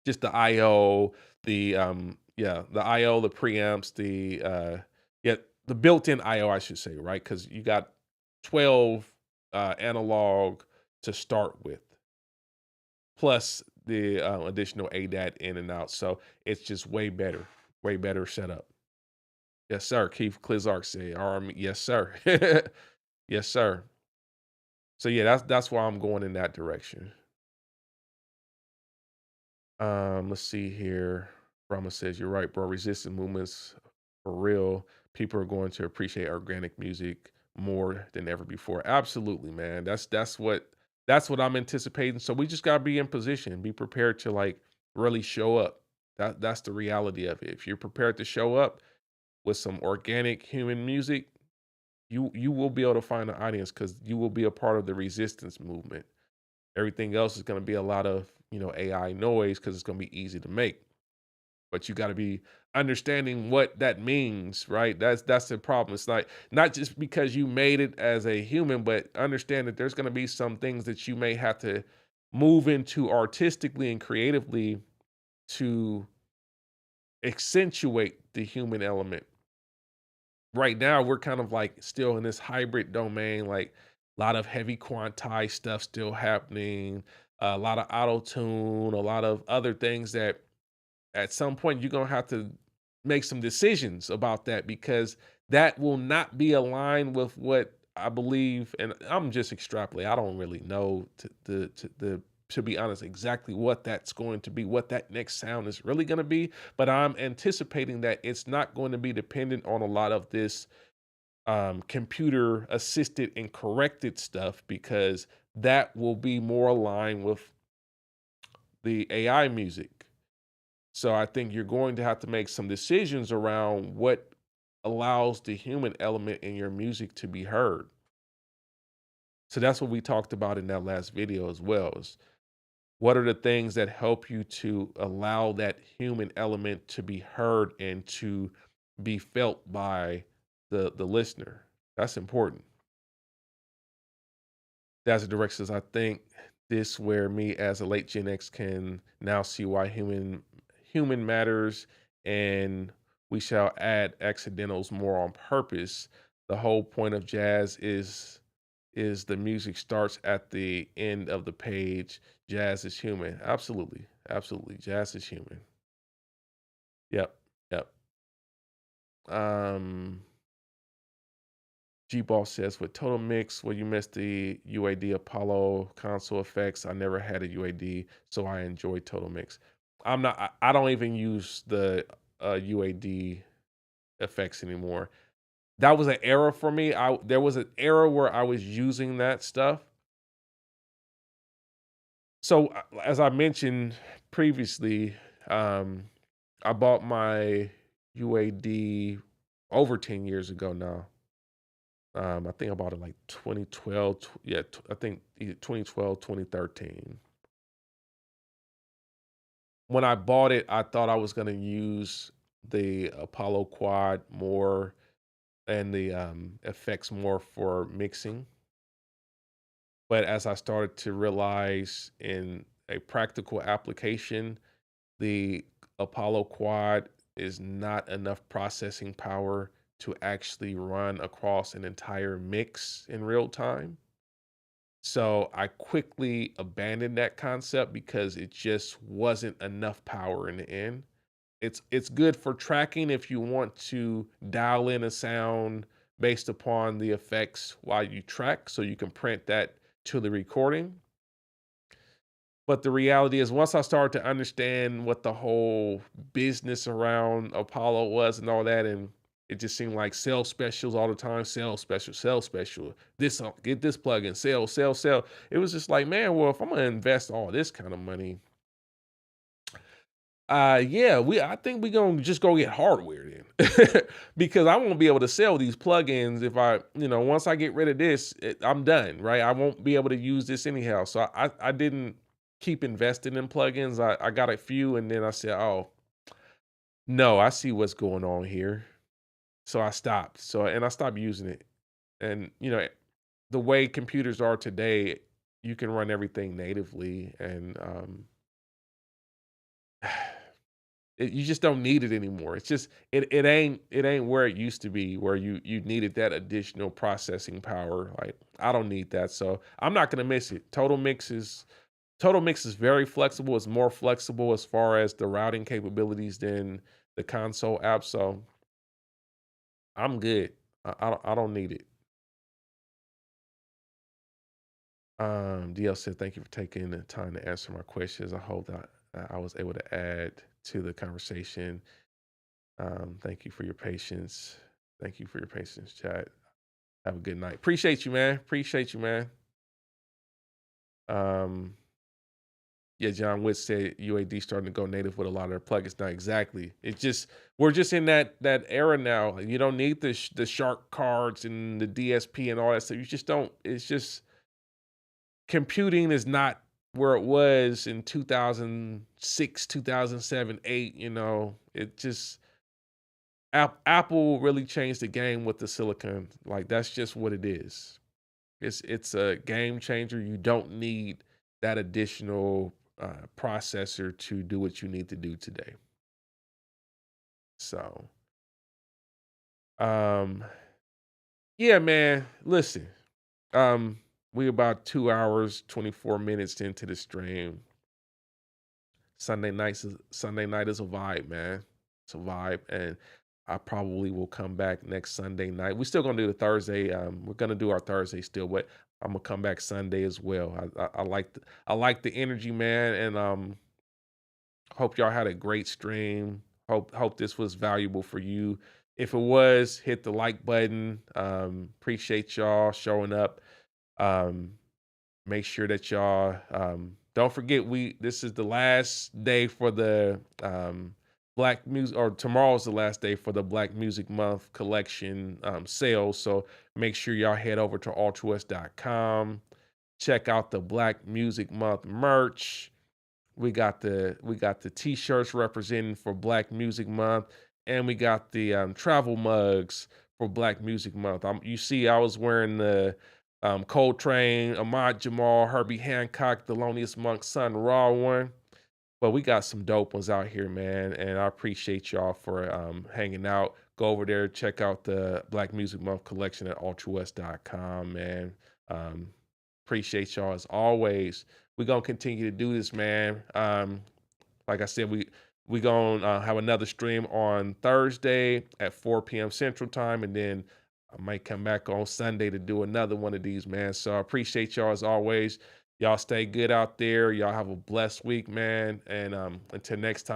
Just the IO, the IO, the preamps, yeah, the built-in IO, I should say, right? Because you got 12 analog to start with, plus the additional ADAT in and out. So it's just way better setup. Yes, sir. Keith Klizark said, yes, sir. Yes, sir. So yeah, that's why I'm going in that direction. Let's see here. Rama says, "You're right, bro. Resistance movements for real. People are going to appreciate organic music more than ever before." Absolutely, man. That's what I'm anticipating. So we just gotta be in position, be prepared to like really show up. That's the reality of it. If you're prepared to show up with some organic human music, you will be able to find an audience because you will be a part of the resistance movement. Everything else is going to be a lot of, AI noise because it's going to be easy to make. But you got to be understanding what that means, right? That's the problem. It's not just because you made it as a human, but understand that there's going to be some things that you may have to move into artistically and creatively to accentuate the human element. Right now, we're kind of like still in this hybrid domain, like a lot of heavy quantized stuff still happening, a lot of auto tune, a lot of other things that at some point you're gonna have to make some decisions about that because that will not be aligned with what I believe. And I'm just extrapolating. I don't really know to be honest exactly what that's going to be, what that next sound is really going to be. But I'm anticipating that it's not going to be dependent on a lot of this computer assisted and corrected stuff because that will be more aligned with the AI music. So I think you're going to have to make some decisions around what allows the human element in your music to be heard. So that's what we talked about in that last video as well. Is what are the things that help you to allow that human element to be heard and to be felt by the listener? That's important. That's the directions I think this where me as a late Gen X can now see why human matters, and we shall add accidentals more on purpose. The whole point of jazz is the music starts at the end of the page. Jazz is human. Absolutely. Absolutely. Jazz is human. Yep. Yep. Um G-Ball says, with Total Mix, will you miss the UAD Apollo console effects? I never had a UAD, so I enjoy Total Mix. I don't even use the UAD effects anymore. That was an era for me. There was an era where I was using that stuff. So as I mentioned previously, um, I bought my UAD over 10 years ago now. I think I bought it like 2012. Yeah, I think either 2012, 2013. When I bought it, I thought I was going to use the Apollo Quad more and the effects more for mixing. But as I started to realize in a practical application, the Apollo Quad is not enough processing power to actually run across an entire mix in real time. So I quickly abandoned that concept because it just wasn't enough power in the end. It's good for tracking if you want to dial in a sound based upon the effects while you track, so you can print that to the recording. But the reality is, once I started to understand what the whole business around Apollo was and all that, and it just seemed like sell specials all the time, sell special, sell special. This get this plugin, sell, sell, sell. It was just like, man, well, if I'm gonna invest all this kind of money, yeah, I think we're gonna just go get hardware then, because I won't be able to sell these plugins if once I get rid of this, I'm done, right? I won't be able to use this anyhow. So I didn't keep investing in plugins. I got a few, and then I said, oh no, I see what's going on here. So I stopped. And I stopped using it. And the way computers are today, you can run everything natively, and you just don't need it anymore. It's just it ain't where it used to be, where you needed that additional processing power. Like, I don't need that, so I'm not gonna miss it. Total Mix is very flexible. It's more flexible as far as the routing capabilities than the console app. So I'm good. I don't need it. DL said, thank you for taking the time to answer my questions. I hope that I was able to add to the conversation. Thank you for your patience. Thank you for your patience, chat. Have a good night. Appreciate you, man. Appreciate you, man. Um, yeah, John Witt said UAD starting to go native with a lot of their plugins now. Exactly. We're just in that era now. You don't need the shark cards and the DSP and all that stuff. You just don't. It's just computing is not where it was in 2006, 2007, 8. It just Apple really changed the game with the silicon. Like, that's just what it is. It's a game changer. You don't need that additional processor to do what you need to do today. So, um, yeah, man. Listen, we about 2 hours, 24 minutes into the stream. Sunday night is a vibe, man. It's a vibe, and I probably will come back next Sunday night. We're still gonna do the Thursday. We're gonna do our Thursday still, but I'm gonna come back Sunday as well. I like the energy, man, and hope y'all had a great stream. Hope this was valuable for you. If it was, hit the like button. Appreciate y'all showing up. Um, Make sure that y'all don't forget, this is the last day for the Black Music, or tomorrow's the last day for the Black Music Month collection sale. So make sure y'all head over to altruist.com. Check out the Black Music Month merch. We got the t-shirts representing for Black Music Month, and we got the travel mugs for Black Music Month. You see, I was wearing the Coltrane, Ahmad Jamal, Herbie Hancock, Thelonious Monk, Sun Ra one. But we got some dope ones out here, man, and I appreciate y'all for hanging out. Go over there, check out the Black Music Month collection at ultrawest.com, man. Um, Appreciate y'all as always. We're gonna continue to do this, man. Like I said, we gonna have another stream on Thursday at 4 p.m. Central Time, and then I might come back on Sunday to do another one of these, man. So I appreciate y'all as always. Y'all stay good out there. Y'all have a blessed week, man. And until next time.